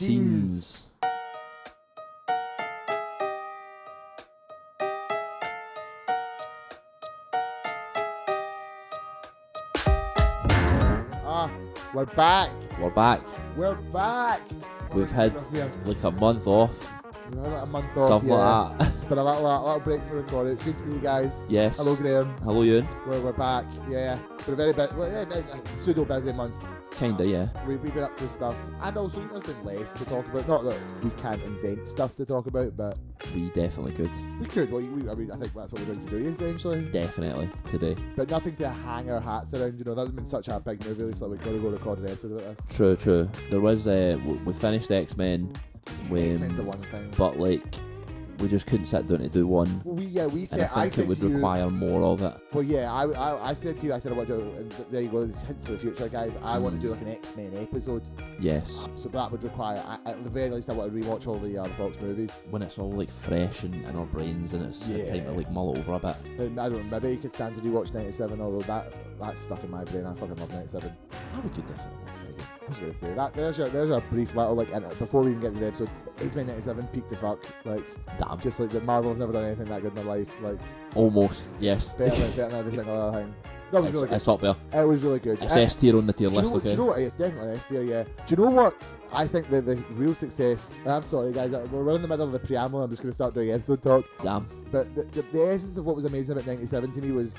Scenes. We're back. We're back. We're back. We've had like a month off. We've had like a month off. Something like that. It's been a little break for recording. It's good to see you guys. Yes. Hello, Graeme. Hello, Ewan. We're back. Yeah. We're very pseudo busy month. Kinda, yeah. We've been up to stuff, and also there's been less to talk about. Not that we can't invent stuff to talk about, but We definitely could. we could. Well, I mean, I think that's what we're going to do essentially. Definitely today. But nothing to hang our hats around. You know, that's been such a big movie release that we've got to go record an episode about this. True. There was we finished X-Men, X-Men's the one thing. but like we just couldn't sit down to do one. Well, we And said I think it would require more of it. Well, yeah, I said to you, I said I want to do, and there you go, there's hints for the future, guys. I want to do like an X-Men episode. Yes. So that would require, at the very least, I want to rewatch all the Fox movies. When it's all like fresh in our brains and it's Yeah. time to like mull it over a bit. And I don't know, maybe you could stand to rewatch 97, although that's stuck in my brain. I fucking love 97. We could definitely watch it again. I was going to say that. There's a brief little, like, before we even get to the episode, X-Men 97, peak to fuck. Like, Damn. just like that Marvel have never done anything that good in their life. Like, Almost, yes. better than every single other thing. That was really good. It's up there. It was really good. It's S tier on the tier Do you list, know, okay? do you know what? It's definitely S tier, yeah. Do you know what? I think the real success. I'm sorry, guys. We're in the middle of the preamble. I'm just going to start doing episode talk. Damn. But the essence of what was amazing about 97 to me was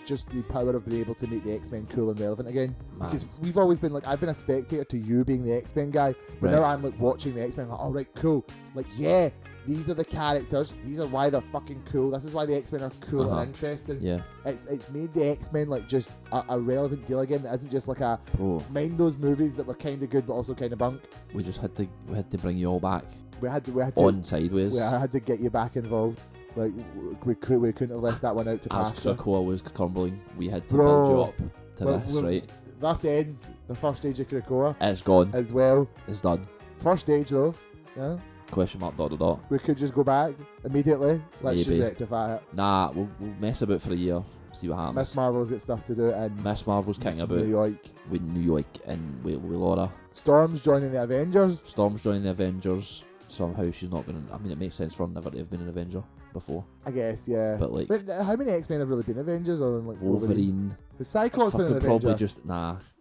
just the power of being able to make the X-Men cool and relevant again. Man. Because we've always been like, I've been a spectator to you being the X-Men guy, but Right. now I'm like watching the X-Men like, all right, cool. Like, yeah, these are the characters. These are why they're fucking cool. This is why the X-Men are cool and interesting. Yeah. It's made the X-Men like just a relevant deal again. That isn't just like a Bro, mind those movies that were kind of good but also kind of bunk. we just had to bring you all back We had to on sideways. I had to get you back involved. Like we couldn't have left that one out to As pasture. Krakoa was crumbling, we had to Bro. build you up to Well, this, well, right? Thus ends the first stage of Krakoa It's gone. as well. It's done. First stage though, yeah. Question mark dot dot dot. We could just go back immediately. Let's Maybe. just rectify it. Nah, we'll mess about for a year. See what happens. Miss Marvel's got stuff to do and Miss Marvel's kicking about New York. with New York and with Laura. Storm's joining the Avengers. Storm's joining the Avengers. Somehow she's not been. I mean, it makes sense for her never to have been an Avenger before. I guess, yeah. But like But how many X-Men have really been Avengers other than like Wolverine, Has Cyclops been an fucking Avenger? probably just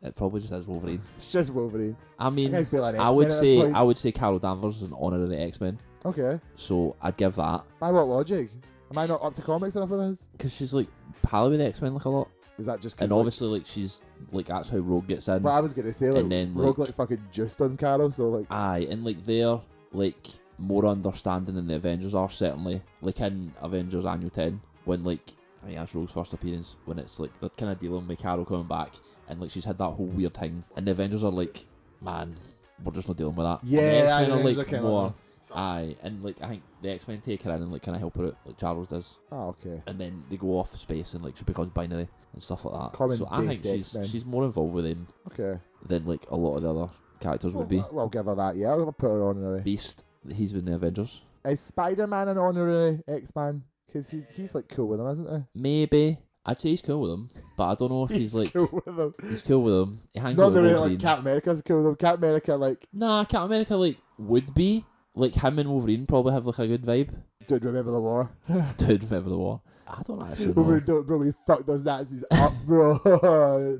it probably just is Wolverine. It's just Wolverine. I mean, That guy's barely an I would X-Men at this say point. Carol Danvers is an honorary X-Men. Okay. So I'd give that By what logic? Am I not up to comics enough for this? because she's like pally with the X-Men like a lot, Is that just 'cause, and like, obviously like she's like that's how Rogue gets in. well, I was gonna say like and then, Rogue like- like fucking just on Carol, so like Aye, and like they're like more understanding than the Avengers are, certainly. Like in Avengers Annual 10, when like I think that's Rogue's first appearance, when it's like they're kind of dealing with Carol coming back, and like she's had that whole weird thing, and the Avengers are like, man, we're just not dealing with that. Yeah, and the X-Men the are Avengers like are kinda more. like- Aye, and like I think the X-Men take her in and like kind of help her out, like Charles does, oh okay. and then they go off space and like she becomes binary and stuff like that. Common So I think based X-Men. she's more involved with them Okay. than like a lot of the other characters would be. Well, I'll give her that, yeah. I'll put her honorary. Beast, he's been in the Avengers. Is Spider-Man an honorary X-Man? Because he's like cool with him, isn't he? Maybe. I'd say he's cool with him, but I don't know if he's like cool with him. he's cool with him. He hangs Not out the with way Wolverine. like Captain America's cool with him. Captain America like, Nah, Captain America like would be like him and Wolverine probably have like a good vibe. dude, remember the war? Dude, remember the war? I don't actually know. Wolverine, don't, bro, we fucked those Nazis up, bro.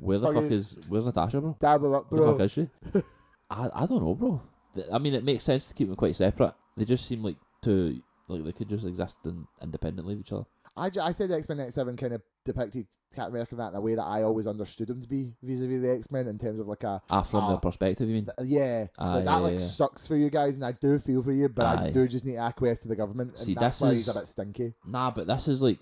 Where the fuck where's Natasha, bro? Dab him up, Where the bro. fuck is she? I don't know, bro. I mean, it makes sense to keep them quite separate. They just seem like they could just exist independently of each other. I said X-Men 97 kind of depicted Captain America in the way that I always understood him to be vis-a-vis the X-Men in terms of like a... From their perspective, you mean? Yeah, like that yeah. sucks for you guys, and I do feel for you, but I Aye. do just need to acquiesce to the government, and See, that's this why is- he's a bit stinky. Nah, but this is like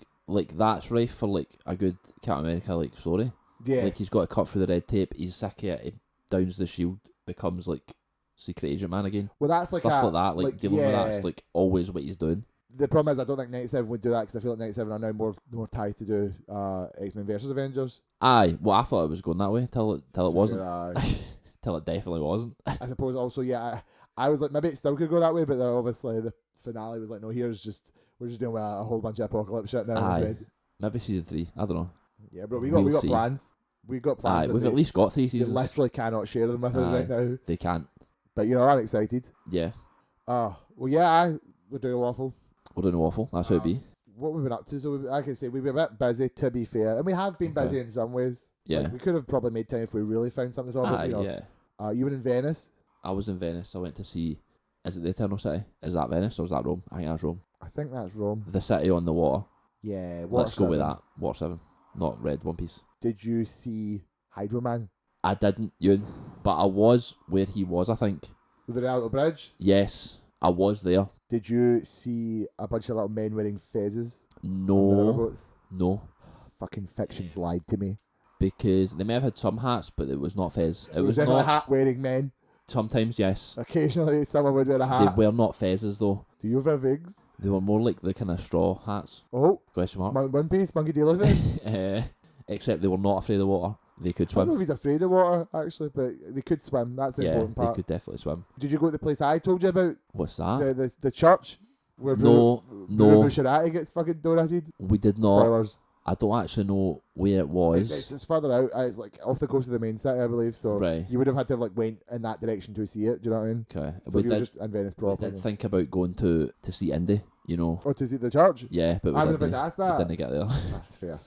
that's rife for like a good Captain America like story. Yes. Like he's got to cut through the red tape. He's sick of it. He downs the shield, becomes like secret agent man again. Well, that's like Stuff a, like that. Like dealing with that's like always what he's doing. The problem is I don't think 97 would do that because I feel like 97 are now more tied to do X-Men versus Avengers. Aye. Well, I thought it was going that way till it wasn't. Uh, Till it definitely wasn't. I suppose also, yeah, I was like, maybe it still could go that way, but then obviously the finale was like, no, we're just dealing with a whole bunch of apocalypse shit now. I'm Aye. afraid. Maybe season 3. I don't know. Yeah, bro, we We'll got see. plans. We got plans. Aye, and we've they- at least got 3 They seasons. literally cannot share them with us Aye. right now. They can't. But I'm excited. Yeah. Well, yeah, we're doing a waffle. We're doing a waffle. That's how it be. What we've been up to, so like I say, we've been a bit busy, to be fair, and we have been busy in some ways. Yeah. Like, we could have probably made time if we really found something to talk about. Yeah. You were in Venice. I was in Venice. I went to see. Is it the Eternal City? Is that Venice or is that Rome? I think that's Rome. I think that's Rome. The city on the water. Yeah. Let's go with that. Water 7, not Red One Piece. Did you see Hydro Man? I didn't, Ewan, but I was where he was. I think. With the Rialto Bridge. Yes, I was there. Did you see a bunch of little men wearing fezzes? No. Fucking fiction's lied to me. Because they may have had some hats, but it was not fez. It was definitely not hat wearing men. Sometimes, yes. Occasionally, someone would wear a hat. They were not fezzes though. Do you wear wigs? They were more like the kind of straw hats. Oh, question mark. One Piece, Monkey D. Luffy. Except they were not afraid of water. They could I don't know swim. if he's afraid of water, actually, but they could swim. That's the important part. They could definitely swim. Did you go to the place I told you about? What's that? The church? Where No. Bruno Bucciarati gets fucking donated? We did not. Spoilers. I don't actually know where it was. It's further out. It's like off the coast of the main city, I believe. So you would have had to have went in that direction to see it. Do you know what I mean? Okay. So we were just in Venice proper. We did think about going to see Indy, Or to see the church? Yeah, but I was about to ask that. We didn't get there. That's fair.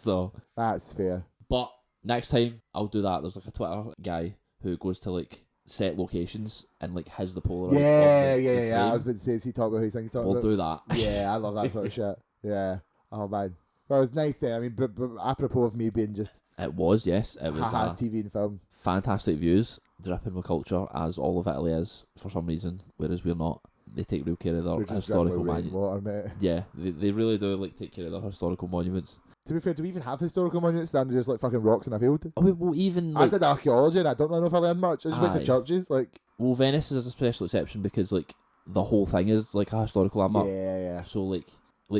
That's fair. But next time I'll do that. There's like a Twitter guy who goes to like set locations and like has the Polaroid. Yeah. I was about to say, is he talking about who he's talking about? We'll do that. Yeah, I love that sort of shit. Yeah. Oh man. Well, it was nice there. I mean, but apropos of me being just... It was, yes. It was TV and film. Fantastic views, dripping with culture, as all of Italy is, for some reason, whereas we're not. They take real care of their historical monuments. Yeah, they really do like take care of their historical monuments. To be fair, do we even have historical monuments standing just like fucking rocks in a field? Well, even like, I did archaeology and I don't know if I learned much. I just went to churches. Well, Venice is a special exception because like the whole thing is like a historical landmark. Yeah. So like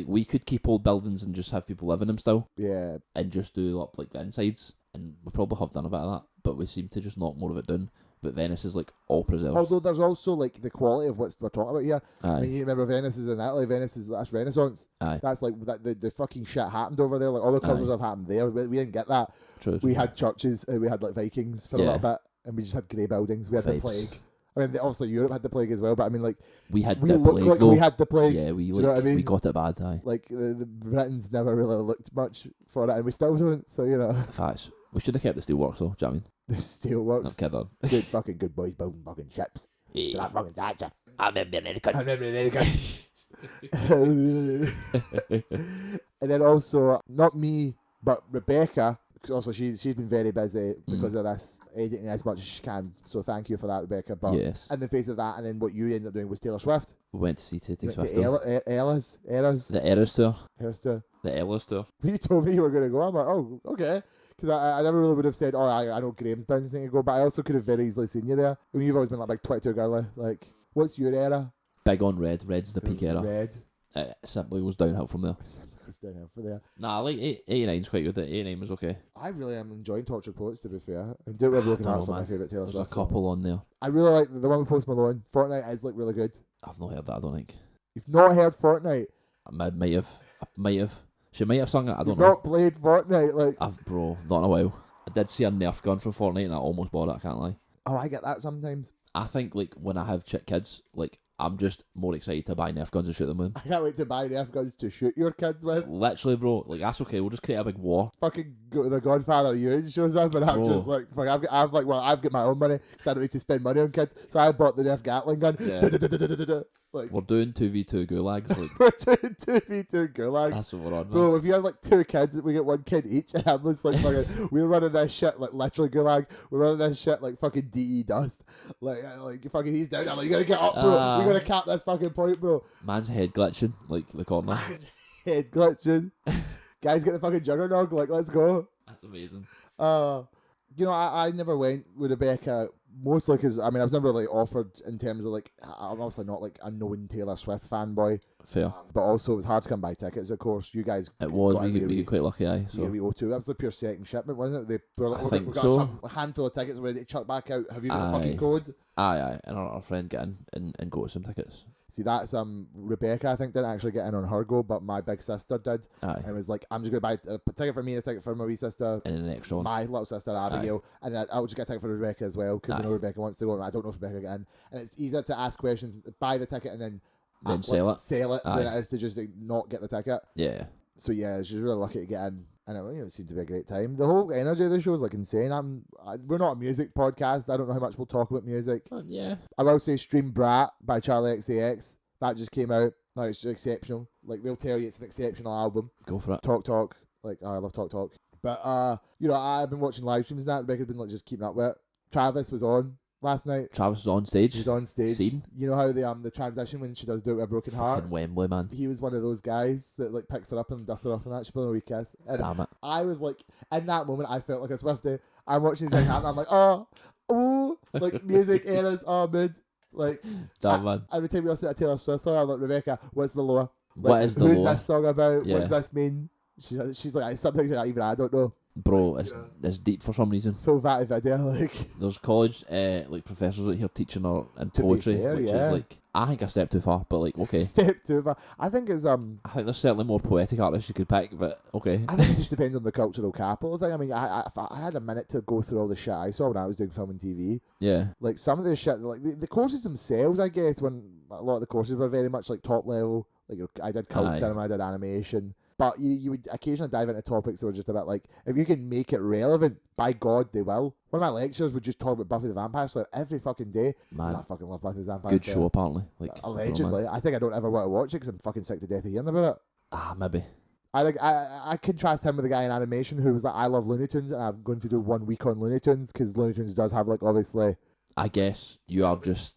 we could keep old buildings and just have people live in them still. Yeah. And just do up like the insides, and we probably have done a bit of that, but we seem to just knock more of it down. But Venice is like all preserved. Although there's also like the quality of what we're talking about here. Aye. I mean, you remember Venice is in Italy. That's Renaissance. Aye. That's like the fucking shit happened over there. Like all the colours have happened there. We didn't get that. True. We had churches. We had like Vikings for a little bit, and we just had grey buildings. We had the plague. I mean, obviously Europe had the plague as well, but I mean, like we looked like though. we had the plague. Yeah, we know what I mean? We got it bad. Aye. Like the Britons never really looked much for it, and we still don't. So Facts. We should have kept the steelworks though. Do you know what I mean? The steelworks. I'm kidding. Good boys building fucking ships. Yeah. That fucking Thatcher. I'm American. And then also, not me, but Rebecca, because also she's been very busy because of this, editing as much as she can. So thank you for that, Rebecca. But in the face of that, and then what you ended up doing was Taylor Swift. We went to see Taylor Swift. The Eras tour. Eras tour. The Eras tour. When you told me you were going to go, I'm like, oh, okay. Because I never really would have said, I know Graeme's bouncing to go, but I also could have very easily seen you there. I mean, you've always been like big 22 girly. Like, what's your era? Big on red. Red's the peak era. Red. It simply goes downhill from there. Downhill for there. Nah, like 89's quite good. 89 was okay. I really am enjoying Tortured Poets, to be fair. And Do It With Broken Hearts are my favourite Taylor Swift. There's a couple on there. I really like the one with Post Malone. Fortnite is like really good. I've not heard that, I don't think. You've not heard Fortnite? I might have. She might have sung it, I don't know. You've not played Fortnite, like... Bro, not in a while. I did see a Nerf gun from Fortnite and I almost bought it, I can't lie. Oh, I get that sometimes. I think, like, when I have kids, like, I'm just more excited to buy Nerf guns and shoot them with. I can't wait to buy Nerf guns to shoot your kids with. Literally, bro. Like, that's okay. We'll just create a big war. Fucking the Godfather Ewan shows up and I'm just like, fuck, I've got my own money because I don't need to spend money on kids. So I bought the Nerf Gatling gun. Yeah. Like, we're doing 2v2 gulags. Like, we're doing 2v2 gulags. That's what we're on, man. Bro, if you have like 2 kids, we get 1 kid each. And I'm just like, fucking, we're running this shit like literally gulag. We're running this shit like fucking DE dust. Like fucking he's down. I'm like, you gotta get up, bro. We gotta cap this fucking point, bro. Man's head glitching, like the corner. Head glitching. Guys, get the fucking juggernog. Like, let's go. That's amazing. I never went with Rebecca. Mostly because, I mean, I was never, like, offered in terms of, like, I'm obviously not, like, a known Taylor Swift fanboy. Fair. But also, it was hard to come by tickets, of course. You guys... It was. We get quite lucky, aye. So. Yeah, we O2. That was the pure second shipment, wasn't it? They were like, we've got a handful of tickets ready to chuck back out. Have you got a fucking code? Aye. And our friend get in and go to some tickets. See, that's Rebecca, I think, didn't actually get in on her go, but my big sister did. Aye. And it was like, I'm just going to buy a ticket for me and a ticket for my wee sister, And then the next one. my little sister Abigail, and then I'll just get a ticket for Rebecca as well, because we know Rebecca wants to go, and I don't know if Rebecca get in. And it's easier to ask questions, buy the ticket, and then sell it. than it is to just not get the ticket. Yeah. So yeah, she's really lucky to get in. And it seemed to be a great time. The whole energy of the show is like insane. We're not a music podcast. I don't know how much we'll talk about music. Yeah. I will say Stream Brat by Charlie XCX. That just came out. No, it's exceptional. Like, they'll tell you it's an exceptional album. Go for it. Talk. Like, I love Talk. But, I've been watching live streams and that. Rebecca's been like just keeping up with it. Travis was on last night. Travis was on stage. He was on stage. Seen? You know how the transition when she does Do It With a Broken Heart? Fucking Wembley, man. He was one of those guys that like picks her up and dusts her off and that. She put on a wee kiss. And Damn it. I was like, in that moment, I felt like a Swiftie. I'm watching his thing happen. I'm like, oh, like music eras, mood. Like, Man. Every time we listen to a Taylor Swift song, I'm like, Rebecca, what's the lower? Like, What is the who's lower? this song about? Yeah. What's this mean? She's like, it's something that even I don't know. Bro, it's deep for some reason. Full Vati video, like. There's college like professors out here teaching her in To be poetry, fair, which yeah. is like, I think a step too far, but like, okay. Step too far. I think it's I think there's certainly more poetic artists you could pick, but okay. I think it just depends on the cultural capital thing. I mean, I had a minute to go through all the shit I saw when I was doing film and TV. Yeah. Like, some of the shit, like the courses themselves, I guess, when a lot of the courses were very much like top level. Like, I did cult cinema, I did animation. But you would occasionally dive into topics that were just a bit like, if you can make it relevant, by God, they will. One of my lectures would just talk about Buffy the Vampire Slayer every fucking day. Man. I fucking love Buffy the Vampire Good Slayer. show, apparently. Like, Allegedly. I think I don't ever want to watch it because I'm fucking sick to death of hearing about it. Maybe. I contrast him with the guy in animation who was like, I love Looney Tunes and I'm going to do 1 week on Looney Tunes because Looney Tunes does have, like, obviously... I guess you're just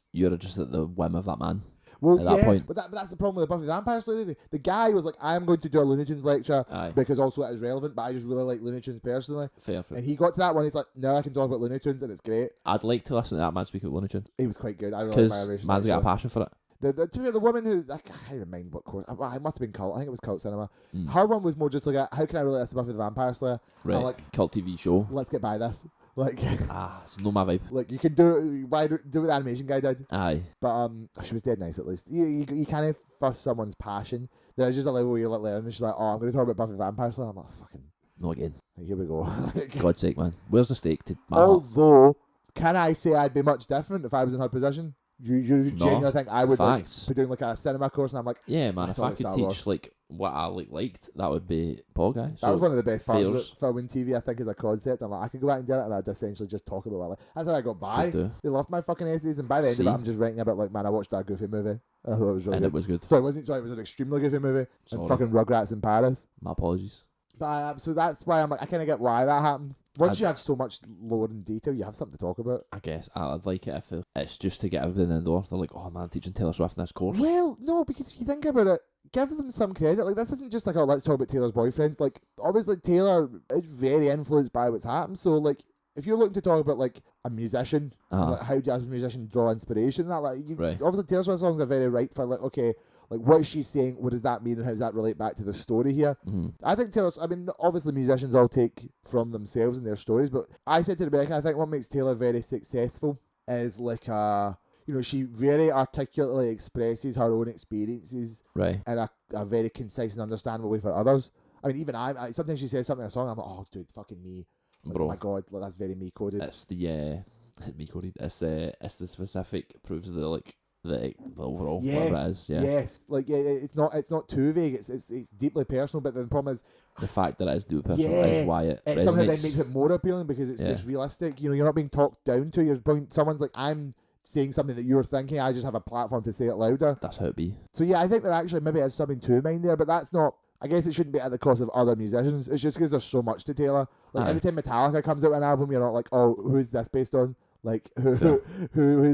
at the whim of that man. Well, at that point. But that's the problem with the Buffy the Vampire Slayer. The guy was like, I'm going to do a Looney Tunes lecture because also it is relevant, but I just really like Looney Tunes personally. Fair. And he got to that one, he's like, no, I can talk about Looney Tunes and it's great. I'd like to listen to that man speak about Looney Tunes. He was quite good. I really because like my man's got a passion for it. The woman who, I can't even mind what course, it must have been cult. I think it was cult cinema. Her one was more just like, how can I relate this to Buffy the Vampire Slayer? Right. I'm like, cult TV show. let's get by this. Like, it's not my vibe. Like, you can do what the animation guy did. Aye. But she was dead nice at least. You kind of fuss someone's passion. There's just a level where you're like learning. She's like, I'm going to talk about Buffy the Vampire Slayer. I'm like, fucking. Not again. Here we go. God's sake, man. Where's the stake to my heart? Although, can I say I'd be much different if I was in her position? You genuinely think I would like, be doing like a cinema course, and I'm like, yeah, man. If I could Star teach Wars. like what I liked, that would be Paul Guy. That was one of the best parts of it, Fears. film and TV, I think, as a concept. I'm like, I could go out and do it, and I'd essentially just talk about what I like. That's how I got by. Could do. They loved my fucking essays, and by the end of See? it, I'm just writing about like, man, I watched that Goofy movie. I thought it was really And good. it was good. Sorry, it was an extremely Goofy movie. Sorry. And fucking Rugrats in Paris. My apologies. But so that's why I'm like, I kind of get why that happens. Once you have so much lore and detail, you have something to talk about. I guess I'd like it if it's just to get everything in the door. They're like, oh man, I'm teaching Taylor Swift in this course. Well, no, because if you think about it, give them some credit. Like, this isn't just like, oh, let's talk about Taylor's boyfriends. Like, obviously Taylor is very influenced by what's happened. So, like, if you're looking to talk about like a musician, like, how do you as a musician draw inspiration? That like, obviously Taylor Swift songs are very right for like, okay, like what is she saying? What does that mean? And how does that relate back to the story here? I think obviously musicians all take from themselves and their stories, but I said to Rebecca, I think what makes Taylor very successful is like she very articulately expresses her own experiences in a very concise and understandable way for others. I mean, even I sometimes she says something in a song, I'm like, oh dude, fucking me. Like, Bro. oh my god, like, that's very me coded. It's the me coded. It's the specific proves the overall whatever it is. Yeah. Yes. Like it's not too vague. It's deeply personal. But the problem is the fact that it is deeply personal is why it somehow then resonates. makes it more appealing because it's realistic. You know, you're not being talked down to. Someone's like, I'm saying something that you're thinking. I just have a platform to say it louder. That's how it be. So yeah, I think there actually maybe is something to mind there, but that's not. I guess it shouldn't be at the cost of other musicians. It's just because there's so much to Taylor. Like every time Metallica comes out with an album, you're not like, oh, who's this based on? Like who's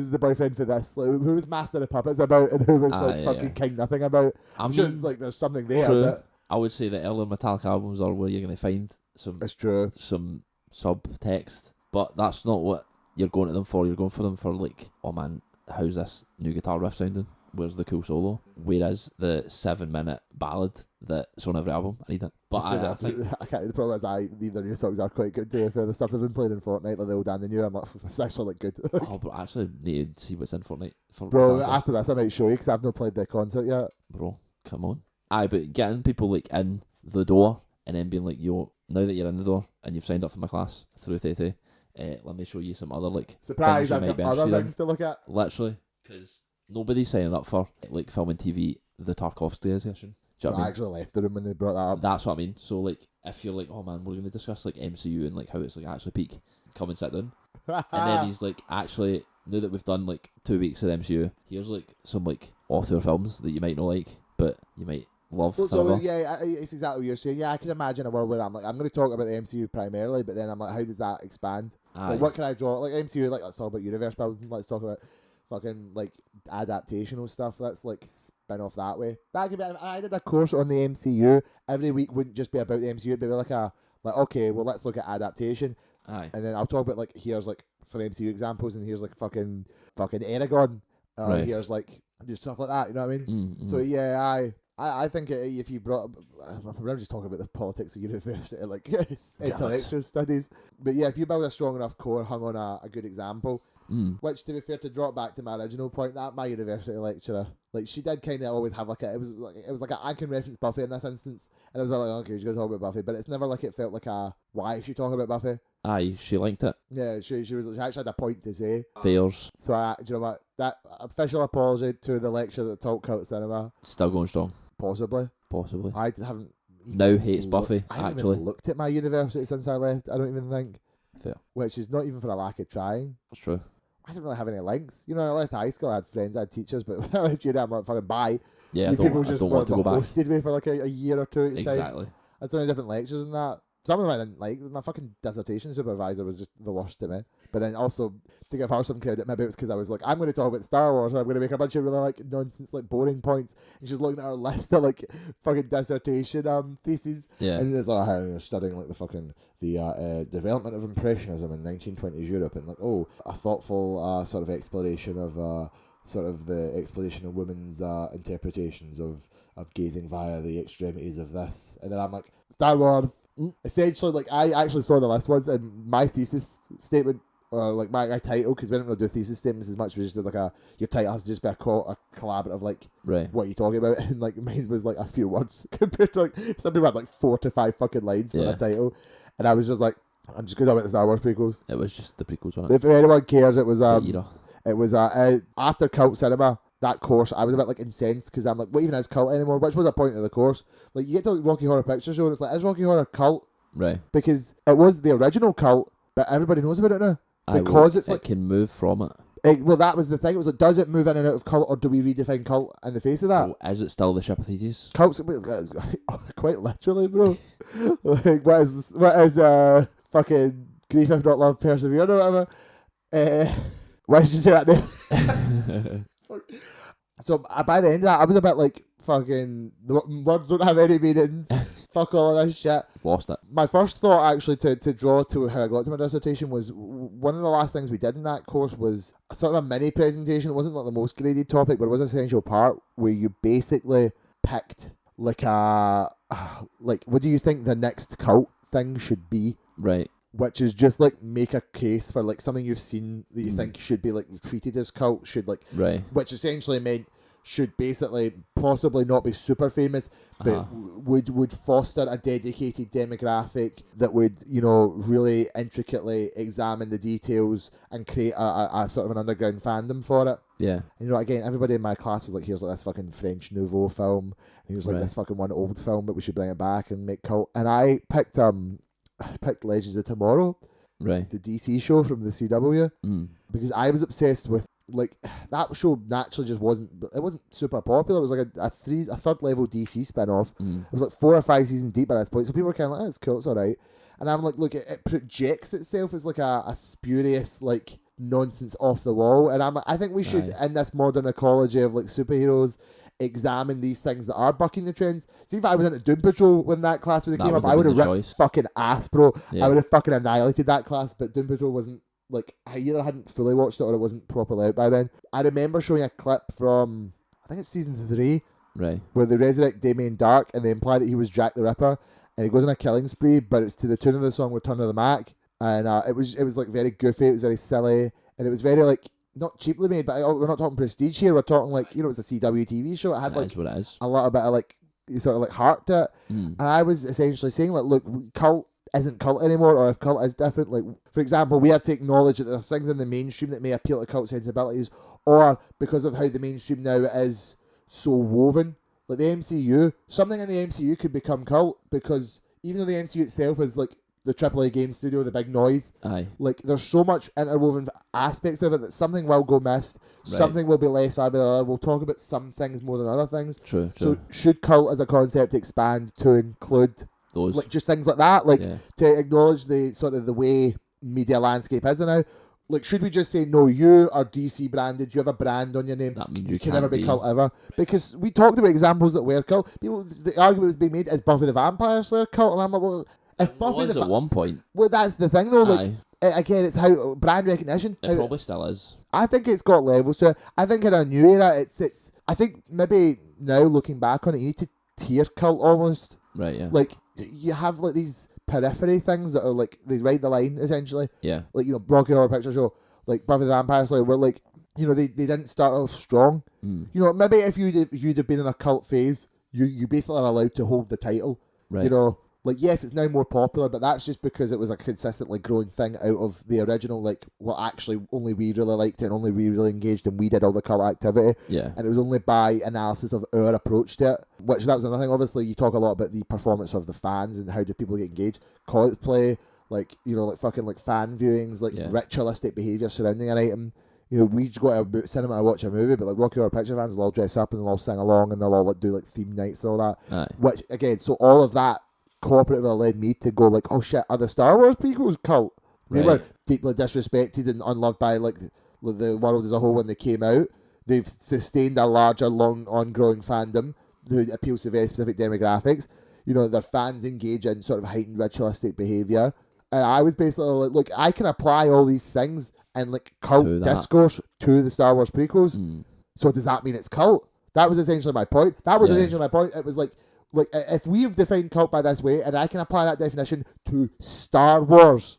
the boyfriend for this? Like, who was Master of Puppets about, and who was fucking King Nothing about? I'm sure like there's something there. True. But I would say the earlier Metallica albums are where you're going to find some. It's true. Some subtext, but that's not what you're going to them for. You're going for them for like, oh man, how's this new guitar riff sounding? where's the cool solo? Where is the 7-minute ballad that's on every album? I need it. But I think I can't. The problem is, neither of your songs are quite good. To be fair, the stuff they've been playing in Fortnite, like the old and the new, I'm like, it's actually like good. oh, but I actually need to see what's in Fortnite. Bro, after this, I might show you because I've not played the concert yet. Bro, come on. Aye, but getting people like in the door and then being like, yo, now that you're in the door and you've signed up for my class through Tete, let me show you some other like surprise. things you I've might be got other interested things to look at. Literally, because nobody's signing up for like film and TV, the Tarkovsky edition. Do you know what I mean? actually left the room when they brought that up. That's what I mean. So like, if you're like, oh man, we're going to discuss like MCU and like how it's like actually peak, come and sit down. And then he's like, actually, now that we've done like 2 weeks of MCU, here's like some like author films that you might not like, but you might love. Well, so yeah, it's exactly what you're saying. Yeah, I can imagine a world where I'm like, I'm going to talk about the MCU primarily, but then I'm like, how does that expand? Like, what can I draw? Like MCU, like let's talk about universe building. Let's talk about fucking like adaptational stuff. Let's like spin off that way. That could be. I did a course on the MCU. Every week wouldn't just be about the MCU. It'd be like okay, well let's look at adaptation. Aye. And then I'll talk about like here's like some MCU examples, and here's like fucking Eragon, or Right. here's like just stuff like that. You know what I mean? Mm-hmm. So yeah, I think if you brought, I'm just talking about the politics of university, like intellectual studies. But yeah, if you build a strong enough core, hung on a good example, which to be fair, to drop back to my original point, that my university lecturer, like she did kind of always have like it was like I can reference Buffy in this instance, and I was like, okay, she's gonna talk about Buffy, but it's never like it felt like why is she talking about Buffy? Aye, she liked it. Yeah, she actually had a point to say. Fairs. So do you know what? That official apology to the lecturer that taught cult cinema. Still going strong. Possibly. I haven't. Now hates Buffy. I haven't Actually, even looked at my university since I left. I don't even think. Fair. Which is not even for a lack of trying. That's true. I didn't really have any links. You know, I left high school, I had friends, I had teachers, but when I left uni, I'm like, fucking bye. Yeah, You people I just don't want to go back. hosted me for like a year or two at a time. Exactly. I had so many different lectures and that. Some of them I didn't like. My fucking dissertation supervisor was just the worst to me. But then also, to give her some credit, maybe it was because I was like, I'm going to talk about Star Wars, and I'm going to make a bunch of really like nonsense, like boring points. And she's looking at her list of like fucking dissertation theses. Yeah. And it's like, how studying like the development of impressionism in 1920s Europe, and like, a thoughtful sort of exploration of sort of the exploration of women's interpretations of gazing via the extremities of this. And then I'm like, Star Wars. Essentially, like, I actually saw the list once, and my thesis statement, or like my title, because we didn't really do thesis statements as much, we just did like your title has to just be a collaborative, like, Right. what are you talking about? And like mine was like a few words compared to like some people had like 4 to 5 fucking lines for Yeah. a title, and I was just like, I'm just going to talk about the Star Wars prequels. It was just the prequels, wasn't it? If anyone cares, it was The era. after cult cinema. That course, I was a bit like incensed because I'm like, what even is cult anymore? Which was a point of the course. Like, you get to like Rocky Horror Picture Show, and it's like, is Rocky Horror cult? Right. Because it was the original cult, but everybody knows about it now. Because it's like, it can move from it. well, that was the thing. It was like, does it move in and out of cult, or do we redefine cult in the face of that? Oh, is it still the ship of Thetis? Cults, quite literally, bro. Like, what is fucking grief if not love persevere or whatever? Why did you say that name? So by the end of that, I was a bit like, fucking, the words don't have any meanings. Fuck all of this shit. Lost it. My first thought, actually, to draw to how I got to my dissertation was one of the last things we did in that course was a sort of a mini presentation. It wasn't like the most graded topic, but it was an essential part where you basically picked like what do you think the next cult thing should be? Right. Which is just like make a case for like something you've seen that you think should be like treated as cult, should like, Right. which essentially meant should basically possibly not be super famous, but would foster a dedicated demographic that would, you know, really intricately examine the details and create a sort of an underground fandom for it. Yeah. And, you know, again, everybody in my class was like, here's like this fucking French Nouveau film, and here's like Right. this fucking one old film, but we should bring it back and make cult. And I picked Legends of Tomorrow, Right. the DC show from the CW, because I was obsessed with, like, that show naturally just wasn't super popular. It was like a third level DC spin-off. It was like 4 or 5 seasons deep by this point, so people were kind of like, it's cool, it's alright. And I'm like, look, it projects itself as like a spurious, like, nonsense off the wall, and I'm like, I think we should, in this modern ecology of like superheroes, examine these things that are bucking the trends. See, if I was into Doom Patrol when that class would have came up, I would have ripped fucking ass, bro. Yeah. I would have fucking annihilated that class, but Doom Patrol wasn't, like, I either hadn't fully watched it or it wasn't properly out by then. I remember showing a clip from, I think it's season 3, Right. where they resurrect Damien Dark and they imply that he was Jack the Ripper, and he goes on a killing spree, but it's to the tune of the song Return of the Mac, and it was like very goofy, it was very silly, and it was very like not cheaply made, but we're not talking prestige here, we're talking like, you know, it's a CW TV show. It had That like is what it is. a little bit of like sort of like heart to it, and I was essentially saying like, look, cult isn't cult anymore, or if cult is different, like for example, we have to acknowledge that there's things in the mainstream that may appeal to cult sensibilities, or because of how the mainstream now is so woven, like the MCU, something in the MCU could become cult, because even though the MCU itself is like the AAA game studio, the big noise, Aye. like there's so much interwoven aspects of it that something will go missed, something will be less valuable than other. We'll talk about some things more than other things. True. So should cult as a concept expand to include Those. like just things like that, like to acknowledge the sort of the way media landscape is now? Like, should we just say, no, you are DC branded, you have a brand on your name, That means you can never be cult ever? Because we talked about examples that were cult. People, the argument was being made, is Buffy the Vampire Slayer cult? And I'm like, well, if Buffy was at one point. well, that's the thing though. Like, Aye. again, it's how brand recognition. It probably still is. I think it's got levels to it. I think in a new era, it's. I think maybe now looking back on it, you need to tier cult almost. Right. Yeah. Like you have like these periphery things that are like they ride the line essentially. Yeah. Like, you know, Rocky Horror Picture Show, like Buffy the Vampire Slayer, were like, you know, they didn't start off strong. You know, maybe if you'd have been in a cult phase, you basically are allowed to hold the title. Right. You know, like, yes, it's now more popular, but that's just because it was a consistently growing thing out of the original, like, well, actually, only we really liked it and only we really engaged and we did all the cult activity. Yeah. And it was only by analysis of our approach to it, which that was another thing. Obviously, you talk a lot about the performance of the fans and how do people get engaged. Cosplay, like, you know, like fucking like fan viewings, like ritualistic behaviour surrounding an item. You know, we just go to a cinema to watch a movie, but like Rocky Horror Picture fans will all dress up and they'll all sing along and they'll all like do like theme nights and all that. Aye. Which, again, so all of that cooperatively led me to go like, oh shit, are the Star Wars prequels cult? They were deeply disrespected and unloved by like the world as a whole when they came out. They've sustained a larger, long, ongoing fandom who appeals to very specific demographics. You know, their fans engage in sort of heightened ritualistic behaviour. And I was basically like, look, I can apply all these things and like cult discourse to the Star Wars prequels. So does that mean it's cult? That was essentially my point. It was like if we've defined cult by this way, and I can apply that definition to Star Wars,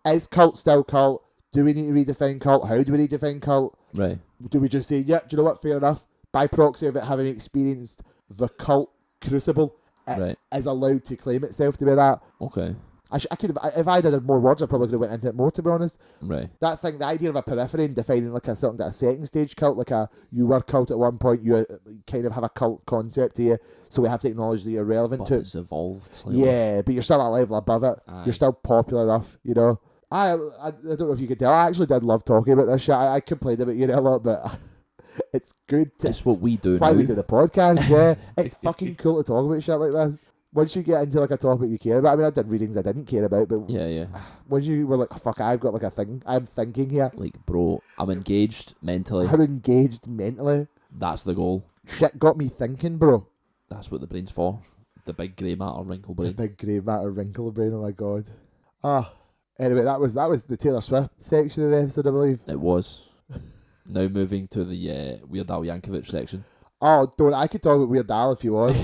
is cult still cult? Do we need to redefine cult? How do we redefine cult? Right. Do we just say, yep, do you know what? Fair enough. By proxy of it having experienced the cult crucible, it is allowed to claim itself to be that. Okay. I could have, if I did more words, I probably could have went into it more, to be honest. Right. That thing, the idea of a periphery and defining like a something a second stage cult, like you were cult at one point, you kind of have a cult concept to you, so we have to acknowledge that you're relevant to it. It's evolved slightly. Yeah, but you're still at a level above it. Aye. You're still popular enough, you know. I don't know if you could tell, I actually did love talking about this shit. I complained about you a lot, but it's good. It's what we do. That's why we do the podcast, yeah. It's fucking cool to talk about shit like this. Once you get into like a topic you care about, I mean, I did readings I didn't care about, but once you were like, fuck, I've got like a thing, I'm thinking here. Like, bro, I'm engaged mentally. I'm engaged mentally. That's the goal. Shit got me thinking, bro. That's what the brain's for. The big grey matter wrinkle brain. The big grey matter wrinkle brain, oh my god. Anyway, that was the Taylor Swift section of the episode, I believe. It was. Now moving to the Weird Al Yankovic section. Oh, I could talk about Weird Al if you want.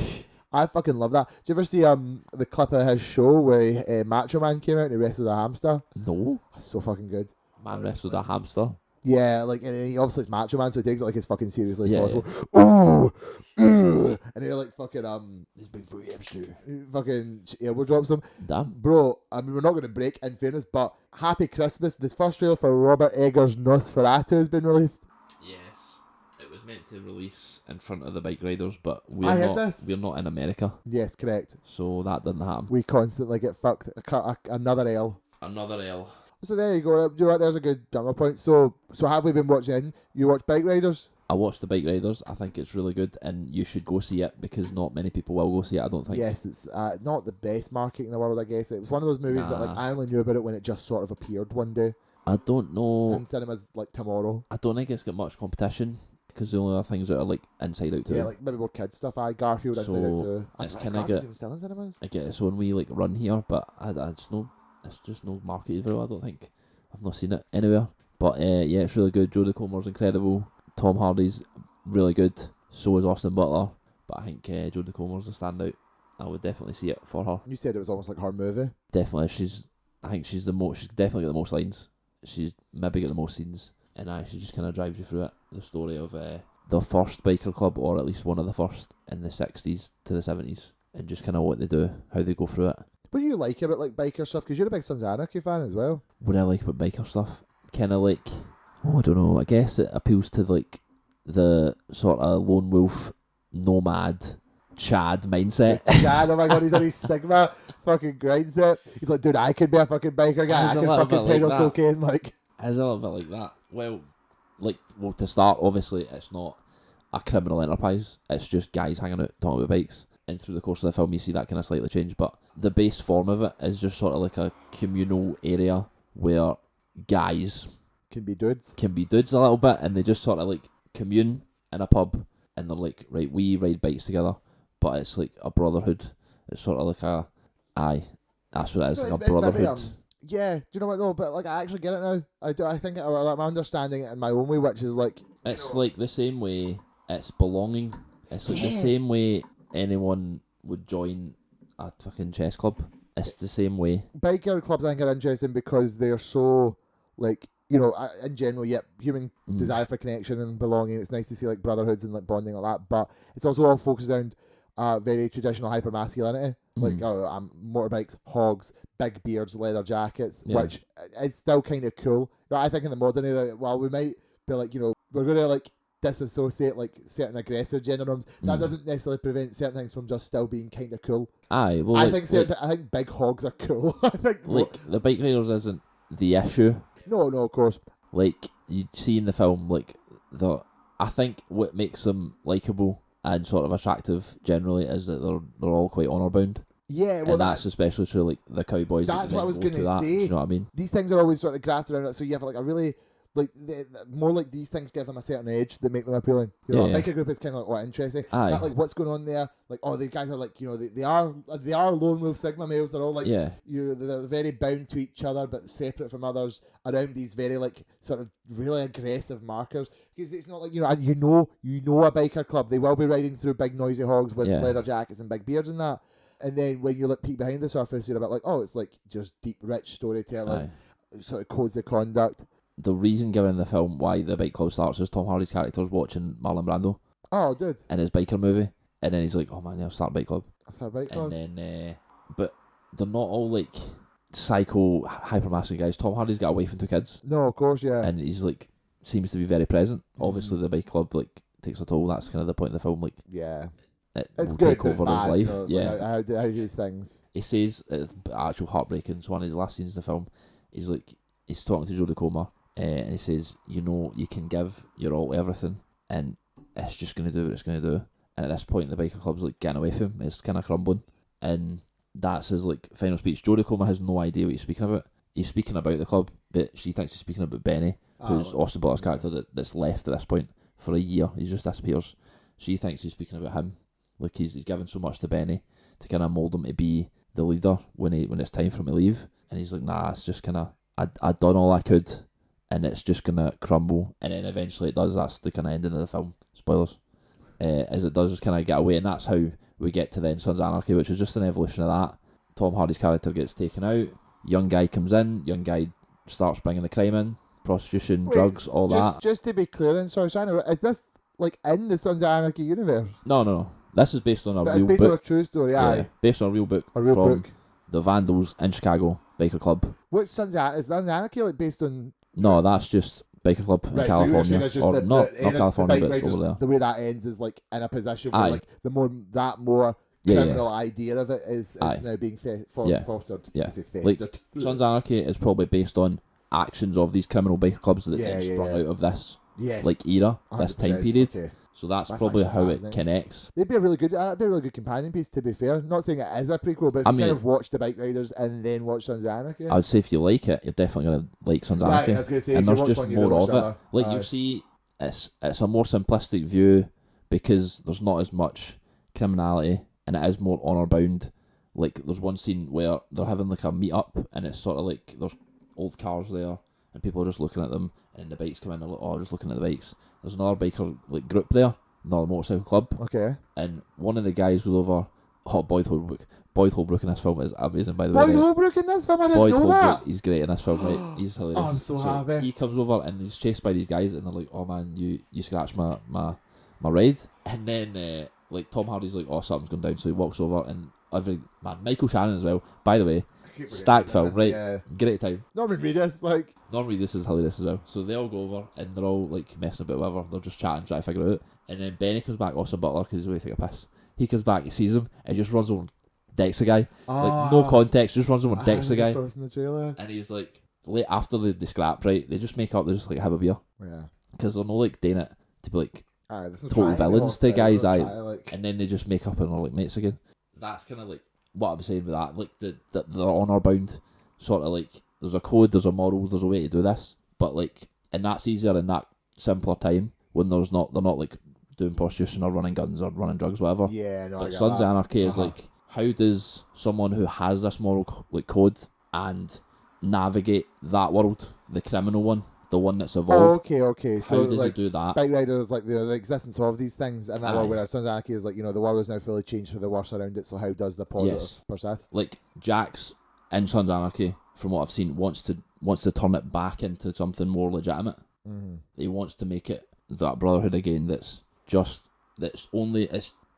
I fucking love that. Did you ever see the clip of his show where Macho Man came out and he wrestled a hamster? No. So fucking good. Man wrestled a hamster. Yeah, like, and he obviously is Macho Man, so he takes it like as fucking seriously as possible. Yeah. Ooh, and he like fucking he's big for hamster. Fucking elbow drops him. Damn. Bro, I mean, we're not going to break in fairness, but Happy Christmas. The first trailer for Robert Eggers' Nosferatu has been released. Yes. It was meant to release in front of the bike riders, but we're not in America. Yes, correct. So that didn't happen. We constantly get fucked. Another L. Another L. So there you go. You know what? There's a good jumper point. So have we been watching? You watch Bike Riders? I watched the Bike Riders. I think it's really good, and you should go see it because not many people will go see it. I don't think. Yes, it's not the best marketing in the world. I guess it was one of those movies that like I only knew about it when it just sort of appeared one day. I don't know. In cinemas like tomorrow. I don't think it's got much competition because the only other things that are like Inside Out 2. Yeah, like maybe more kids stuff. Garfield, Inside Out 2. It's kind of even still in cinemas. I get its own wee like run here, but it's just no marketed very well. I don't think. I've not seen it anywhere. But yeah, it's really good. Jodie Comer's incredible. Tom Hardy's really good. So is Austin Butler, but I think Jodie Comer's a standout. I would definitely see it for her. You said it was almost like her movie. Definitely, I think she's the most. She's definitely got the most lines. She's maybe got the most scenes, and she just kind of drives you through it. The story of the first biker club, or at least one of the first in the 60s to the 70s, and just kind of what they do, how they go through it. What do you like about like biker stuff? Because you're a big Sons of Anarchy fan as well. What I like about biker stuff, kind of like, I don't know. I guess it appeals to like the sort of lone wolf, nomad, Chad mindset. Chad, oh my god, he's on his Sigma fucking grind set. He's like, dude, I could be a fucking biker guy. I It's a can little fucking bit pedal like that. cocaine. Like, It's a little bit like that. Well, to start, obviously, it's not a criminal enterprise. It's just guys hanging out talking about bikes. And through the course of the film, you see that kind of slightly change. But the base form of it is just sort of like a communal area where guys can be dudes. can be dudes a little bit, and they just sort of like commune in a pub, and they're like, right, we ride bikes together, but it's like a brotherhood. It's sort of like that's what it is, No, like a it's maybe, brotherhood. yeah, do you know what? No, but like I actually get it now. I do. I think I'm understanding it in my own way, which is like It's like the same way it's belonging. It's like the Yeah. same way anyone would join a fucking chess club. It's the same way. biker clubs. I think are interesting because they're so like, you know, in general, human desire for connection and belonging. It's nice to see like brotherhoods and like bonding like that, but it's also all focused around very traditional hypermasculinity. Like motorbikes, hogs, big beards, leather jackets, Yeah. which is still kind of cool. Right, I think in the modern era, while we might be like, you know, we're going to like disassociate like certain aggressive gender norms, that doesn't necessarily prevent certain things from just still being kind of cool. Aye, well, I think big hogs are cool. I think the bike riders isn't the issue. no, of course. Like you see in the film, like I think what makes them likable and sort of attractive generally is that they're all quite honour bound. Yeah, well, and that's especially true, like the cowboys. That's that what I was go going to that, say. Do you know what I mean? These things are always sort of grafted around it, so you have like a really like more like these things give them a certain edge that make them appealing. You know, Yeah, a biker group is kind of like interesting. Aye. Not like what's going on there. Like, oh, the guys are like, you know, they are lone wolf sigma males. They're all like, Yeah. they're very bound to each other but separate from others around these very like sort of really aggressive markers. Because it's not like you know a biker club. They will be riding through big noisy hogs with leather jackets and big beards and that. And then when you look peek behind the surface, you're a bit like, oh, it's like just deep, rich storytelling, sort of codes of conduct. The reason given in the film why the bike club starts is Tom Hardy's character's watching Marlon Brando Oh, dude. in his biker movie, and then he's like, "Oh man, I'll start a bike club." That's our bike club. And then, but they're not all like psycho hypermasculine guys. Tom Hardy's got a wife and 2 kids, No, of course, yeah. and he's like seems to be very present. Obviously, the bike club like takes a toll. That's kind of the point of the film. Like, Yeah. it It's will good, take but it's over his bad, life. you know, it's Yeah, like, how do these things? he says it's actual heartbreaking. It's one of his last scenes in the film. He's like, he's talking to Jodie Comer, and he says, you know, you can give your all to everything, and it's just going to do what it's going to do. And at this point, the biker club's like getting away from him. It's kind of crumbling, and that's his like final speech. Jodie Comer has no idea what he's speaking about. He's speaking about the club, but she thinks he's speaking about Benny, who's Austin Butler's character that's left at this point for a year. He just disappears. She thinks he's speaking about him. Like he's given so much to Benny to kind of mould him to be the leader when it's time for him to leave. And he's like, nah, it's just kind of, I'd done all I could, and it's just going to crumble. And then eventually it does. That's the kind of ending of the film. Spoilers. As it does just kind of get away, and that's how we get to then Sons of Anarchy, which is just an evolution of that. Tom Hardy's character gets taken out. Young guy comes in. Young guy starts bringing the crime in. Prostitution, drugs, all that. Just to be clear then, sorry, is this like in the Sons of Anarchy universe? No. This is based on a But real it's based on a book. true story, Yeah, aye. based on a real book A real from book. the Vandals in Chicago, Biker Club. What's Sons of Anarchy? Is Sons of Anarchy like based on... No, that's just Biker Club in Right, so you're saying California. it's just Or the not end of the California, bike but riders, over there. the way that ends is like in a position where Aye. like the more Yeah, criminal idea of it is Aye. now being Yeah. fostered. Yeah. I say Like, festered. Sons of Anarchy is probably based on actions of these criminal biker clubs that Yeah, then yeah, sprung yeah. out of this Yes. like era, this time 100%, period. okay. So that's That's probably actually how it fascinating. connects. That'd be a really good companion piece, to be fair. Not saying it is a prequel, but if I you mean, kind of watch the Bike Riders and then watch Sons of Anarchy. I would say if you like it, you're definitely gonna like Sons of Right, Anarchy. I was gonna say, if and you there's watch just one, you're gonna more watch of the it. other. Like Aye. you see, it's a more simplistic view because there's not as much criminality and it is more honour bound. Like there's one scene where they're having like a meet up and it's sort of like there's old cars there and people are just looking at them, and then the bikes come in and they're like, oh, just looking at the bikes. There's another biker like group there another motorcycle club, Okay. and one of the guys goes over. Oh, Boyd Holbrook. Boyd Holbrook in this film is amazing, by the way. Boyd Holbrook in this film? I didn't Boyd know Holbrook, that. he's great in this film, right? He's hilarious. Oh, I'm so happy. He comes over and he's chased by these guys, and they're like, "Oh man, you scratched my ride." And then like Tom Hardy's like, "Oh, something's gone down," so he walks over, and Michael Shannon as well. By the way, stacked film, right? Yeah. Great time. Norman Reedus, like. Normally this is hilarious as well. So they all go over and they're all like messing about whatever. They're just chatting, trying to figure it out. And then Benny comes back, Austin Butler, because he's away to take a piss. He comes back, he sees him, and just runs over and decks the guy. Like no context, just runs over and decks the guy. In the trailer. And he's like, late after the scrap, right? They just make up, they just like have a beer. Yeah. Because they're not like doing it to be like There's no total villains to guys, like. and then they just make up and are like mates again. That's kind of like what I'm saying with that. Like the honour bound sort of like, there's a code, there's a moral, there's a way to do this. But like, and that's easier in that simpler time when they're not like doing prostitution or running guns or running drugs, whatever. Yeah, no. But Sons of Anarchy is like, how does someone who has this moral code and navigate that world, the criminal one, the one that's evolved? Okay. So how does like, it do that? Bike Riders, like the existence of these things, and that Aye. world where Sons of Anarchy is like, the world is now fully changed for the worse around it. So how does the positive Yes. persist? Like Jax in Sons of Anarchy, from what I've seen, wants to turn it back into something more legitimate. Mm-hmm. He wants to make it that brotherhood again. It's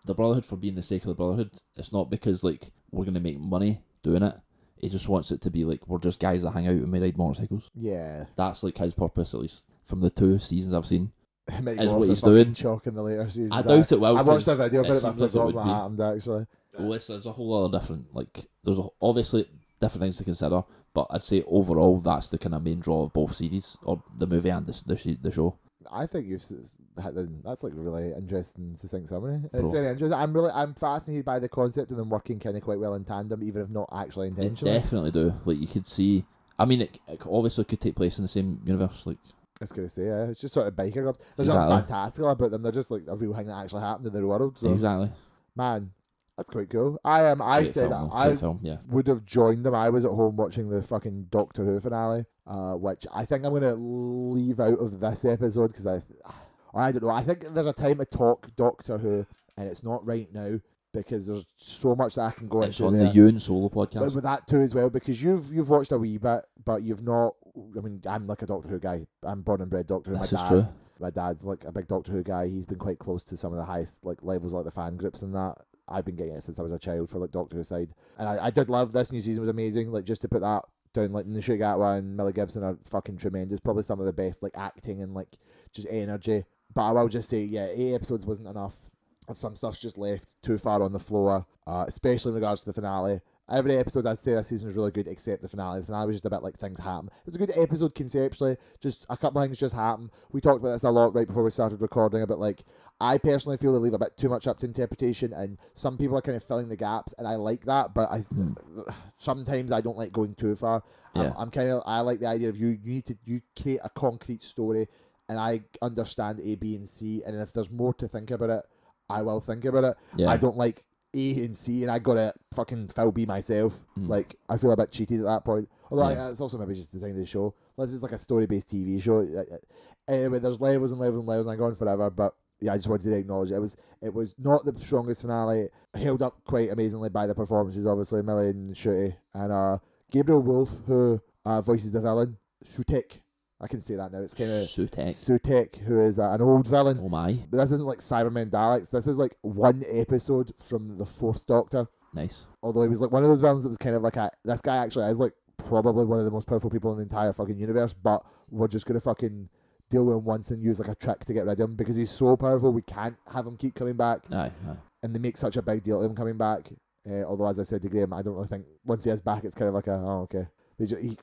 the brotherhood for being the sake of the brotherhood. It's not because like we're gonna make money doing it. He just wants it to be like we're just guys that hang out and we ride motorcycles. Yeah. That's like his purpose, at least from the 2 seasons I've seen. Is what he's doing. Chalk in the later seasons. I doubt it will. I watched a 'cause video about it, but I seems like forgot would what be. happened actually. Well, there's a whole other different, like, there's obviously different things to consider, but I'd say overall that's the kind of main draw of both series, or the movie and the show. I think that's like a really interesting, succinct summary. Bro. It's very interesting. I'm fascinated by the concept and them working kind of quite well in tandem, even if not actually They intentionally. definitely do. Like, you could see, I mean, it obviously could take place in the same universe, like, I was gonna say, yeah, it's just sort of biker clubs. There's nothing Exactly. fantastical about them. They're just like a real thing that actually happened in their world. So, exactly. man, that's quite cool. I Great said film, though. I Great film, yeah. would have joined them. I was at home watching the fucking Doctor Who finale, which I think I'm gonna leave out of this episode because I don't know. I think there's a time to talk Doctor Who, and it's not right now because there's so much that I can go It's into on there. the Ewan solo podcast. But with that too as well, because you've watched a wee bit, but you've not. I mean, I'm like a Doctor Who guy. I'm born and bred Doctor Who. This is true. My dad's like a big Doctor Who guy. He's been quite close to some of the highest like levels, like the fan groups and that. I've been getting it since I was a child for like Doctor Who side, and I did love this new season. Was amazing. Like just to put that down, like Nisha Gatwa and Millie Gibson are fucking tremendous. Probably some of the best like acting and like just energy. But I will just say, yeah, 8 episodes wasn't enough. And some stuff's just left too far on the floor, especially in regards to the finale. Every episode I'd say this season was really good except the finale. The finale was just a bit like things happen. It's a good episode conceptually, just a couple of things just happen. We talked about this a lot right before we started recording, about like, I personally feel they leave a bit too much up to interpretation and some people are kind of filling the gaps and I like that, but sometimes I don't like going too far. Yeah. I like the idea of you create a concrete story and I understand A, B and C, and if there's more to think about it, I will think about it. Yeah. I don't like A and C and I gotta fucking fill B myself. Like I feel a bit cheated at that point. Although it's also maybe just the design of the show. This is like a story-based TV show. Anyway, there's levels and levels and levels and I go on forever, but yeah, I just wanted to acknowledge it was not the strongest finale. Held up quite amazingly by the performances, obviously, Millie and Shooty. And Gabriel Wolf, who voices the villain, Sutek. I can say that now. It's kind of Sutek, who is an old villain. Oh my. But this isn't like Cybermen Daleks. This is like one episode from the 4th Doctor. Nice. Although he was like one of those villains that was kind of like this guy actually is like probably one of the most powerful people in the entire fucking universe, but we're just going to fucking deal with him once and use like a trick to get rid of him because he's so powerful we can't have him keep coming back. Aye. And they make such a big deal of him coming back. Although, as I said to Graeme, I don't really think once he is back, it's kind of like okay.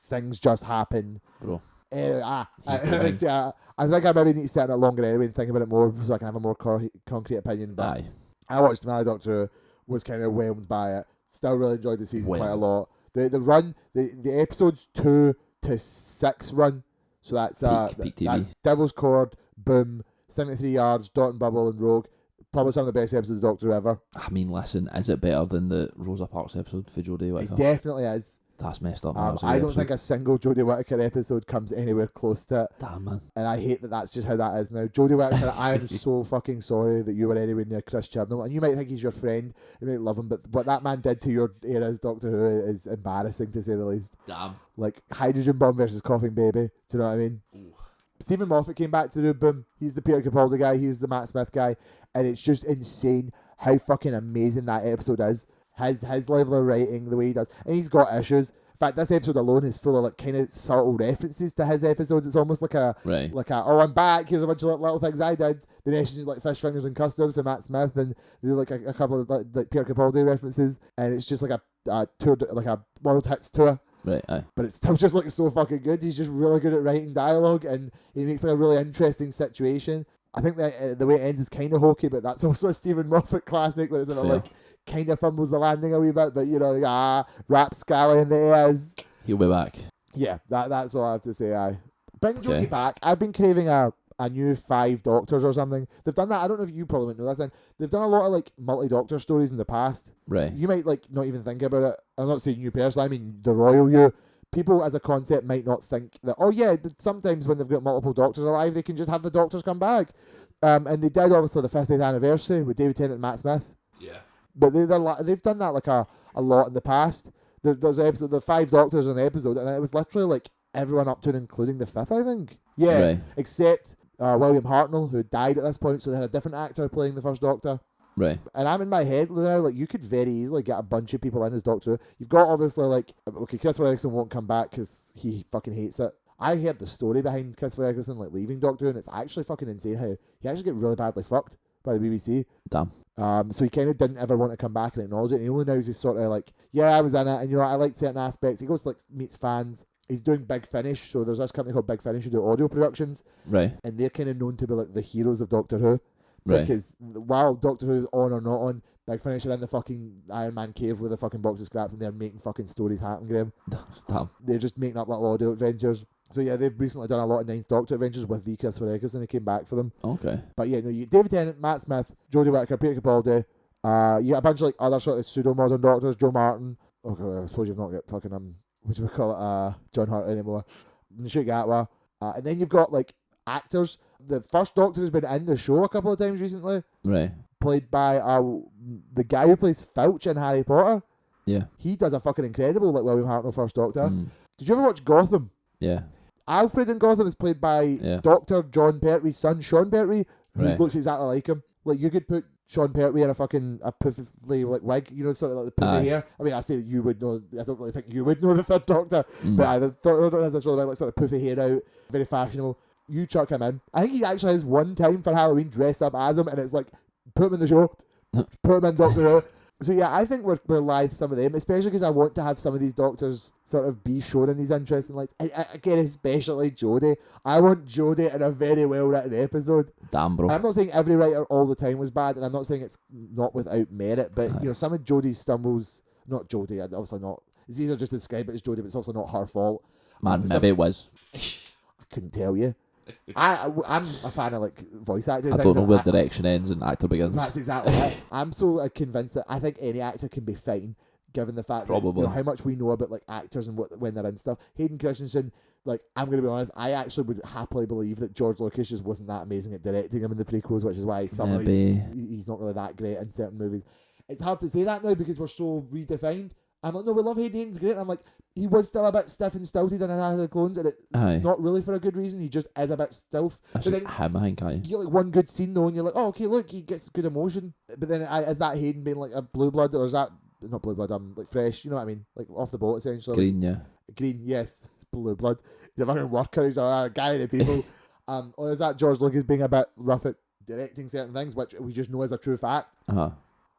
Things just happen. Bro. Anyway, I think I maybe need to sit on it longer anyway and think about it more so I can have a more concrete opinion. But Aye. I watched the finale Doctor Who, was kind of whelmed by it. Still really enjoyed the season quite a lot. The run, the episodes 2 to 6 run. So that's Peak TV. that's Devil's Cord, Boom, 73 Yards, Dot and Bubble, and Rogue. Probably some of the best episodes of Doctor Who ever. I mean, listen, is it better than the Rosa Parks episode for Jodie It Whittaker? definitely is. That's messed up, man. I don't think a single Jodie Whittaker episode comes anywhere close to it. Damn, man. And I hate that that's just how that is now. Jodie Whittaker, I am so fucking sorry that you were anywhere near Chris Chibnall. And you might think he's your friend, you might love him, but what that man did to your era's Doctor Who is embarrassing, to say the least. Damn. Like, Hydrogen Bomb versus Coughing Baby. Do you know what I mean? Ooh. Stephen Moffat came back to do Boom. He's the Peter Capaldi guy. He's the Matt Smith guy. And it's just insane how fucking amazing that episode is. His level of writing, the way he does. And he's got issues. In fact, this episode alone is full of like kind of subtle references to his episodes. It's almost like oh, I'm back. Here's a bunch of little things I did. They mentioned like fish fingers and custard for Matt Smith, and they do like a couple of like Peter Capaldi references, and it's just like a tour, like a world hits tour. Right, aye. But it still just looks so fucking good. He's just really good at writing dialogue, and he makes like a really interesting situation. I think that the way it ends is kind of hokey, but that's also a Stephen Moffat classic, where it's sort of like kind of fumbles the landing a wee bit, but you know, like, rapscallion in the ears. He'll be back. Yeah, that's all I have to say. Bring Jodie back. I've been craving a new 5 Doctors or something. They've done that. I don't know if you probably wouldn't know this. Then they've done a lot of like multi-Doctor stories in the past. Right. You might like not even think about it. I'm not saying you personally. I mean the royal you. People as a concept might not think that, oh yeah, sometimes when they've got multiple Doctors alive, they can just have the Doctors come back. And they did obviously the 50th anniversary with David Tennant and Matt Smith. Yeah. But they've done that like a lot in the past. There's an episode, the 5 Doctors in an episode, and it was literally like everyone up to and including the 5th, I think. Yeah. Right. Except William Hartnell, who died at this point, so they had a different actor playing the first Doctor. Right. And I'm in my head now, like, you could very easily get a bunch of people in as Doctor. You've got, obviously, like, okay, Christopher Eccleston won't come back because he fucking hates it. I heard the story behind Christopher Eccleston, like, leaving Doctor Who, and it's actually fucking insane how he actually get really badly fucked by the BBC. Damn. So he kind of didn't ever want to come back and acknowledge it. And he only now is sort of like, yeah, I was in it, and you know, I like certain aspects. He goes to, like, meets fans. He's doing Big Finish, so there's this company called Big Finish who do audio productions. Right. And they're kind of known to be, like, the heroes of Doctor Who. Right. Because while Doctor Who's on or not on, Big Finish are in the fucking Iron Man cave with a fucking box of scraps, and they're making fucking stories happen, Graeme. Damn. They're just making up little audio adventures. So yeah, they've recently done a lot of Ninth Doctor adventures with the Christopher Eccleston, and he came back for them. Okay. But yeah, no, you David Tennant, Matt Smith, Jodie Whittaker, Peter Capaldi. You got a bunch of like other sort of pseudo modern Doctors, Joe Martin. Okay, I suppose you've not got fucking what do we call it? John Hurt anymore. Nishik Gatwa. And then you've got like actors. The first Doctor has been in the show a couple of times recently. Right. Played by the guy who plays Filch in Harry Potter. Yeah. He does a fucking incredible like William Hartnell first Doctor. Did you ever watch Gotham? Yeah. Alfred in Gotham is played by Dr. John Pertwee's son, Sean Pertwee, who looks exactly like him. Like, you could put Sean Pertwee in a poofy like wig, you know, sort of like the poofy hair. I mean, I say that you would know. I don't really think you would know the third Doctor, but the third Doctor has this really like sort of poofy hair out, very fashionable. You chuck him in. I think he actually has one time for Halloween dressed up as him, and it's like, put him in the show, put him in Doctor Who. So yeah, I think we're live some of them, especially because I want to have some of these Doctors sort of be shown in these interesting lights. Again, especially Jodie. I want Jodie in a very well written episode. Damn, bro. I'm not saying every writer all the time was bad, and I'm not saying it's not without merit, but you know, some of Jodie's stumbles, not Jodie, obviously not. It's easier just to describe it as Jodie, but it's also not her fault. Man, maybe it was. I couldn't tell you. I'm a fan of like voice acting. I don't know where direction ends and actor begins. That's exactly it. I'm so convinced that I think any actor can be fine, given the fact that you know, how much we know about like actors and when they're in stuff. Hayden Christensen, like, I'm going to be honest, I actually would happily believe that George Lucas just wasn't that amazing at directing him in the prequels, which is why he's not really that great in certain movies. It's hard to say that now because we're so redefined. I'm like, no, we love Hayden. Hayden's great. And I'm like, he was still a bit stiff and stouted in Attack of the Clones, and it's not really for a good reason. He just is a bit stiff. That's but then him, I think. You get like one good scene though, and you're like, oh, okay, look, he gets good emotion. But then is that Hayden being like a blue blood, or is that not blue blood? Like fresh, you know what I mean? Like off the boat essentially. Green, yeah. Green, yes. Blue blood. He's a fucking worker. He's a guy of the people. Or is that George Lucas being a bit rough at directing certain things, which we just know is a true fact?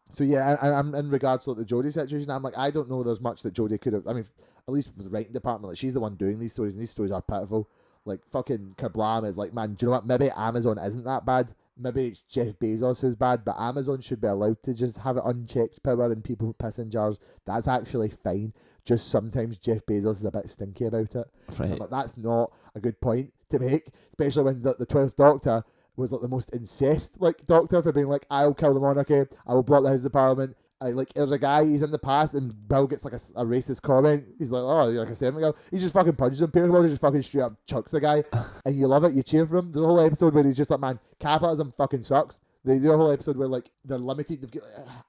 So yeah, I'm in regards to like, the Jodie situation, I'm like, I don't know there's much that Jodie could have. I mean, at least with the writing department, like she's the one doing these stories, and these stories are pitiful. Like fucking Kerblam is like, man, do you know what? Maybe Amazon isn't that bad. Maybe it's Jeff Bezos who's bad, but Amazon should be allowed to just have it unchecked power and people piss in jars. That's actually fine. Just sometimes Jeff Bezos is a bit stinky about it. Right. Like, that's not a good point to make, especially when the 12th Doctor was like the most incest like Doctor for being like, I'll kill the monarchy, I will block the House of Parliament, Like, there's a guy, he's in the past, and Bill gets like a racist comment. He's like, oh, you're like a servant girl. He just fucking punches him. Peter Capaldi just fucking straight up chucks the guy, and you love it. You cheer for him. There's a whole episode where he's just like, man, capitalism fucking sucks. They do a whole episode where like they're limited.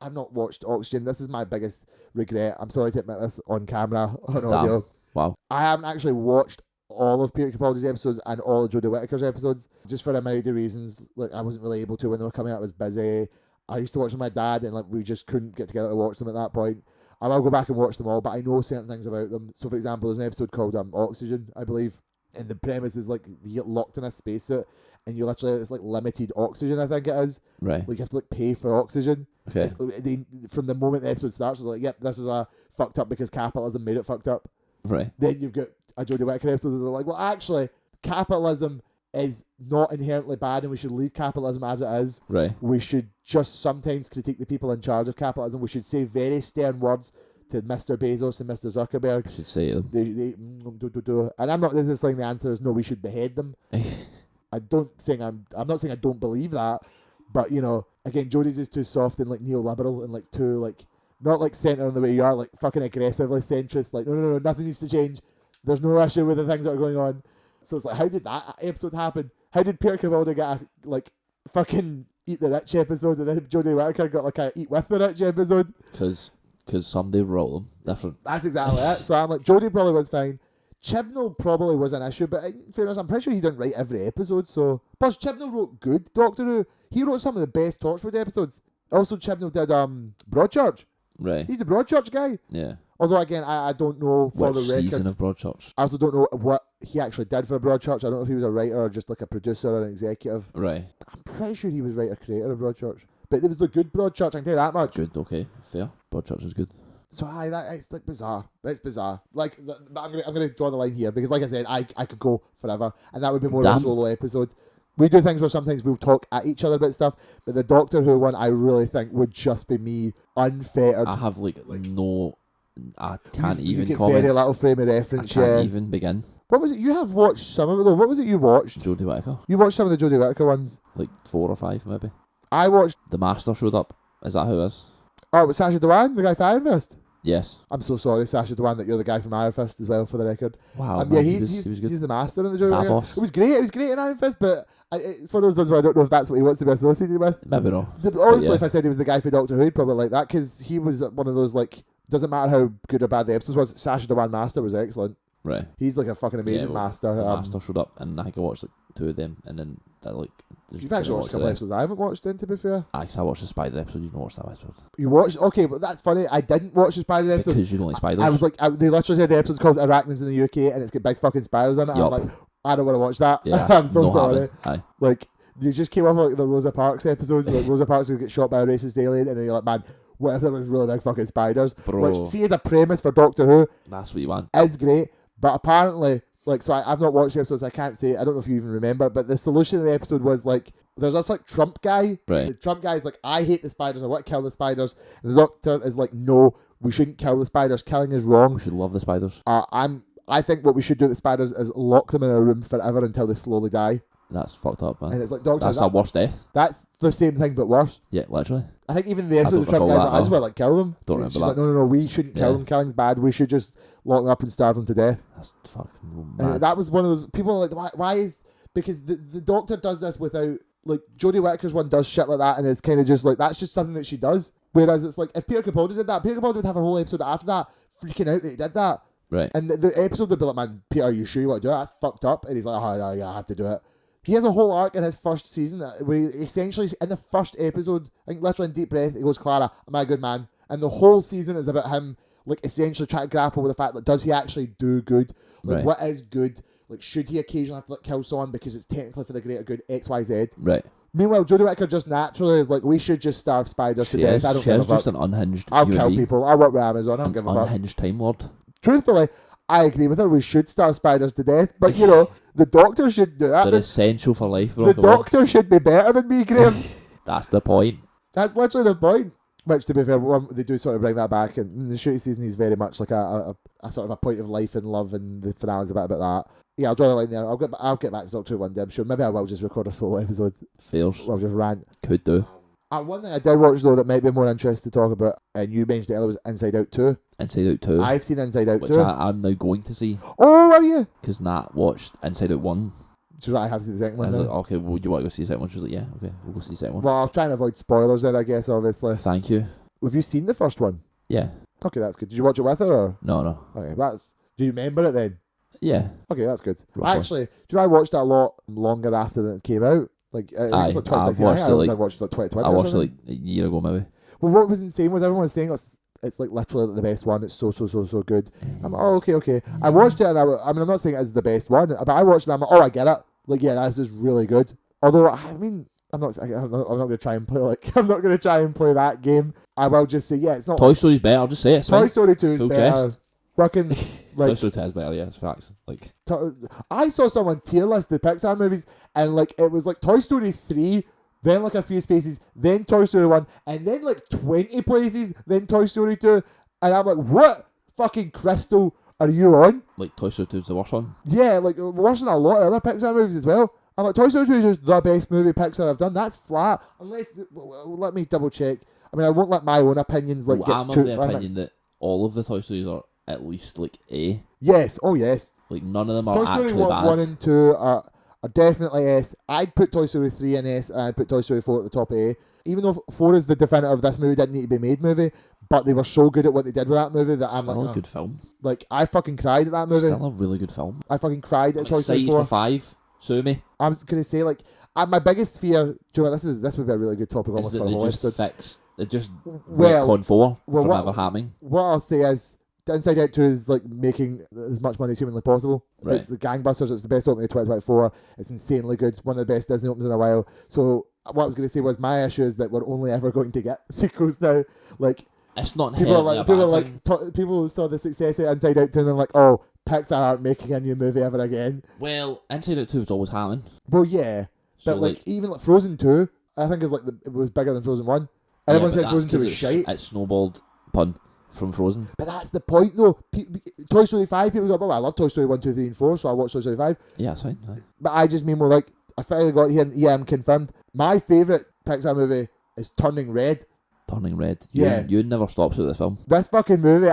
I've not watched Oxygen. This is my biggest regret. I'm sorry to admit this on camera, on audio. Wow. I haven't actually watched all of Peter Capaldi's episodes and all of Jodie Whittaker's episodes, just for a myriad of reasons. Like, I wasn't really able to when they were coming out. I was busy. I used to watch them with my dad, and like we just couldn't get together to watch them at that point. I will go back and watch them all, but I know certain things about them. So, for example, there's an episode called Oxygen, I believe, and the premise is like you get locked in a spacesuit, and you literally, it's like limited oxygen, I think it is. Right. Like, you have to like pay for oxygen. Okay. From the moment the episode starts, it's like, yep, this is a fucked up because capitalism made it fucked up. Right. Then you've got a Jodie Whittaker episode where they're like, well, actually, capitalism is not inherently bad, and we should leave capitalism as it is. Right. We should just sometimes critique the people in charge of capitalism. We should say very stern words to Mr. Bezos and Mr. Zuckerberg. I should say them. And I'm not saying the answer is no, we should behead them. I'm not saying I don't believe that, but you know, again, Jodie's is too soft and like neoliberal and like too like not like centre in the way you are, like fucking aggressively centrist. Like no, nothing needs to change. There's no issue with the things that are going on. So it's like, how did that episode happen? How did Peter Capaldi get a like fucking Eat the Rich episode, and then Jodie Whittaker got like a Eat with the Rich episode? Because somebody wrote them different. That's exactly it. So I'm like, Jodie probably was fine. Chibnall probably was an issue, but in fairness, I'm pretty sure he didn't write every episode. So plus Chibnall wrote good Doctor Who. He wrote some of the best Torchwood episodes. Also, Chibnall did Broadchurch. Right. He's the Broadchurch guy. Yeah. Although again, I don't know for Which the record. season of Broadchurch? I also don't know what he actually did for Broadchurch. I don't know if he was a writer or just like a producer or an executive. Right. I'm pretty sure he was writer creator of Broadchurch. But it was the good Broadchurch, I can tell you that much. Good. Okay. Fair. Broadchurch is good. So it's like bizarre. It's bizarre. Like, but I'm gonna draw the line here because, like I said, I could go forever, and that would be more of a solo episode. We do things where sometimes we'll talk at each other about stuff, but the Doctor Who one, I really think would just be me unfettered. I have like no. I can't you even get comment. very little frame of reference. I can't even begin. What was it? You have watched some of it though. What was it you watched? Jodie Whittaker. You watched some of the Jodie Whittaker ones. Like 4 or 5 maybe. I watched. The Master showed up. Is that who it is? Oh, it was Sacha Dhawan, the guy from Iron Fist. Yes. I'm so sorry, Sacha Dhawan, that you're the guy from Iron Fist as well, for the record. Wow. Yeah, Man, he's the master in the Jodie Whittaker. Davos. It was great. It was great in Iron Fist, but it's one of those ones where I don't know if that's what he wants to be associated with. Maybe not. Honestly, yeah. if I said he was the guy for Doctor Who, he'd probably like that, because he was one of those, like, doesn't matter how good or bad the episodes was, Sacha Dhawan Master was excellent. Right. He's like a fucking amazing master. The Master showed up, and I think I watched like 2 of them, and then like. You've actually watched a couple episodes I haven't watched then, to be fair. Actually, I watched the Spider episode. You didn't watch that episode. You watched? Okay, but that's funny. I didn't watch the Spider episode. Because you don't like spiders. I was like, they literally said the episode's called Arachnids in the UK, and it's got big fucking spiders in it. Yup. I'm like, I don't want to watch that. Yeah, I'm so sorry. Aye. Like, you just came off like the Rosa Parks episode. Like, Rosa Parks would get shot by a racist alien, and then you're like, man, what if there was really big fucking spiders? Bro. Which, see, as a premise for Doctor Who, That's what you want. is great, but apparently, like, so I've not watched the episode, so I can't say, I don't know if you even remember, but the solution of the episode was like, there's this like Trump guy. Right. The Trump guy's like, I hate the spiders, I want to kill the spiders. And the Doctor is like, no, we shouldn't kill the spiders. Killing is wrong. We should love the spiders. I think what we should do with the spiders is lock them in a room forever until they slowly die. That's fucked up, man. And it's like, Doctor, That's a worse death. that's the same thing but worse. Yeah, literally. I think even the episode don't of the Trump recall guy's that, like, I just no. want to like kill them. Don't And she's remember like, no, we shouldn't kill them. Killing's bad. We should just lock them up and starve them to death. That's fucking And mad. that was one of those people are like, why is, because the Doctor does this without, like, Jodie Whittaker's one does shit like that, and it's kind of just like, that's just something that she does. Whereas it's like, if Peter Capaldi did that, Peter Capaldi would have a whole episode after that freaking out that he did that. Right. And the episode would be like, man, Peter, are you sure you want to do that? That's fucked up. And he's like, oh, yeah, I have to do it. He has a whole arc in his first season where he essentially, in the first episode, I think literally in Deep Breath, he goes, Clara, am I a good man? And the whole season is about him, like, essentially trying to grapple with the fact that, does he actually do good? Like, Right. what is good? Like, should he occasionally have to like, kill someone because it's technically for the greater good, X, Y, Z? Right. Meanwhile, Jodie Whittaker just naturally is like, we should just starve spiders to death. I don't She give a is just fuck. an unhinged I'll human kill being. people. I work with Amazon. I don't give a fuck. Unhinged Time Lord. Truthfully, I agree with her. We should starve spiders to death. But, you know, the Doctor should do that. They're essential for life. The Doctor should be better than me, Graeme. That's the point. That's literally the point. Which, to be fair, they do sort of bring that back. And in the shooting season, he's very much like a sort of a point of life and love, and the finale's a bit about that. Yeah, I'll draw the line there. I'll get back to Doctor Who one day, I'm sure. Maybe I will just record a solo episode. Fails. I'll just rant. Could do. One thing I did watch though that might be more interesting to talk about, and you mentioned it earlier, was Inside Out 2. Inside Out 2. I've seen Inside Out which 2. I'm now going to see. Oh, are you? Because Nat watched Inside Out 1. She was like, I have to see the second And I one was now. like, okay, well, would you want to go see the second one? She was like, yeah, okay, we'll go see the second one. Well, I'll try and avoid spoilers then, I guess, obviously. Thank you. Have you seen the first one? Yeah. Okay, that's good. Did you watch it with her? Or? No. Okay, do you remember it then? Yeah. Okay, that's good. Roughly. Actually, do you know I watched it a lot longer after than it came out? Like, it was like 2016. I watched it like 2020. I watched it like a year ago, maybe. Well, what was insane was everyone was saying it's like literally the best one. It's so good. I'm like, oh, okay. I watched it and I mean, I'm not saying it's the best one, but I watched it and I'm like, oh, I get it. Like, yeah, this is really good. Although, I mean, I'm not going to try and play that game. I will just say, yeah, it's not. Toy Story's better. I'll just say it. Toy Story 2 is Full better. chest. Fucking like Toy Story 2 is better. Yeah, it's facts. Like, I saw someone tier list the Pixar movies, and like it was like Toy Story 3, then like a few spaces, then Toy Story 1, and then like 20 places, then Toy Story 2, and I'm like, what fucking crystal are you on? Like Toy Story 2 is the worst one. Yeah, like worse than a lot of other Pixar movies as well. I'm like, Toy Story 2 is just the best movie Pixar have done. That's flat. Unless, let me double check. I mean, I won't let my own opinions like get I'm too of the opinion that all of the Toy Stories are at least like A. Yes, oh yes. Like none of them are Toy Story actually 1, bad. 1 and 2 are definitely S. I'd put Toy Story 3 in S, and I'd put Toy Story 4 at the top of A. Even though 4 is the definitive this movie didn't need to be made movie, but they were so good at what they did with that movie that I'm Still like, a good film. Like, I fucking cried at that movie. Still a really good film. I fucking cried at I'm Toy Story excited 4. for 5. Sue me. I was going to say, like, my biggest fear, do you know what, this would be a really good topic Is almost that for a they whole just episode. fixed. They just Well, retcon 4 well, from what- ever happening. What I'll say is, Inside Out 2 is like making as much money as humanly possible. Right. It's the gangbusters. It's the best opening of 2024. It's insanely good. One of the best Disney opens in a while. So what I was going to say was my issue is that we're only ever going to get sequels now. Like It's not people are inherently like a people are bad like thing. people who saw the success of Inside Out 2 and they're like, oh, Pixar aren't making a new movie ever again. Well, Inside Out 2 was always happening. Well, yeah, So but like even like Frozen 2, I think is like it was bigger than Frozen 1. Everyone says Frozen 2 is shite. It snowballed pun from Frozen. But that's the point, though. Toy Story 5, people go, oh, I love Toy Story 1, 2, 3, and 4, so I watch Toy Story 5. Yeah, it's fine. Aye. But I just mean more like, I finally got here and yeah, I'm confirmed. My favourite Pixar movie is Turning Red. Turning Red. Yeah. You never stops with this film. This fucking movie,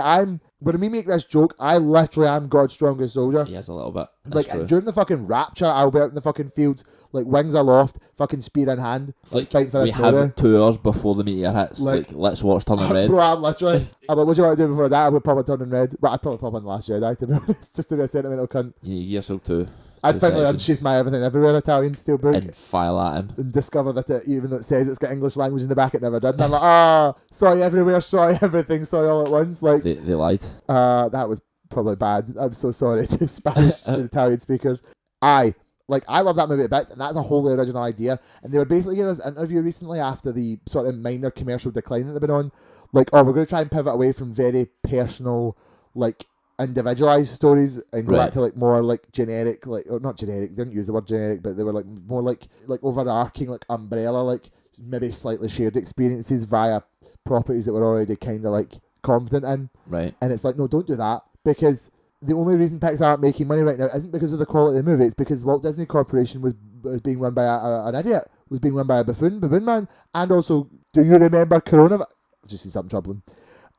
when we make this joke, I literally am God's strongest soldier. He has a little bit. That's Like, true. during the fucking rapture, I'll be out in the fucking fields, like, wings aloft, fucking spear in hand, Like, fighting for we this movie. have 2 hours before the meteor hits. Like- Like let's watch Turning Red. Bro, I'm literally, I'm like, what do you want to do before that? I would pop on Turning Red. But I'd probably pop on The Last Jedi, to be honest, just to be a sentimental cunt. You need yourself to I'd finally sections unsheath my Everything Everywhere Italian steelbook. and file that in. And discover that even though it says it's got English language in the back, it never did. And I'm like, sorry everywhere, sorry everything, sorry all at once. Like, They lied. that was probably bad. I'm so sorry to Spanish and Italian speakers. I love that movie a bit, and that's a wholly original idea. And they were basically giving us an interview recently after the sort of minor commercial decline that they've been on. Like, we're going to try and pivot away from very personal, like, individualized stories and go Right. back to like more like generic, like, or not generic, they didn't use the word generic, but they were like more like overarching, like umbrella, like maybe slightly shared experiences via properties that we're already kind of like confident in. Right. And it's like, no, don't do that, because the only reason Pixar aren't making money right now isn't because of the quality of the movie. It's because Walt Disney Corporation was being run by an idiot, was being run by a baboon man. And also, do you remember coronavirus? Just see something troubling.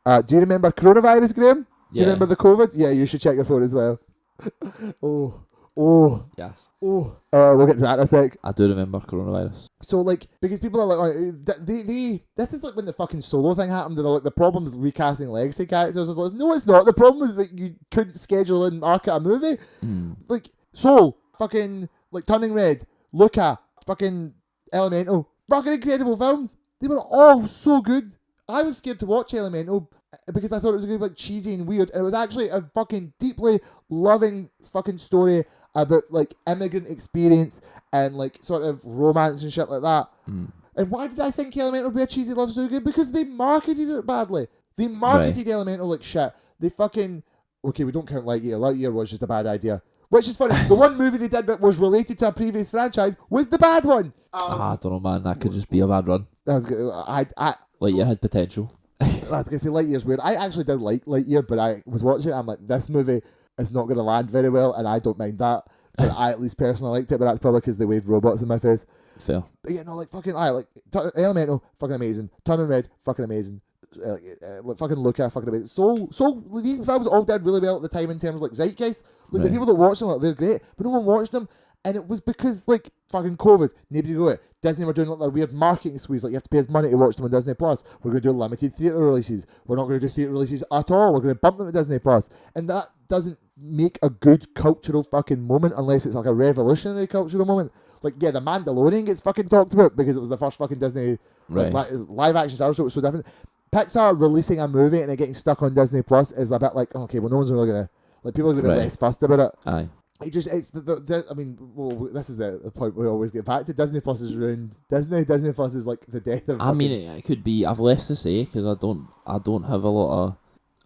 Do you remember coronavirus, Graeme? Do you remember the COVID? Yeah, you should check your phone as well. Yes. We'll get to that in a sec. I do remember coronavirus. So, like, because people are like, this is like when the fucking Solo thing happened, and they're like, the problem is recasting legacy characters. I was like, no, it's not. The problem is that you couldn't schedule and market a movie. Like, Soul, fucking, like, Turning Red, Luca, fucking Elemental, fucking incredible films. They were all so good. I was scared to watch Elemental because I thought it was going to be like cheesy and weird, and it was actually a fucking deeply loving fucking story about like immigrant experience and like sort of romance and shit like that. And why did I think Elemental would be a cheesy love story again? Because they marketed it badly. They marketed Elemental like shit. They fucking, okay, we don't count Lightyear. Lightyear was just a bad idea. Which is funny. The one movie they did that was related to a previous franchise was the bad one. I don't know, man. That could just be a bad run. Like, you had potential. I was going to say Lightyear's weird. I actually did like Lightyear, but I was watching it, I'm like, this movie is not going to land very well, and I don't mind that. But I at least personally liked it, but that's probably because they waved robots in my face. Fair. But yeah, no, like fucking, like Elemental, fucking amazing. Turning Red, fucking amazing. Like fucking Luca, fucking amazing. So these films all did really well at the time in terms of like zeitgeist. Like the people that watched them, like, they're great, but no one watched them, and it was because like fucking COVID, nobody go it. Disney were doing like their weird marketing squeeze, like you have to pay us money to watch them on Disney Plus. We're going to do limited theatre releases. We're not going to do theatre releases at all. We're going to bump them to Disney Plus, and that doesn't make a good cultural fucking moment unless it's like a revolutionary cultural moment. Like, yeah, The Mandalorian gets fucking talked about because it was the first fucking Disney live action Star Wars, so it was so different. Pixar releasing a movie and it getting stuck on Disney Plus is a bit like, okay, well, no one's really gonna, like, people are gonna be less fussed about it. Aye. It's I mean, well, this is the point we always get back to. Disney Plus is ruined. Disney Plus is like the death of. I mean, it could be. I've less to say because I don't have a lot of.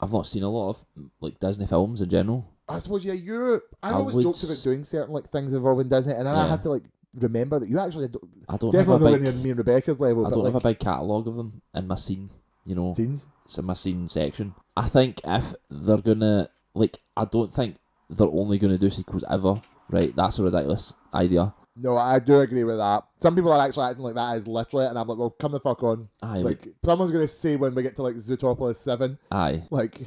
I've not seen a lot of like Disney films in general. I suppose I always joked about doing certain like things involving Disney, and then I have to like remember that you actually I don't definitely have nowhere near me and Rebecca's level. I don't have a big catalogue of them in my scene. You know, scenes. It's in my scene section. I think if they're gonna I don't think they're only gonna do sequels ever. Right, that's a ridiculous idea. No, I do agree with that. Some people are actually acting like that is literally, and I'm like, well, come the fuck on. Aye, like someone's gonna say when we get to like Zootropolis 7. Aye, like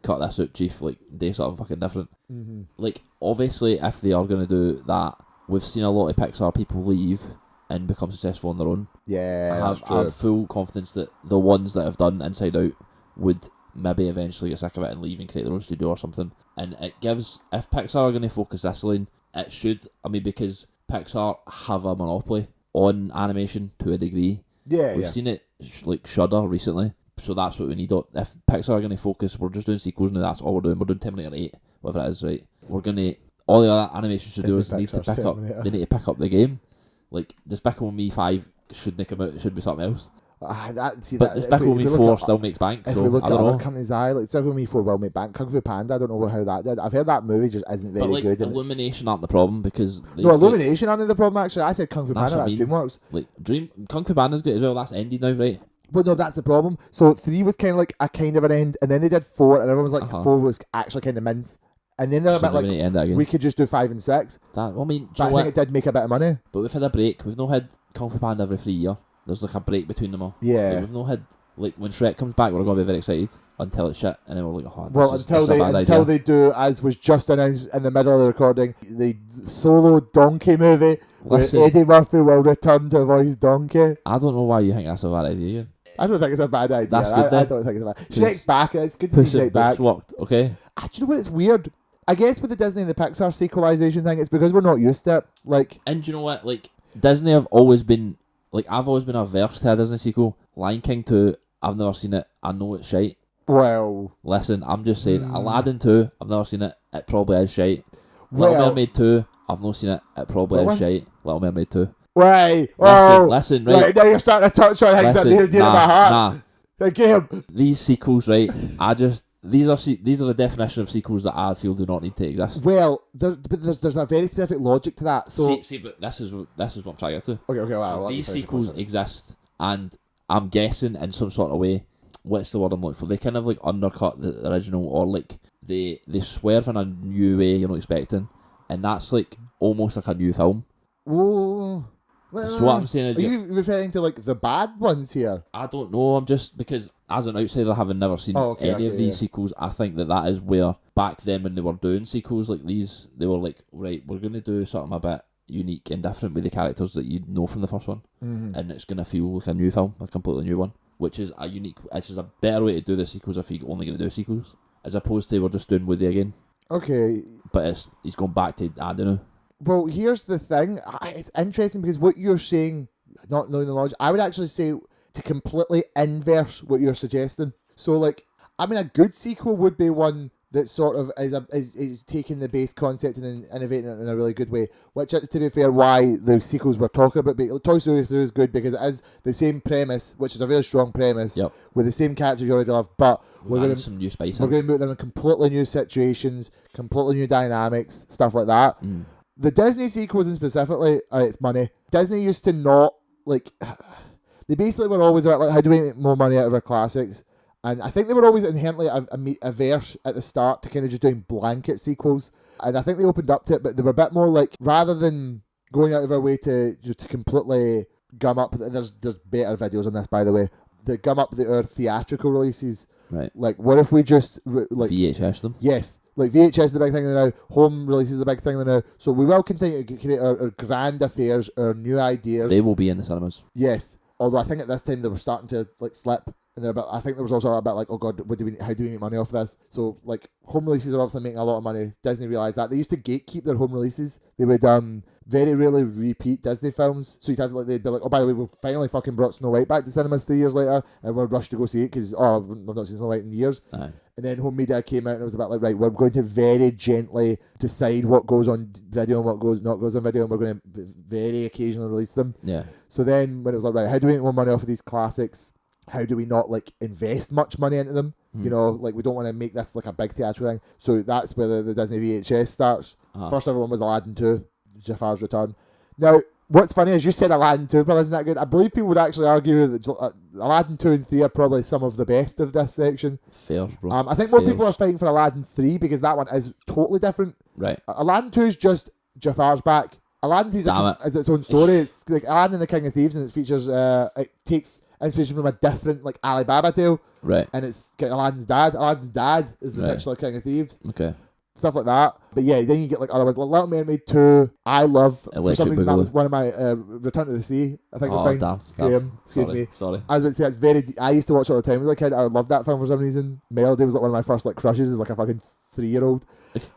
cut this out, chief. Like do something fucking different. Mm-hmm. Like obviously, if they are gonna do that, we've seen a lot of Pixar people leave and become successful on their own. Yeah, I have full confidence that the ones that have done Inside Out would maybe eventually get sick of it and leave and create their own studio or something. And it gives, if Pixar are going to focus this lane, it should, because Pixar have a monopoly on animation to a degree. Yeah, We've seen it like shudder recently, so that's what we need. If Pixar are going to focus, we're just doing sequels now, that's all we're doing. We're doing Terminator 8, whatever it is, right? We're going to, all the other animation studios need to pick up, they need to pick up the game. Like, Despicable Me 5 shouldn't come out, it should be something else. But Despicable Me 4 still makes bank, so we look I at don't other know. companies, like Despicable Me 4 will make bank. Kung Fu Panda, I don't know how that did. I've heard that movie just isn't very but like, good. Illumination aren't the problem because... Illumination aren't the problem actually. I said Kung Fu Panda, that's DreamWorks. Like, Kung Fu Panda's great as well, that's ended now, right? But no, that's the problem. So 3 was kind of like a kind of an end, and then they did 4, and everyone was like, 4 was actually kind of mince. And then they're a bit like, we could just do 5 and 6. But I think it did make a bit of money. But we've had a break. We've not had Kung Fu Panda every 3 years. There's like a break between them all. Yeah. Like, we've not had, like, when Shrek comes back, we're going to be very excited until it's shit. And then we're like, until they do, as was just announced in the middle of the recording, the solo Donkey movie where Eddie Murphy will return to voice Donkey. I don't know why you think that's a bad idea. I don't think it's a bad idea. That's good. I don't think it's a bad idea. Shrek's back. It's good to see Shrek back. Worked, okay. Do you know what? It's weird. I guess with the Disney and the Pixar sequelization thing, it's because we're not used to it. Like, and do you know what? Like, Disney have always been, like, I've always been averse to a Disney sequel. Lion King 2, I've never seen it. I know it's shite. Well, listen, I'm just saying. Aladdin 2, I've never seen it. It probably is shite. Little Mermaid 2, I've not seen it. It probably is shite. Little Mermaid 2. Right. Listen, right. Right, now you're starting to touch on things that near dear to my heart. Again, these sequels, right? These are the definition of sequels that I feel do not need to exist. Well, there's a very specific logic to that. So but this is what I'm trying to get to. Okay. Wow. So these sequels exist, and I'm guessing in some sort of way, what's the word I'm looking for? They kind of like undercut the original, or like they swerve in a new way you're not expecting, and that's like almost like a new film. Whoa. Well, so what I'm saying is, are you referring to like the bad ones here? I don't know. I'm just, because as an outsider, having never seen any of these sequels, I think that is where back then when they were doing sequels like these, they were like, right, we're going to do something a bit unique and different with the characters that you know from the first one, and it's going to feel like a new film, a completely new one, which is a unique. It's just a better way to do the sequels if you're only going to do sequels, as opposed to we're just doing Woody again. Okay, but he's gone back to, I don't know. Well, here's the thing. It's interesting because what you're saying, not knowing the logic, I would actually say to completely inverse what you're suggesting. So, like, a good sequel would be one that sort of is taking the base concept and then innovating it in a really good way. Which is, to be fair, why the sequels we're talking about. But Toy Story 2 is good because it is the same premise, which is a really strong premise, with the same characters you already love, but we're going to some new spice. We're going to put them in completely new situations, completely new dynamics, stuff like that. The Disney sequels in specifically, it's money. Disney used to not, like, they basically were always about, like, how do we make more money out of our classics? And I think they were always inherently averse at the start to kind of just doing blanket sequels. And I think they opened up to it, but they were a bit more like, rather than going out of our way to completely gum up. There's better videos on this, by the way. The gum up our theatrical releases. Right. Like, what if we just VHS them? Yes. Like, VHS is the big thing now. Home releases the big thing now. So we will continue to create our grand affairs, our new ideas. They will be in the cinemas. Yes. Although I think at this time they were starting to like slip. And I think there was also a bit like, oh god, how do we make money off this? So like home releases are obviously making a lot of money. Disney realised that. They used to gatekeep their home releases. They would very rarely repeat Disney films. So they'd be like, oh, by the way, we've finally fucking brought Snow White back to cinemas 3 years later, and we're rushed to go see it because we've not seen Snow White in years. Aye. And then home media came out and it was about like, right, we're going to very gently decide what goes on video and what goes on video, and we're going to very occasionally release them. Yeah. So then when it was like, right, how do we make more money off of these classics? How do we not like invest much money into them? You know, like we don't want to make this like a big theatrical thing. So that's where the Disney VHS starts. First ever one was Aladdin 2, Jafar's Return. Now, what's funny is you said Aladdin 2 probably isn't that good. I believe people would actually argue that Aladdin 2 and 3 are probably some of the best of this section. Fairs, bro. I think more people are fighting for Aladdin 3 because that one is totally different. Right. Aladdin 2 is just Jafar's back. Aladdin 3 is its own story. It's like Aladdin and the King of Thieves, and it features it takes inspiration from a different like Alibaba tale. Right. And it's Aladdin's dad. Aladdin's dad is the titular King of Thieves. Okay. Stuff like that. But yeah, then you get like other ones. Like Little Mermaid 2, I love. For some reason, that was one of my Return to the Sea. I think we'll find Graeme. Excuse me. Sorry. I was about to say, it's very... I used to watch it all the time as a kid. I loved that film for some reason. Melody was like one of my first like crushes as like a fucking 3-year-old.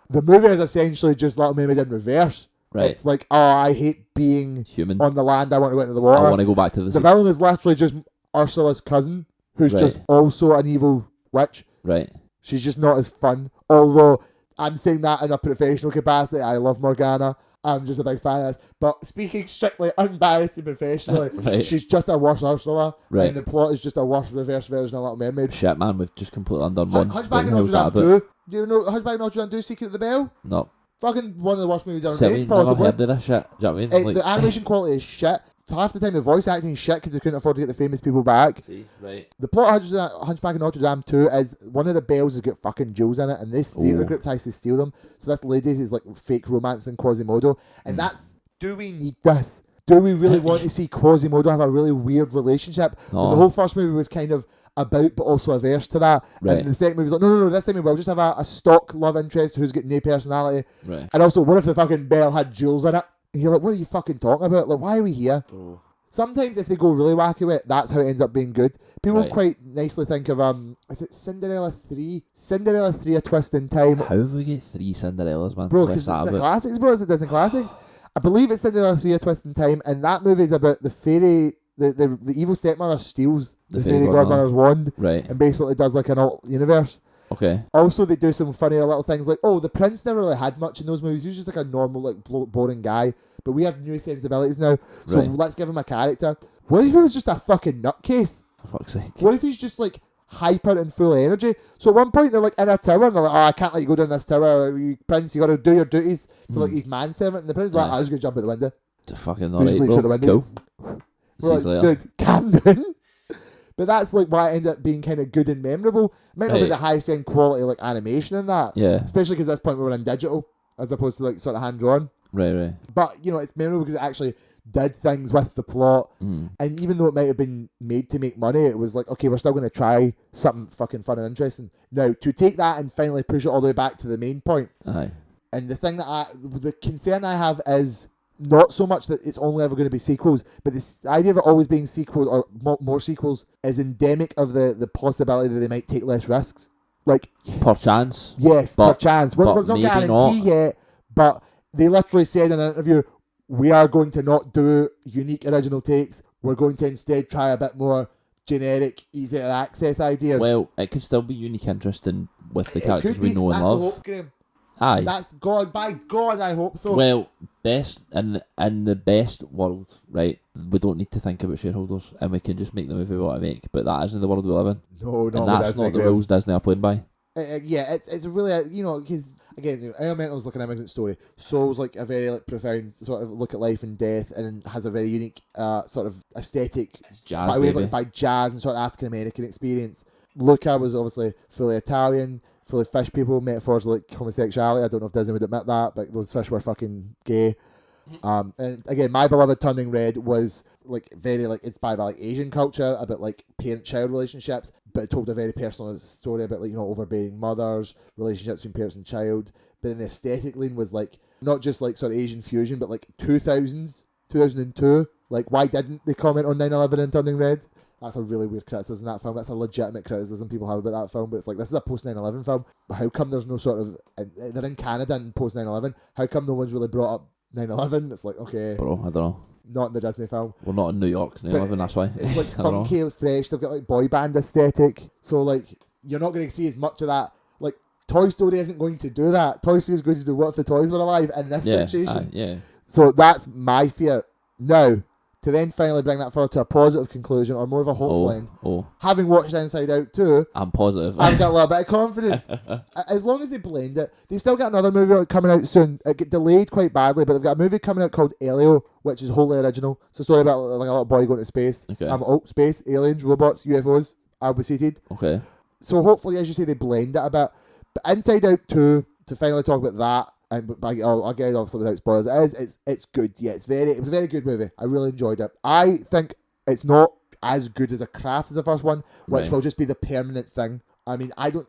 The movie is essentially just Little Mermaid in reverse. Right. It's like, oh, I hate being human on the land. I want to go into the water. I want to go back to the sea. The villain is literally just Ursula's cousin, who's just also an evil witch. Right. She's just not as fun. Although I'm saying that in a professional capacity. I love Morgana. I'm just a big fan of this. But speaking strictly unbiased and professionally, she's just a worse Ursula. Right. And the plot is just a worse reverse version of Little Mermaid. Shit, man, we've just completely undone one. Hunchback of Notre Dame 2. Do you know Hunchback of Notre Dame 2, Secret of the Bell? No. Fucking one of the worst movies ever made, possibly. Never heard of this shit. Do you know what I mean? The animation quality is shit. Half the time the voice acting is shit because they couldn't afford to get the famous people back. See, right. The plot of Hunchback of Notre Dame 2 is one of the bells has got fucking jewels in it, and this theatre group tries to steal them. So this lady is like fake romancing Quasimodo, and that's, do we need this? Do we really want to see Quasimodo have a really weird relationship? When the whole first movie was kind of about but also averse to that. Right. And the second movie was like, no, this time we'll just have a stock love interest who's got no personality. Right. And also, what if the fucking bell had jewels in it? And you're like, what are you fucking talking about? Like, why are we here? Bro. Sometimes if they go really wacky with it, that's how it ends up being good. People quite nicely think of, is it Cinderella 3? Cinderella 3, A Twist in Time. How have we get 3 Cinderellas, man? Bro, because it's the classics, bro. It's the Disney classics. I believe it's Cinderella 3, A Twist in Time, and that movie is about the fairy... The evil stepmother steals the fairy godmother's wand, and basically does like an alt universe. Okay. Also, they do some funnier little things like, the prince never really had much in those movies. He was just like a normal, like boring guy. But we have new sensibilities now, so let's give him a character. What if he was just a fucking nutcase? For fuck's sake. What if he's just like hyper and full of energy? So at one point they're like in a tower and they're like, I can't let you go down this tower, prince. You got to do your duties to like his manservant. And the prince is like, I was gonna jump out the window. Fucking alright, bro. Out the window. Cool. Like, dude, calm down. But that's like why it ended up being kind of good and memorable. It might not be the highest end quality like animation in that. Yeah. Especially because at this point we were in digital as opposed to like sort of hand drawn. Right. But you know, it's memorable because it actually did things with the plot. And even though it might have been made to make money, it was like, okay, we're still going to try something fucking fun and interesting. Now, to take that and finally push it all the way back to the main point. Aye. And the thing that the concern I have is not so much that it's only ever going to be sequels, but this idea of it always being sequels or more sequels is endemic of the possibility that they might take less risks. Like, per chance. Yes, per chance. We're not guaranteed yet, but they literally said in an interview, we are going to not do unique original takes. We're going to instead try a bit more generic, easy to access ideas. Well, it could still be unique, interesting with the characters we know and love. That's the hope, Graeme. Aye. That's God. By God, I hope so. Well, best in the best world, right? We don't need to think about shareholders, and we can just make the movie we want to make. But that isn't the world we live in. No, and that's not the rules Disney are playing by. Yeah, it's really because again, Elemental's like an immigrant story. Soul's like a very like profound sort of look at life and death, and has a very unique sort of aesthetic jazz by way of by jazz and sort of African American experience. Luca was obviously fully Italian. Fully fish people, metaphors like homosexuality. I don't know if Disney would admit that, but those fish were fucking gay. And again, My Beloved Turning Red was like very like inspired by like Asian culture about like parent-child relationships, but it told a very personal story about like, you know, overbearing mothers, relationships between parents and child. But then the aesthetic lean was like not just like sort of Asian fusion, but like 2002. Like, why didn't they comment on 9/11 and Turning Red? That's a really weird criticism of that film. That's a legitimate criticism people have about that film, but it's like, this is a post 9/11 film. But how come there's no sort of... They're in Canada and post 9/11. How come no one's really brought up 9/11? It's like, okay. Bro, I don't know. Not in the Disney film. We're not in New York, 9/11, that's why. It's like funky, fresh. They've got like boy band aesthetic. So like, you're not going to see as much of that. Like, Toy Story isn't going to do that. Toy Story is going to do what if the toys were alive in this situation. Yeah. So that's my fear. Now, to then finally bring that forward to a positive conclusion, or more of a hopeful end. Having watched Inside Out 2, I'm positive. I've got a little bit of confidence. As long as they blend it. They still got another movie coming out soon. It got delayed quite badly, but they've got a movie coming out called Elio, which is wholly original. It's a story about like a little boy going to space. Okay. Space, aliens, robots, UFOs, are seated. Okay. So hopefully, as you say, they blend it a bit. But Inside Out 2, to finally talk about that, and I'll get it obviously without spoilers. It's good. Yeah, it was a very good movie. I really enjoyed it. I think it's not as good as a craft as the first one, which will just be the permanent thing. I mean, I don't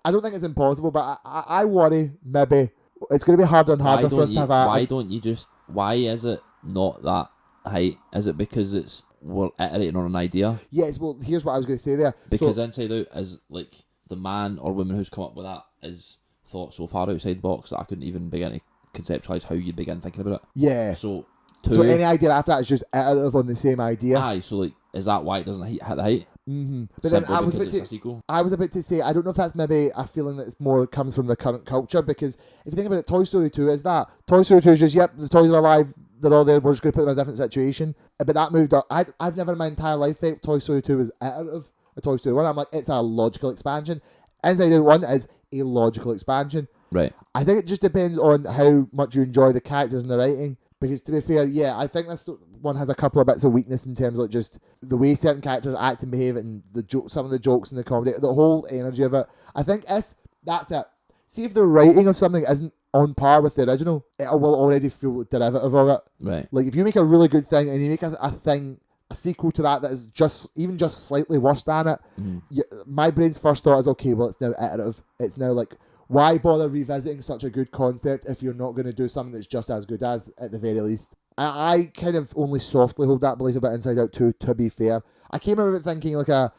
think it's impossible, but I worry maybe it's going to be harder and harder for us to have a... Why is it not that height? Is it because we're iterating on an idea? Yes, well, here's what I was going to say there. Because Inside Out is like the man or woman who's come up with that is thought so far outside the box that I couldn't even begin to conceptualise how you'd begin thinking about it. Yeah. So any idea after that is just iterative on the same idea. Aye, so like, is that why it doesn't hit the height? Mm-hmm. But then I was about to say, I don't know if that's maybe a feeling that it's more comes from the current culture, because if you think about it, Toy Story 2 is that. Toy Story 2 is just, yep, the toys are alive, they're all there, we're just going to put them in a different situation. But that moved up. I've never in my entire life thought Toy Story 2 was iterative. A Toy Story 1, I'm like, it's a logical expansion. Inside Out 1 is a logical expansion. Right. I think it just depends on how much you enjoy the characters and the writing. Because to be fair, yeah, I think this one has a couple of bits of weakness in terms of just the way certain characters act and behave, and some of the jokes and the comedy, the whole energy of it. I think if that's it, see if the writing of something isn't on par with the original, it will already feel derivative of it. Right. Like if you make a really good thing and you make a sequel to that is just slightly worse than it, my brain's first thought is, okay, well, it's now iterative. It's now like, why bother revisiting such a good concept if you're not going to do something that's just as good as, at the very least? I kind of only softly hold that belief about Inside Out 2, to be fair. I came out of it thinking yeah,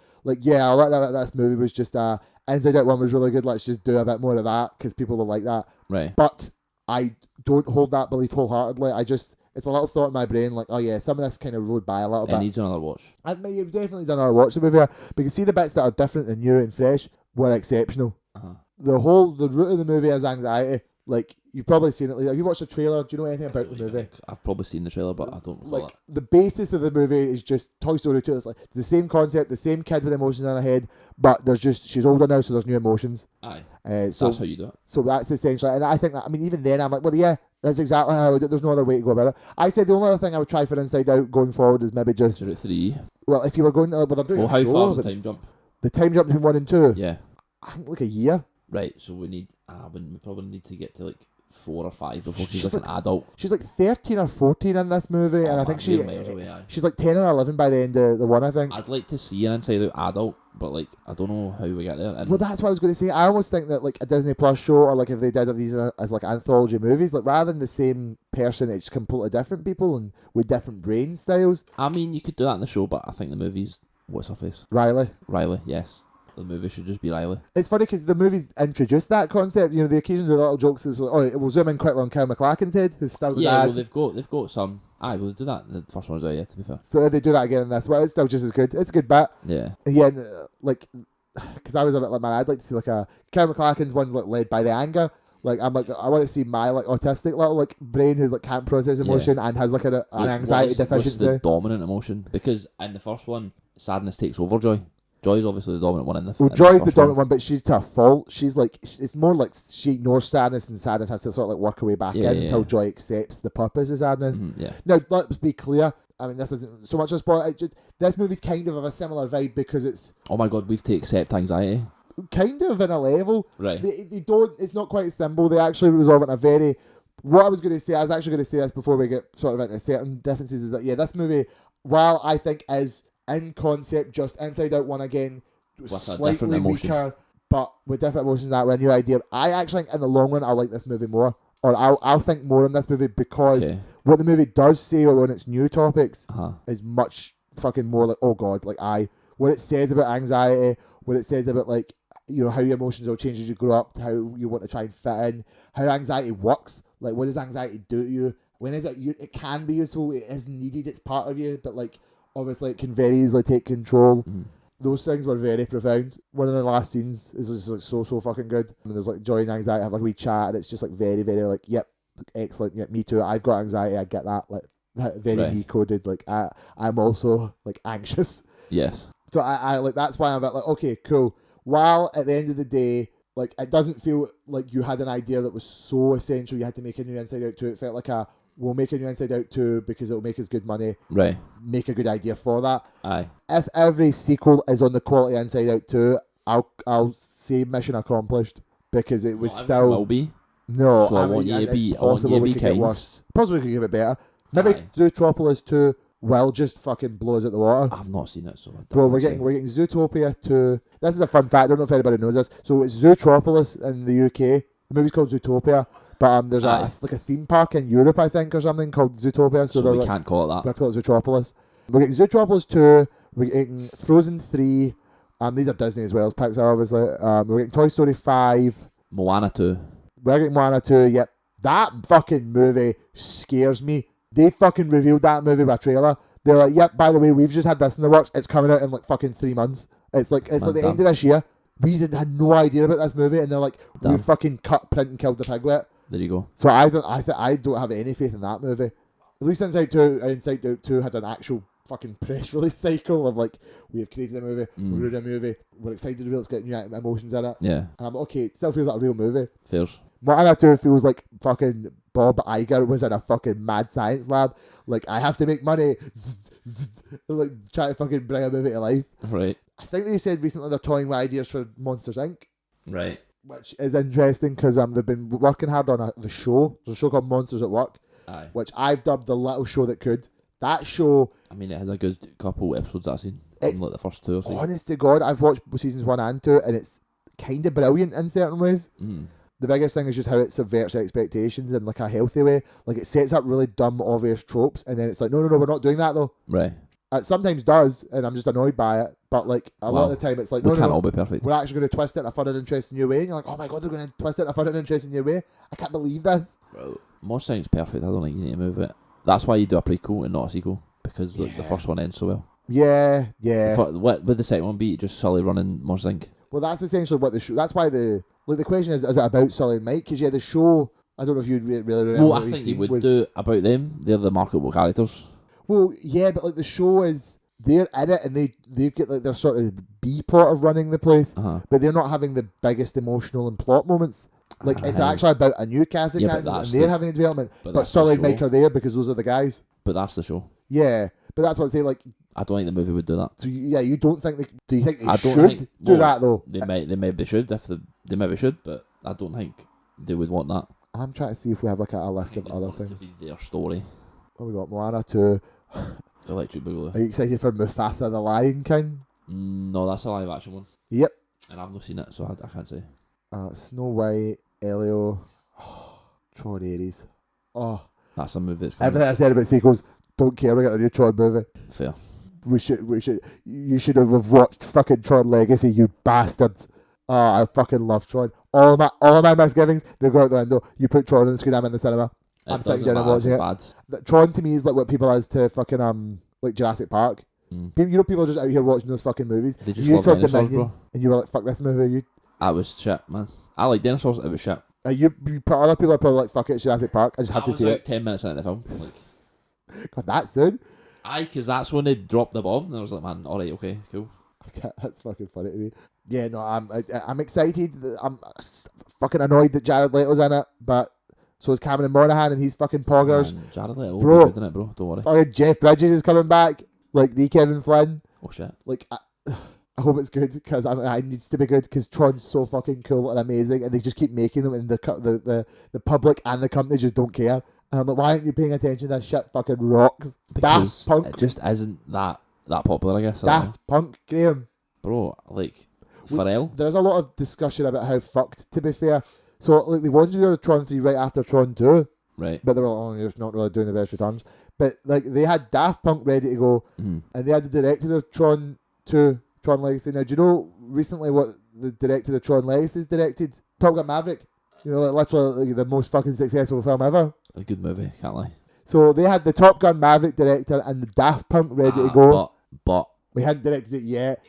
I like that this movie was just Inside Out 1 was really good, let's just do a bit more of that because people will like that. Right. But I don't hold that belief wholeheartedly. It's a little thought in my brain, like, oh yeah, some of this kind of rode by a little bit. It needs another watch. You've definitely done another watch, to be fair. But you can see the bits that are different and new and fresh were exceptional. Uh-huh. The root of the movie is anxiety. Like, you've probably seen it. Have you watched the trailer? Do you know anything about the movie? I've probably seen the trailer, but I don't recall it. The basis of the movie is just Toy Story 2. It's like the same concept, the same kid with emotions in her head, but she's older now, so there's new emotions. Aye. So that's how you do it. So that's essentially, and I think that, I mean, even then, I'm like, well, yeah, that's exactly how I would do it. There's no other way to go about it. I said the only other thing I would try for Inside Out going forward is maybe just... 3. Well, if you were going to... Well, how far is the time jump? The time jump between 1 and 2? Yeah. I think like a year. Right, so we probably need to get to like 4 or 5 before she's like an adult. She's like 13 or 14 in this movie, and I think she's like 10 or 11 by the end of the one, I think. I'd like to see an Inside Out adult, but like, I don't know how we get there. Well, that's what I was going to say. I almost think that like a Disney Plus show, or like if they did these as like anthology movies, like rather than the same person, it's completely different people and with different brain styles. I mean, you could do that in the show, but I think the movie's, what's her face? Riley, yes. The movie should just be Riley. It's funny because the movie's introduced that concept. You know, the occasional little jokes. It's like, oh, we'll zoom in quickly on Kyle MacLachlan's head, who's still the dad. Well, they've got some. Aye, well, they do that in the first one as well, yeah, to be fair. So they do that again in this, but it's still just as good. It's a good bit. Yeah. Yeah, like, because I was a bit like, man, I'd like to see like a Kyle MacLachlan's one's like led by the anger. Like, I'm like, I want to see my like autistic little like brain who like can't process emotion and has like an anxiety deficiency. What's the dominant emotion? Because in the first one, sadness takes over joy. Joy's obviously the dominant one in the. Well, Joy's the dominant one, but she's to a fault. She's like, it's more like she ignores sadness, and sadness has to sort of like work her way back in until Joy accepts the purpose of sadness. Yeah. Now, let's be clear. I mean, this isn't so much a spoiler. This movie's kind of a similar vibe because it's. Oh my god, we have to accept anxiety. Kind of in a level, right? They don't. It's not quite as simple. They actually resolve it in a very what I was going to say, I was actually going to say this before we get sort of into certain differences, is that, yeah, this movie, while I think is in concept just Inside Out 1 again, With a slightly different emotion. weaker, but with different emotions, that with a new idea, I actually think in the long run I'll like this movie more, or I'll think more on this movie, because Okay. what the movie does say on its new topics Uh-huh. is much fucking more like, oh god, like what it says about anxiety, what it says about like, you know, how your emotions will change as you grow up, how you want to try and fit in, how anxiety works, like what does anxiety do to you, when is it it can be useful, it is needed, it's part of you, but like obviously it can very easily take control. Those things were very profound. One of the last scenes is just like so fucking good. And there's like joy and anxiety have like a wee chat, and it's just like very, very like, yep, excellent, yep, me too, I've got anxiety, I get that, like very Right. me coded, like I'm also like anxious. Yes. So I like, that's why I'm a bit like, okay, cool. While at the end of the day, like it doesn't feel like you had an idea that was so essential you had to make a new Inside Out 2. It felt like we'll make a new Inside Out 2 because it'll make us good money. Right. Make a good idea for that. Aye. If every sequel is on the quality Inside Out 2, I'll say mission accomplished, because it was Not still everything will be. no. So I want you to it's be- I want possible you to we be could get kind. worse. Possibly we could give it better. Maybe Aye. Zootropolis 2 will just fucking blow us out the water. I've not seen it, so I don't Bro, know we're to getting say. Zootopia 2. This is a fun fact. I don't know if anybody knows this. So it's Zootropolis in the UK. The movie's called Zootopia, but there's Aye. like a theme park in Europe, I think, or something called Zootopia. So they're we like, can't call it we that. have to call it Zootropolis. We're getting Zootropolis 2. We're getting Frozen 3. These are Disney as well as Pixar, obviously. We're getting Toy Story 5. Moana 2. We're getting Moana 2. Yep. That fucking movie scares me. They fucking revealed that movie with a trailer. They're like, yep, by the way, we've just had this in the works. It's coming out in like fucking 3 months. It's like the Damn. end of this year. We had no idea about this movie, and they're like, we Damn. fucking cut, print, and killed the pig with it. There you go. So I don't have any faith in that movie. At least Inside Out 2 had an actual fucking press release cycle of like, we have created a movie, we're doing a movie, we're excited to reveal it's got new emotions in it. Yeah. And I'm like, okay, it still feels like a real movie. Fairs. Moana 2 feels like fucking Bob Iger was in a fucking mad science lab. Like, I have to make money. Like, trying to fucking bring a movie to life. Right. I think they said recently they're toying with ideas for Monsters Inc., Right. which is interesting because they've been working hard on the show. There's a show called Monsters at Work, Aye. which I've dubbed the little show that could. That show, I mean, it had a good couple episodes I've seen. It's- Like the first 2 or 3. honest to God, I've watched seasons 1 and 2, and it's kind of brilliant in certain ways. The biggest thing is just how it subverts expectations in like a healthy way. Like, it sets up really dumb, obvious tropes, and then it's like, no, we're not doing that though. Right. It sometimes does, and I'm just annoyed by it. But like a lot of the time, it's like, We no, can't all be perfect. we're actually going to twist it in a fun and interesting new way. And you're like, oh my god, they're going to twist it in a fun and interesting new way. I can't believe this. Most things perfect. I don't think you need to move it. That's why you do a prequel and not a sequel, because the first one ends so well. Yeah, yeah. What would the second one be? Just Sully running Monsters Inc. Well, that's essentially what the show. That's why the question is it about Sully and Mike? Because yeah, the show. I don't know if you really remember. Well, what I we think seen you would was- do about them. They're the marketable characters. Well, yeah, but like the show is, they're in it and they've got like their sort of B plot of running the place, but they're not having the biggest emotional and plot moments. Like, it's actually about a new cast of Yeah, but characters and that's they're the- having a development. but But that's the Sully and Mike show. are there because those are the guys. But that's the show. Yeah, but that's what I'm saying. Like, I don't think the movie would do that. so yeah, you don't think they? Do you think they I should don't think do that though? They maybe should they maybe should, but I don't think they would want that. I'm trying to see if we have like a list I think of they other want it things. to be their story. Oh, we got Moana 2. Electric Boogaloo. Are you excited for Mufasa the Lion King? No, that's a live action one, Yep. and I've not seen it, so I can't say. Snow White, Elio, Tron Ares. Oh, That's a movie that's coming. everything I said about sequels. Don't care. We got a new Tron movie. Fair. You should have watched fucking Tron Legacy, you bastards. Oh, I fucking love Tron. All of my misgivings, they go out the window. You put Tron on the screen, I'm in the cinema. I'm sitting down and watching it. Bad. Tron to me is like what people is to fucking like Jurassic Park. You know, people are just out here watching those fucking movies. They just You love saw dinosaurs, Dominion, bro. and you were like, "Fuck this movie." That was shit, man. I like dinosaurs. It was shit. You other people are probably like, "Fuck it, it's Jurassic Park." I just had I to was see like it. 10 minutes into the film. Like, God, that soon. aye, because that's when they dropped the bomb. And I was like, man, alright, okay, cool. Okay, that's fucking funny to me. Yeah, no, I'm excited. I'm fucking annoyed that Jared Leto's in it, but so is Cameron Monaghan, and he's fucking poggers. Man, Jared Leto will Bro. be good in it, bro. Don't worry. Fucking Jeff Bridges is coming back, like the Kevin Flynn. Oh shit. Like, I hope it's good because it needs to be good because Tron's so fucking cool and amazing, and they just keep making them, and the public and the company just don't care. And I'm like, why aren't you paying attention? That shit fucking rocks. Because Daft Punk. it just isn't that popular, I guess. Daft Punk, Graeme. Bro, like, Pharrell. There's a lot of discussion about how fucked, to be fair. So, like, they wanted to do Tron 3 right after Tron 2. Right. But they were like, oh, you're not really doing the best returns. But, like, they had Daft Punk ready to go, and they had the director of Tron 2, Tron Legacy. Now, do you know recently what the director of Tron Legacy's directed? Top Gun Maverick. You know, like, literally the most fucking successful film ever. A good movie, can't lie. So, they had the Top Gun Maverick director and the Daft Punk ready to go. But we hadn't directed it yet.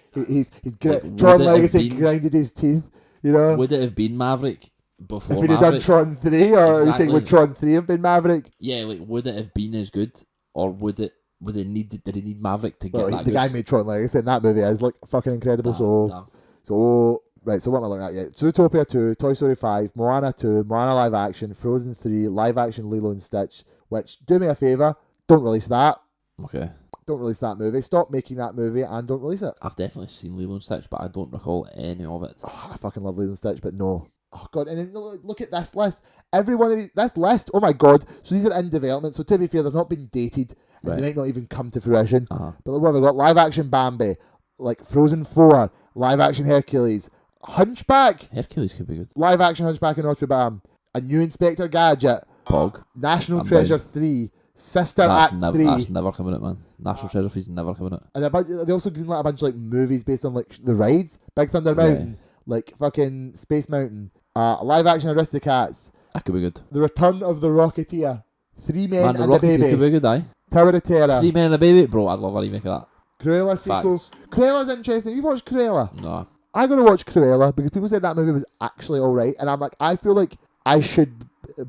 Tron Legacy grinded his teeth, you know? Would it have been Maverick before if we'd Maverick? have done Tron 3, or are you saying would Tron 3 have been Maverick? Yeah, like, would it have been as good, or did it need Maverick to get that the good? guy made Tron Legacy, and that movie is like fucking incredible. So what am I looking at yet? Zootopia 2, Toy Story 5, Moana 2, Moana live action, Frozen 3, live action Lilo and Stitch. Which, do me a favour, don't release that. Okay. Don't release that movie. Stop making that movie and don't release it. I've definitely seen Lilo and Stitch, but I don't recall any of it. Oh, I fucking love Lilo and Stitch, but no. Oh god! And then look at this list. Every one of these, this list. Oh my god! So these are in development. So to be fair, they've not been dated, and they might not even come to fruition. Uh-huh. But look what have we got? Live action Bambi, like Frozen 4, live action Hercules, Hunchback. Hercules could be good. Live action Hunchback in Notre Dame, a new Inspector Gadget, Pog, National Treasure 3, Sister Act 3. That's never coming out, man. National Treasure 3's never coming out. And they also did like a bunch of like movies based on like the rides, Big Thunder Mountain, like fucking Space Mountain. Live action Aristocats. That could be good. The Return of the Rocketeer. 3 Men and a Rocketeer Baby. could be good, aye. Tower of Terror. 3 Men and a Baby? Bro, I'd love a remake of that. Cruella sequel. Cruella's interesting. Have you watched Cruella? No. I'm going to watch Cruella because people said that movie was actually alright. And I'm like, I feel like I should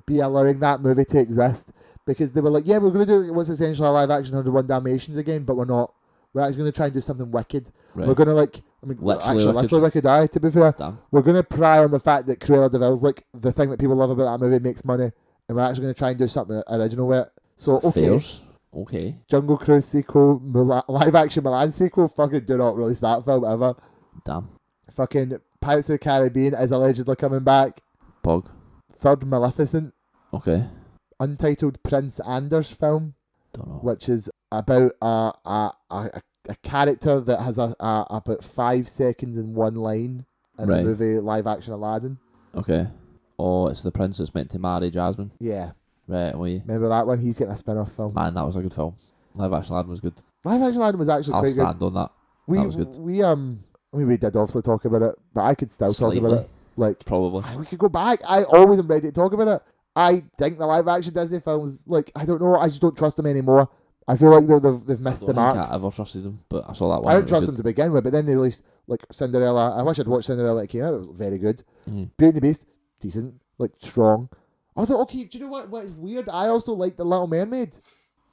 be allowing that movie to exist. Because they were like, yeah, we're going to do what's essentially a live action 101 Dalmatians again, but we're not. We're actually going to try and do something wicked. Right. We're going to like, literally wicked, aye, to be fair. Damn. We're going to pry on the fact that Cruella de Vil's like the thing that people love about that movie, makes money. And we're actually going to try and do something original with it. So, okay. Fairs. Okay. Jungle Cruise sequel, live action Milan sequel, fucking do not release that film ever. Damn. Fucking Pirates of the Caribbean is allegedly coming back. Pog. Third Maleficent. Okay. Untitled Prince Anders film. Don't know. Which is about a character that has about 5 seconds and 1 line in the movie live action Aladdin. Okay. Oh, it's the prince that's meant to marry Jasmine. Yeah. Right, remember that one? He's getting a spin-off film. Man, that was a good film. Live action Aladdin was good. Live action Aladdin was actually quite good. I'll stand on that. That was good. We did obviously talk about it, but I could still talk about it. Like, probably. We could go back. I always am ready to talk about it. I think the live action Disney films, like, I don't know, I just don't trust them anymore. I feel like they've missed the mark. I don't think I ever trusted them, but I saw that one. I don't trust them to begin with, but then they released like Cinderella. I wish I'd watched Cinderella when it came out. It was very good. Beauty and the Beast, decent, like strong. I thought, okay, do you know what is weird? I also like The Little Mermaid.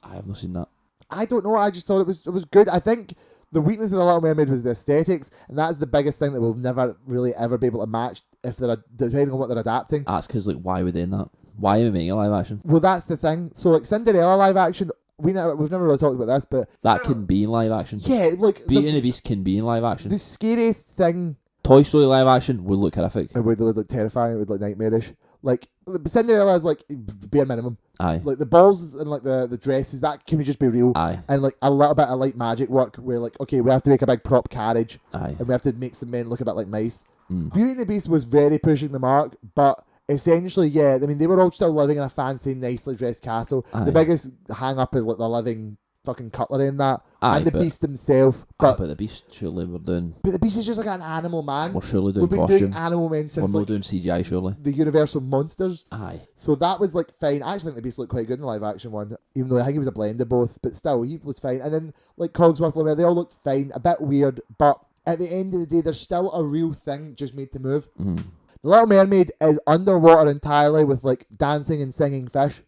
I have not seen that. I don't know. I just thought it was good. I think the weakness of The Little Mermaid was the aesthetics, and that's the biggest thing that we'll never really ever be able to match if they're depending on what they're adapting. That's because like why were they in that? Why are we making a live action? Well, that's the thing. So like Cinderella live action. We've never really talked about this, but that can be in live action. Yeah, like Beauty and the Beast can be in live action. The scariest thing. Toy Story live action would look horrific. It would look terrifying. It would look nightmarish. Like Cinderella is like bare minimum. Aye. Like the balls and like the dresses, that can just be real. Aye. And like a little bit of light magic work where like, okay, we have to make a big prop carriage. Aye. And we have to make some men look a bit like mice. Beauty and the Beast was very pushing the mark, but essentially, yeah, I mean, they were all still living in a fancy, nicely dressed castle. Aye. The biggest hang up is like the living fucking cutlery in that. Aye, and the Beast himself. But the Beast, surely we're doing... But the Beast is just like an animal man. We're surely doing We've been doing animal men since we're not doing CGI, surely. The Universal Monsters. Aye. So that was like fine. I actually think the Beast looked quite good in the live action one, even though I think he was a blend of both. But still, he was fine. And then like Cogsworth, they all looked fine. A bit weird, but at the end of the day, there's still a real thing just made to move. The Little Mermaid is underwater entirely with like dancing and singing fish.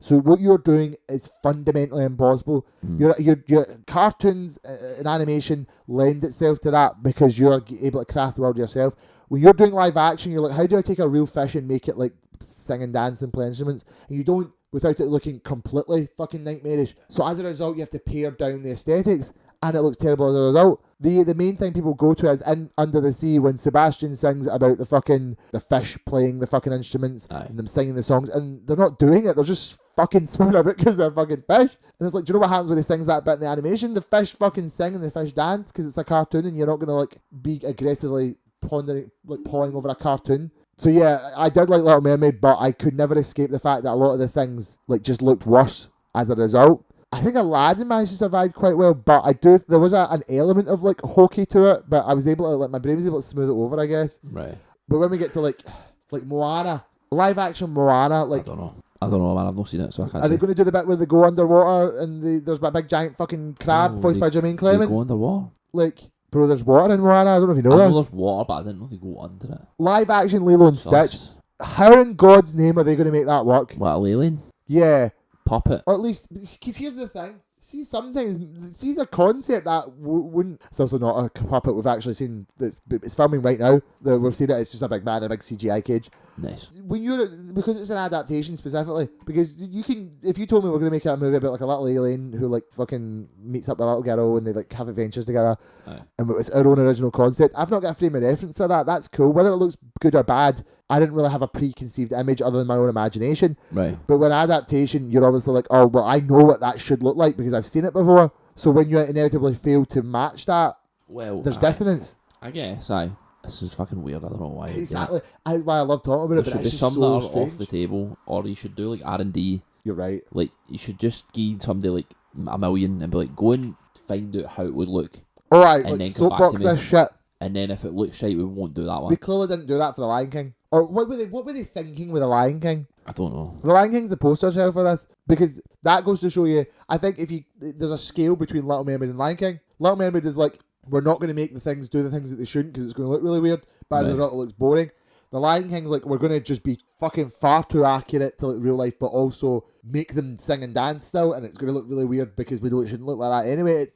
So what you're doing is fundamentally impossible. Your cartoons and animation lend itself to that because you're able to craft the world yourself. When you're doing live action, you're like, how do I take a real fish and make it like sing and dance and play instruments? And you don't without it looking completely fucking nightmarish. So as a result, you have to pare down the aesthetics. and it looks terrible as a result. The main thing people go to is in Under the Sea when Sebastian sings about the fish playing the fucking instruments and them singing the songs, and they're not doing it, they're just fucking swimming about because they're fucking fish. And it's like, do you know what happens when he sings that bit in the animation? The fish fucking sing and the fish dance because it's a cartoon, and you're not going to like be aggressively pawing over a cartoon. So yeah, I did like Little Mermaid, but I could never escape the fact that a lot of the things like just looked worse as a result. I think Aladdin managed to survive quite well, but there was an element of like hokey to it, but I was able to my brain was able to smooth it over, I guess. Right. But when we get to like Moana, live action Moana, like I don't know, man. I've not seen it, so I can't. Are they going to do the bit where they go underwater and there's that big giant fucking crab voiced by Jermaine Clement? They go underwater? Like, bro, there's water in Moana. I don't know if you know I this. know there's water, but I didn't know they go under it. Live action Lilo and Stitch. How in God's name are they going to make that work? What, a alien? Yeah. Puppet? Or at least, because here's the thing. See, sometimes, a concept that wouldn't... It's also not a puppet we've actually seen. It's filming right now. We've seen it. It's just a big man in a big CGI cage. Nice. Because it's an adaptation specifically, because you can... If you told me we're going to make a movie about like a little alien who like fucking meets up with a little girl and they like have adventures together, and it's our own original concept, I've not got a frame of reference for that. That's cool. Whether it looks good or bad, I didn't really have a preconceived image other than my own imagination. Right. But when adaptation, you're obviously like, oh, well, I know what that should look like because I've seen it before. So when you inevitably fail to match that, there's dissonance. I guess, This is fucking weird. I don't know why. Exactly. Why I love talking about it, but it's just some so that are strange. off the table, or you should do like R&D. You're right. Like, you should just give somebody like $1 million and be like, go and find out how it would look. Alright, and like then come back soapbox to me. this shit. And then if it looks right, we won't do that one. They clearly didn't do that for The Lion King. Or what were they thinking with The Lion King? I don't know. The Lion King's the poster child for this, because that goes to show you, I think there's a scale between Little Mermaid and Lion King. Little Mermaid is like, we're not going to make the things do the things that they shouldn't because it's going to look really weird, but as a result it looks boring. The Lion King's like, we're going to just be fucking far too accurate to like real life, but also make them sing and dance still, and it's going to look really weird because we know it shouldn't look like that anyway.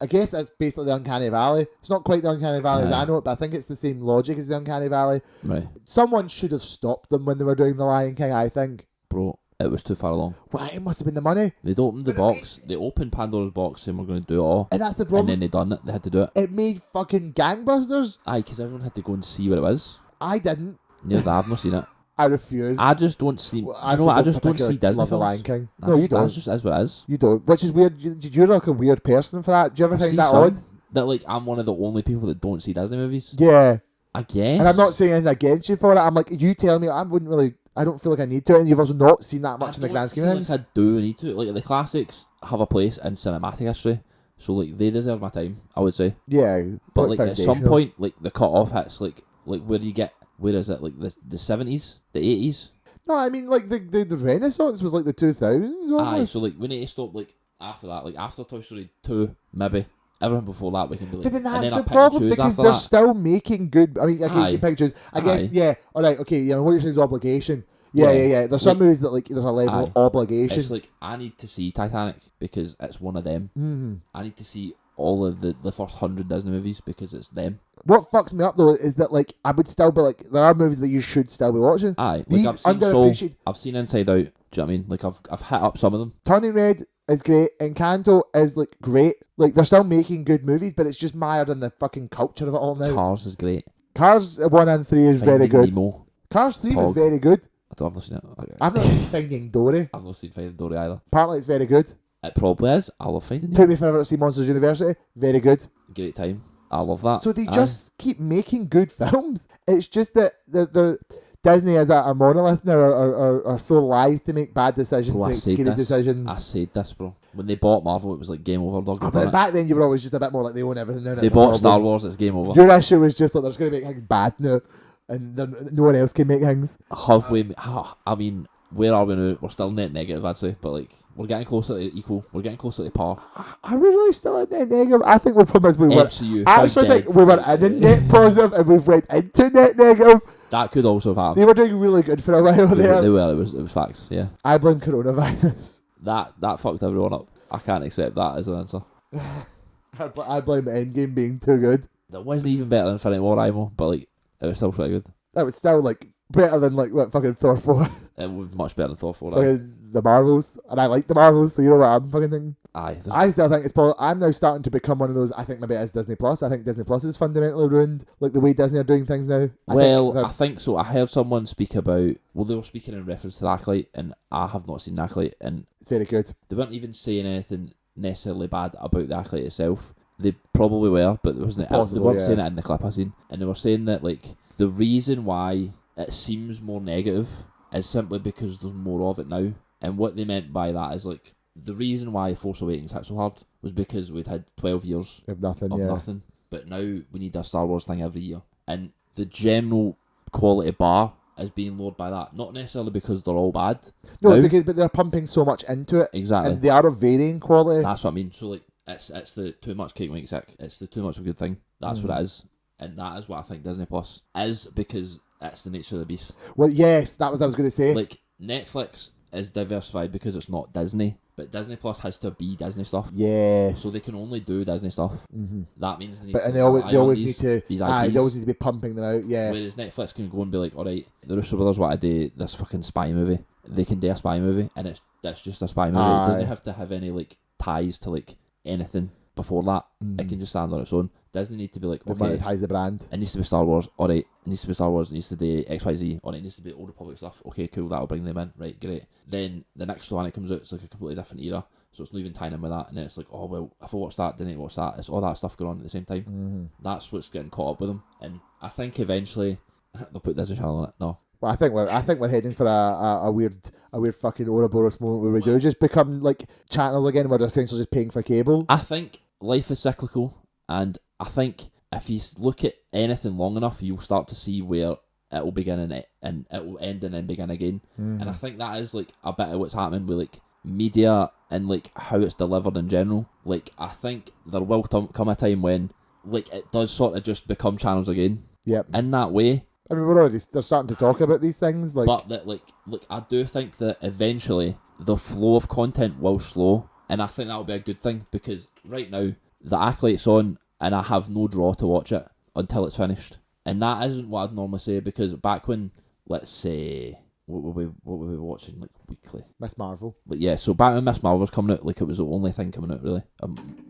I guess that's basically the Uncanny Valley. It's not quite the Uncanny Valley as I know it, but I think it's the same logic as the Uncanny Valley. Right. Someone should have stopped them when they were doing The Lion King, I think. Bro, it was too far along. Well, it must have been the money. They'd opened the box. They opened Pandora's box saying we're going to do it all. And that's the problem. And then they done it. They had to do it. It made fucking gangbusters. Aye, because everyone had to go and see what it was. I didn't. Neither I've not seen it. I refuse. I just don't see... Well, I just don't see Disney love The films. Lion King. No, you don't. That's just is what it is. You don't. Which is weird. You're like a weird person for that. Do you ever think that odd? That like I'm one of the only people that don't see Disney movies. Yeah. I guess. And I'm not saying anything against you for it. I'm like, you tell me, I don't feel like I need to, and you've also not seen that much in the grand scheme of things. Like I do need to. Like the classics have a place in cinematic history, so like they deserve my time, I would say. Yeah. But like at some point, like the cut off hits like where do you get? Where is it? Like the 70s, the 80s. No, I mean like the Renaissance was like the 2000s. Aye, so like we need to stop like after that, like after Toy Story 2, maybe. Everything before that we can be like, but then that's and then the problem because they're that. still making good. I mean, okay, you pick choose. I guess, yeah. All right, okay. Yeah, what you're saying is obligation. Yeah. There's some movies that like there's a level of obligation. It's like I need to see Titanic because it's one of them. Mm-hmm. I need to see all of the first 100 Disney movies because it's them. What fucks me up though is that like I would still be like there are movies that you should still be watching. Aye, these like I've seen underappreciated. I've seen Inside Out. Do you know what I mean? Like I've hit up some of them. Turning Red is great. Encanto is like great. Like they're still making good movies, but it's just mired in the fucking culture of it all now. Cars is great. Cars 1 and 3 is very good. Nemo. Cars 3 was very good. I've not seen it. Okay. I've not seen Finding Dory. I've not seen Finding Dory either. Apparently it's very good. It probably is. I love Finding Took me forever to see Monsters University. Very good. Great time. I love that. So they just keep making good films. It's just that the Disney as a monolith now are so live to make bad decisions, bro, to make scary decisions. I said this, bro. When they bought Marvel, it was like game over, dog. But back then you were always just a bit more like they own everything now. They bought Star Wars, it's game over. Your issue was just like they're just going to make things bad now, and no one else can make things. Halfway, I mean, where are we now? We're still net negative, I'd say, but like we're getting closer to equal. We're getting closer to par. Are we really still at net negative? I think we're probably MCU, I actually think we were in a net positive and we've went into net negative. That could also have happened. They were doing really good for a while there. They were. It was facts. Yeah. I blame coronavirus. That fucked everyone up. I can't accept that as an answer. I blame Endgame being too good. That wasn't even better than Infinity War, Imo, but like it was still pretty good. That was still like better than like what fucking Thor 4. It was much better than Thor 4. Fucking the Marvels, and I like the Marvels, so you know what I'm fucking thinking. Aye. I still think it's probably. I'm now starting to become one of those. I think maybe it is Disney Plus. I think Disney Plus is fundamentally ruined, like the way Disney are doing things now. I think so. I heard someone speak about. Well, they were speaking in reference to the Acolyte, and I have not seen the Acolyte, and it's very good. they weren't even saying anything necessarily bad about the Acolyte itself. They probably were, but there wasn't. They weren't saying it in the clip I seen, and they were saying that like the reason why it seems more negative is simply because there's more of it now, and what they meant by that is like. The reason why Force Awakens hit so hard was because we'd had 12 years of nothing, nothing. But now we need a Star Wars thing every year. And the general quality bar is being lowered by that. Not necessarily because they're all bad. No, but they're pumping so much into it. Exactly. And they are of varying quality. That's what I mean. So like it's the too much cake makes sick. It's the too much of a good thing. That's what it is. And that is what I think Disney Plus is, because it's the nature of the beast. Well, yes, that was what I was going to say. Like, Netflix is diversified because it's not Disney. But Disney Plus has to be Disney stuff. Yes. So they can only do Disney stuff. Mm-hmm. That means they need they always need to. They always need to be pumping them out. Yeah. Whereas Netflix can go and be like, all right, the Russo brothers want to do this fucking spy movie. They can do a spy movie, and that's just a spy movie. It doesn't have to have any like ties to like anything before that. It can just stand on its own. Disney need to be like, okay, monetize the brand. It needs to be Star Wars. All right, it needs to be Star Wars. It needs to be XYZ. All right, it needs to be Old Republic stuff. Okay, cool. That'll bring them in. Right, great. Then the next one that comes out, it's like a completely different era. So it's not even tying in with that. And then it's like, oh, well, if I watch that, didn't I watch that? It's all that stuff going on at the same time. Mm-hmm. That's what's getting caught up with them. And I think eventually they'll put Disney Channel on it. No. Well, I think we're heading for a weird fucking Ouroboros moment where we do just become like channels again, where they're essentially just paying for cable. I think life is cyclical, and I think if you look at anything long enough, you'll start to see where it will begin and it will end and then begin again. And I think that is like a bit of what's happening with like media and like how it's delivered in general. Like, I think there will come a time when like it does sort of just become channels again. Yep. In that way. I mean, they're starting to talk about these things, like. But that like I do think that eventually the flow of content will slow, and I think that will be a good thing, because right now the Acolyte's on and I have no draw to watch it until it's finished. And that isn't what I'd normally say, because back when, let's say, what were we watching like weekly? Miss Marvel. Like, yeah, so back when Miss Marvel was coming out, like it was the only thing coming out really.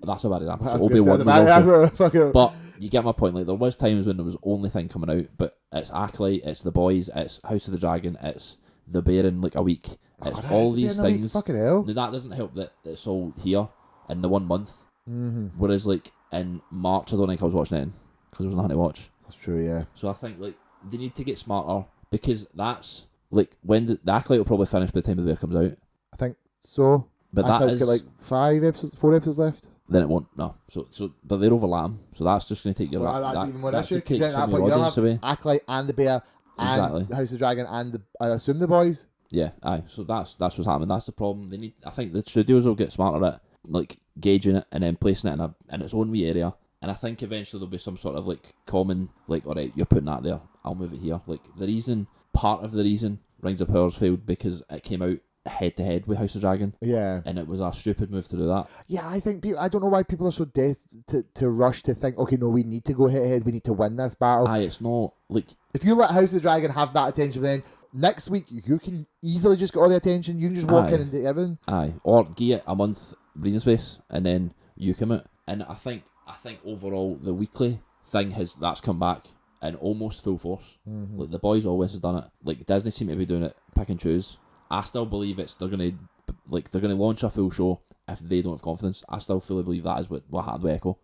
That's a bad example. So Obi-Wan was also, but you get my point. Like, there was times when there was only thing coming out, but it's Acolyte, it's The Boys, it's House of the Dragon, it's The Bear in like a week. It's all these things. Fucking hell. Now, that doesn't help that it's all here in the 1 month. Mm-hmm. Whereas like in March, I don't think I was watching it because there was nothing to watch. That's true, yeah. So I think like they need to get smarter, because that's like when the Acolyte will probably finish by the time The Bear comes out. I think so. But that is got like 4 episodes left. Then it won't. No. So but they're overlapping. So that's just going to take your. That's even more issue. Take Because some of your audience away. Acolyte and The Bear and Exactly. House of the Dragon and I assume The Boys. Yeah, aye. So that's what's happening. That's the problem. They need. I think the studios will get smarter at like gauging it and then placing it in its own wee area. And I think eventually there'll be some sort of like common, like, all right, you're putting that there, I'll move it here. Like, part of the reason Rings of Powers failed because it came out head to head with House of Dragon. Yeah. And it was a stupid move to do that. Yeah, I think I don't know why people are so to rush to think, okay, no, we need to go head to head, we need to win this battle. Aye, it's not like. If you let House of the Dragon have that attention, then next week you can easily just get all the attention. You can just walk in and do everything. Aye, or give it a month breathing space and then you come out. And I think overall the weekly thing that's come back in almost full force. Mm-hmm. Like, The Boys always has done it. Like, Disney seem to be doing it pick and choose. I still believe they're gonna launch a full show if they don't have confidence. I still fully believe that is what happened with Echo.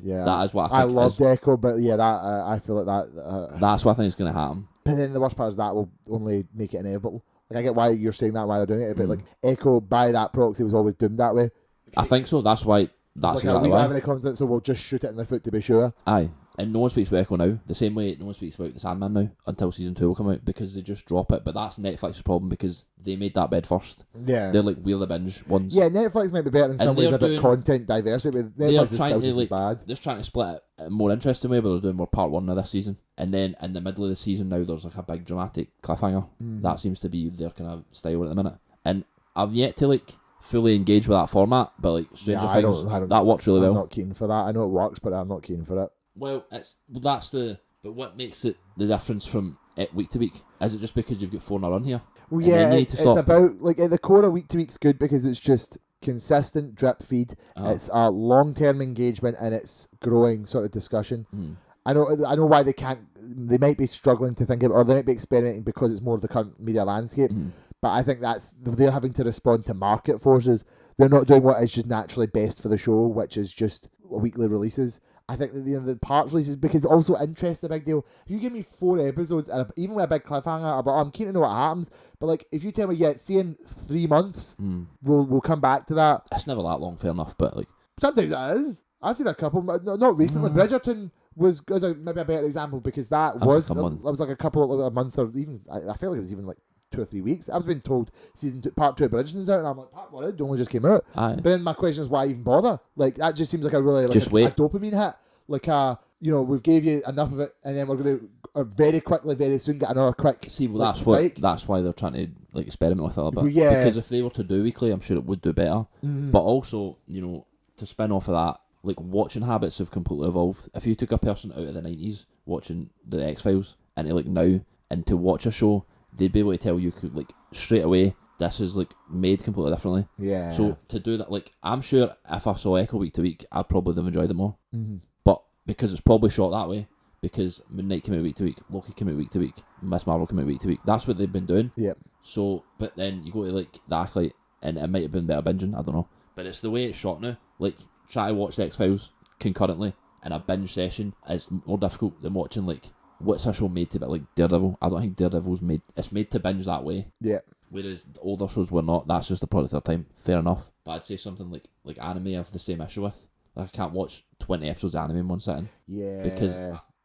Yeah, that is what I think. I loved Echo, but yeah, that I feel like that. That's what I think is gonna happen. But then the worst part is that will only make it inevitable. Like, I get why you're saying that, why they're doing it, but like Echo by that proxy was always doomed that way. I think so. That's why. That's like, we don't have any confidence, so we'll just shoot it in the foot to be sure. Aye. And no one speaks about Echo now. The same way no one speaks about the Sandman now until season 2 will come out, because they just drop it. But that's Netflix's problem, because they made that bed first. Yeah. They're like Wheel the Binge ones. Yeah, Netflix might be better in some ways about content diversity, but Netflix is still just as bad. They're trying to split it in a more interesting way, but they're doing more part 1 of this season. And then in the middle of the season now, there's like a big dramatic cliffhanger. That seems to be their kind of style at the minute. And I've yet to like fully engage with that format, but like Stranger Things, that works really well. I'm not keen for that. I know it works, but I'm not keen for it. Well, but what makes it the difference from it week to week? Is it just because you've got 4 in a run here? Well, yeah, it's about, like, at the core of week to week's good because it's just consistent drip feed. Uh-huh. It's a long-term engagement, and it's growing sort of discussion. Mm. I know why they can't. They might be struggling to think of, or they might be experimenting because it's more of the current media landscape. Mm. But I think they're having to respond to market forces. They're not doing what is just naturally best for the show, which is just weekly releases. I think that the parts releases, because also interest is a big deal. If you give me 4 episodes, and even with a big cliffhanger, I'm keen to know what happens. But like, if you tell me, see in 3 months, we'll come back to that. It's never that long, fair enough, but like sometimes it is. I've seen a couple, not recently. Bridgerton was maybe a better example, because that was like a month, or even I feel like it was even like 2 or 3 weeks. I was being told part 2 of Bridgerton's out, and I'm like, part 1 only just came out. Aye. But then my question is, why even bother? Like, that just seems like a really a dopamine hit. Like, we've gave you enough of it, and then we're going to very quickly, very soon get another quick. See, well, that's why they're trying to like experiment with it a little bit. Yeah. Because if they were to do weekly, I'm sure it would do better. Mm-hmm. But also, to spin off of that, like, watching habits have completely evolved. If you took a person out of the 90s watching the X-Files into like now, and to watch a show, they'd be able to tell you like straight away, this is like made completely differently. Yeah. So to do that, like, I'm sure if I saw Echo week to week, I'd probably have enjoyed it more. Mm-hmm. But because it's probably shot that way, because Midnight came out week to week, Loki came out week to week, Miss Marvel came out week to week. That's what they've been doing. Yep. So, but then you go to like the Acolyte, and it might have been better binging, I don't know. But it's the way it's shot now. Like, try to watch the X-Files concurrently in a binge session is more difficult than watching like, what's a show made to be like Daredevil? I don't think Daredevil's it's made to binge that way. Yeah. Whereas the older shows were not. That's just the product of their time. Fair enough. But I'd say something like anime I have the same issue with. Like, I can't watch 20 episodes of anime in one sitting. Yeah. Because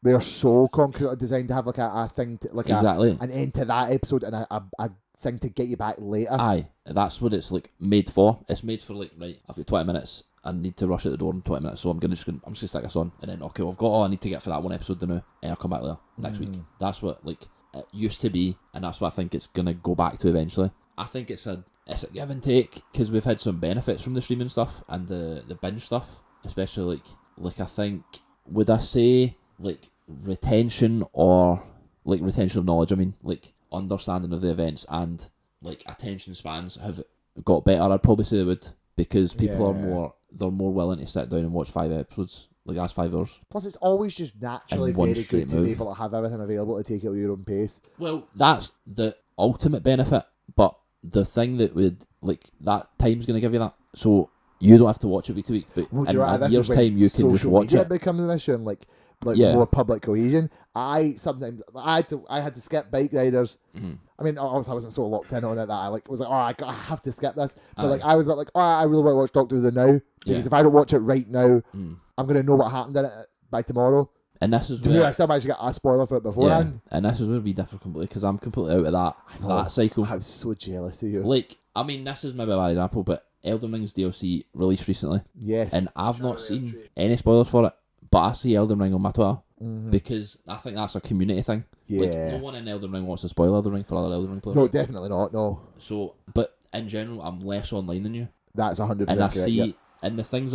they're so concretely designed to have like a thing to, like exactly an end to that episode, and a thing to get you back later. Aye. That's what it's like made for. It's made for like, right, I've got 20 minutes. I need to rush out the door in 20 minutes, so I'm just gonna stick this on, and then okay, I've got all I need to get for that one episode now, and I'll come back later next week. That's what like it used to be, and that's what I think it's gonna go back to eventually. I think it's a give and take, because we've had some benefits from the streaming stuff and the binge stuff, especially like I think, would I say like retention of knowledge? I mean, like, understanding of the events and like attention spans have got better. I'd probably say they would, because people are more willing to sit down and watch 5 episodes. Like, that's 5 hours. Plus, it's always just naturally very good to be able to have everything available to take it at your own pace. Well, that's the ultimate benefit, but the thing that would, like, that time's going to give you that. So you don't have to watch it week to week, but in a year's time you can just watch it. Becomes an issue, and like more public cohesion. I had to skip Bike Riders. Mm-hmm. I mean, obviously I wasn't so locked in on it that I have to skip this. But like, I was about like, I really want to watch Doctor Who now, because if I don't watch it right now, I'm gonna know what happened in it by tomorrow. And this is where I still managed to get a spoiler for it beforehand. Yeah, and this is where we differ completely, because I'm completely out of that cycle. I was so jealous of you. Like, I mean, this is maybe a bad example, but Elden Ring's DLC released recently. Yes. And I've not seen any spoilers for it, but I see Elden Ring on my Twitter, because I think that's a community thing. Yeah. Like, no one in Elden Ring wants to spoil Elden Ring for other Elden Ring players. No, definitely not, no. So, but in general, I'm less online than you. That's 100% And I see, and the things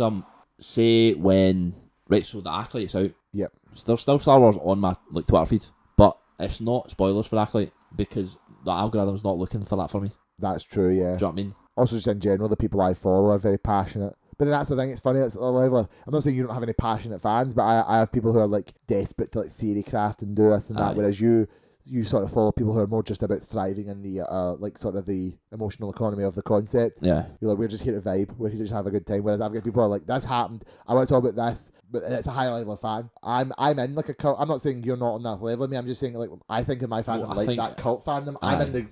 say when, right, so the Acolyte's out. Yep. There's still Star Wars on my like Twitter feed, but it's not spoilers for Acolyte, because the algorithm's not looking for that for me. That's true, yeah. Do you know what I mean? Also, just in general, the people I follow are very passionate. But then that's the thing, it's funny, it's a level of, I'm not saying you don't have any passionate fans, but I have people who are like desperate to like theory craft and do this and that, whereas you sort of follow people who are more just about thriving in the like sort of the emotional economy of the concept. Yeah. You're like, we're just here to vibe, we're here to just have a good time. Whereas I've got people who are like, this happened, I want to talk about this, but it's a high level of fan. I'm in like a cult. I'm not saying you're not on that level of me. I'm just saying, like, I think in my fandom, that cult fandom. I'm in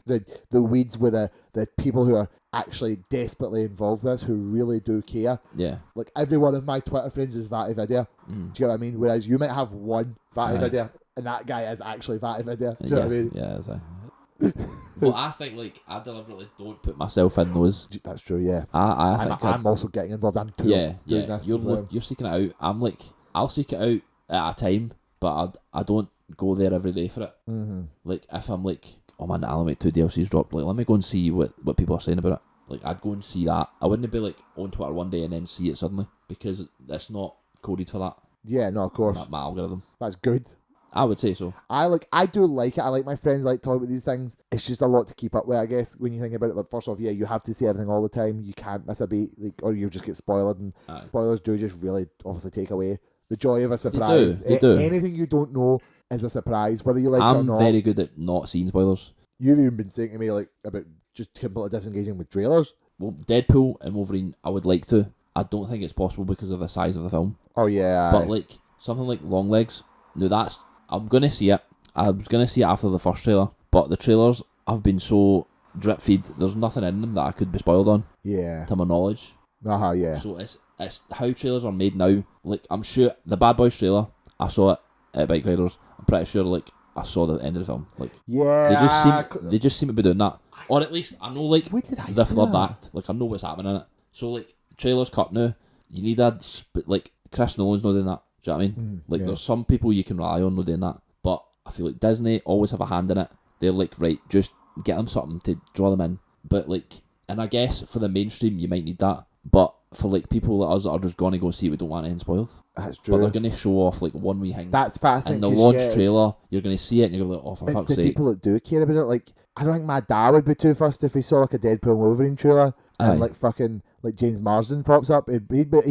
the weeds with the people who are actually desperately involved with us, who really do care. Yeah. Like, every one of my Twitter friends is Vati Vidya. Do you get what I mean? Whereas you might have one Vati Vidya, and that guy is actually Vati Vidya. Do you know what I mean? Yeah, exactly. Well, I think, like, I deliberately don't put myself in those. That's true, yeah. I think I'm also getting involved. I'm doing this. You're seeking it out. I'm like, I'll seek it out at a time, but I don't go there every day for it. Mm-hmm. Like, if I'm like, oh man, the Alan 2 DLC's dropped, like, let me go and see what people are saying about it. Like, I'd go and see that. I wouldn't be like on Twitter one day and then see it suddenly, because that's not coded for that. Yeah, no, of course. My algorithm. That's good. I would say so. I do like it. I like my friends like talking about these things. It's just a lot to keep up with, I guess, when you think about it. Like, first off, yeah, you have to see everything all the time. You can't miss a beat, like, or you'll just get spoiled, and spoilers do just really obviously take away the joy of a surprise. They do. Anything you don't know is a surprise, whether you like it or not. I'm very good at not seeing spoilers. You've even been saying to me like about just completely disengaging with trailers. Well, Deadpool and Wolverine, I would like to. I don't think it's possible because of the size of the film. Oh yeah. But like something like Longlegs, no, I'm gonna see it. I was gonna see it after the first trailer, but the trailers have been so drip feed. There's nothing in them that I could be spoiled on. Yeah. To my knowledge. Yeah. So it's how trailers are made now. Like, I'm sure the Bad Boys trailer, I saw it at Bike Riders. I'm pretty sure like I saw the end of the film. Like, yeah, they just seem to be doing that, or at least I know like the third act. Like, I know what's happening in it. So like trailers cut now. You need like Chris Nolan's not doing that. Do you know what I mean? There's some people you can rely on not doing that, but I feel like Disney always have a hand in it. They're like, right, just get them something to draw them in. But like, and I guess for the mainstream you might need that, but for like people like us that are just gonna go see it, we don't want anything spoiled. That's true. But they're gonna show off like one wee thing. That's fascinating. And the launch trailer, you're gonna see it and you're gonna be like, oh, for fuck's sake. It's the people that do care about it. Like, I don't think my dad would be too fussed if he saw like a Deadpool and Wolverine trailer and like fucking like James Marsden pops up. He'd be like,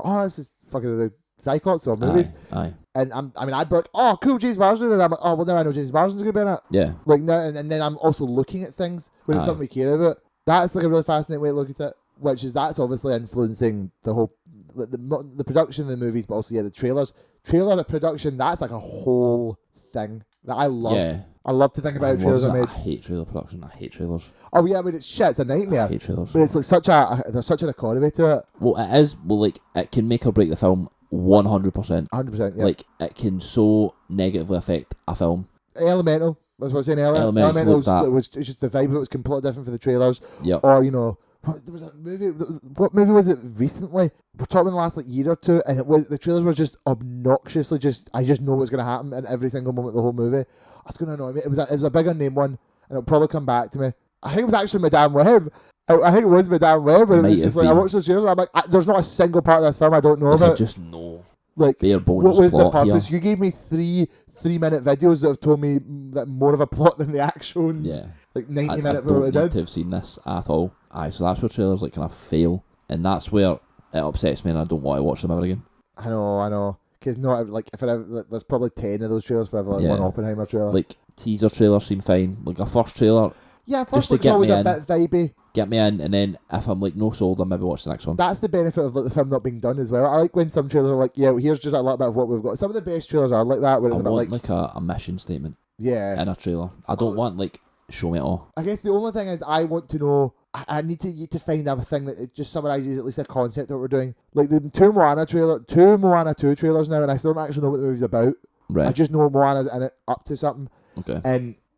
oh, this is fucking the Cyclops or movies. Aye. And I'd be like, oh, cool, James Marsden, and I'm like, oh, well, now I know James Marsden's gonna be in it. Yeah. Like now, and then I'm also looking at things when it's something we care about. That's like a really fascinating way to look at it. That's obviously influencing the whole the production of the movies, but also the trailers. Trailer production, that's like a whole thing that I love. Yeah. I love to think about how trailers are made. I hate trailer production. I hate trailers. Oh yeah, I mean it's shit. It's a nightmare. I hate trailers. But it's like there's such an economy to it. Well, it is. Well, like it can make or break the film 100%. 100%. Yeah. Like it can so negatively affect a film. Elemental. That's what I was saying earlier. Elemental was just the vibe. It was completely different for the trailers. Yeah. Or there was a movie. What movie was it recently? We're talking the last like year or two, and the trailers were just obnoxiously I just know what's going to happen in every single moment of the whole movie. It's going to annoy me. It was a bigger name one, and it'll probably come back to me. I think it was actually Madame Web. I think it was Madame Web, but it was just like I watched those trailers. I'm like, there's not a single part of this film I don't know about. I just know. Like, bare bones what was plot the purpose? here. You gave me 3-minute videos that have told me that more of a plot than the actual. Yeah. Like 90-minute. I don't need to have seen this at all. So that's where trailers like kind of fail, and that's where it upsets me, and I don't want to watch them ever again. I know. Because not like there's probably 10 of those trailers for every one Oppenheimer trailer. Like teaser trailers seem fine. Like a first trailer. Yeah, first looks always a bit vibey. Get me in, and then if I'm like no sold, I'll maybe watch the next one. That's the benefit of like the film not being done as well. I like when some trailers are like, yeah, well, here's just a little bit of what we've got. Some of the best trailers are like that. Where it's I a bit want like a mission statement. Yeah. In a trailer. I don't want like show me it all. I guess the only thing is I want to know. I need to find out a thing that it just summarises at least a concept of what we're doing. Like the two Moana 2 trailers now, and I still don't actually know what the movie's about. Right. I just know Moana's in it up to something. Okay.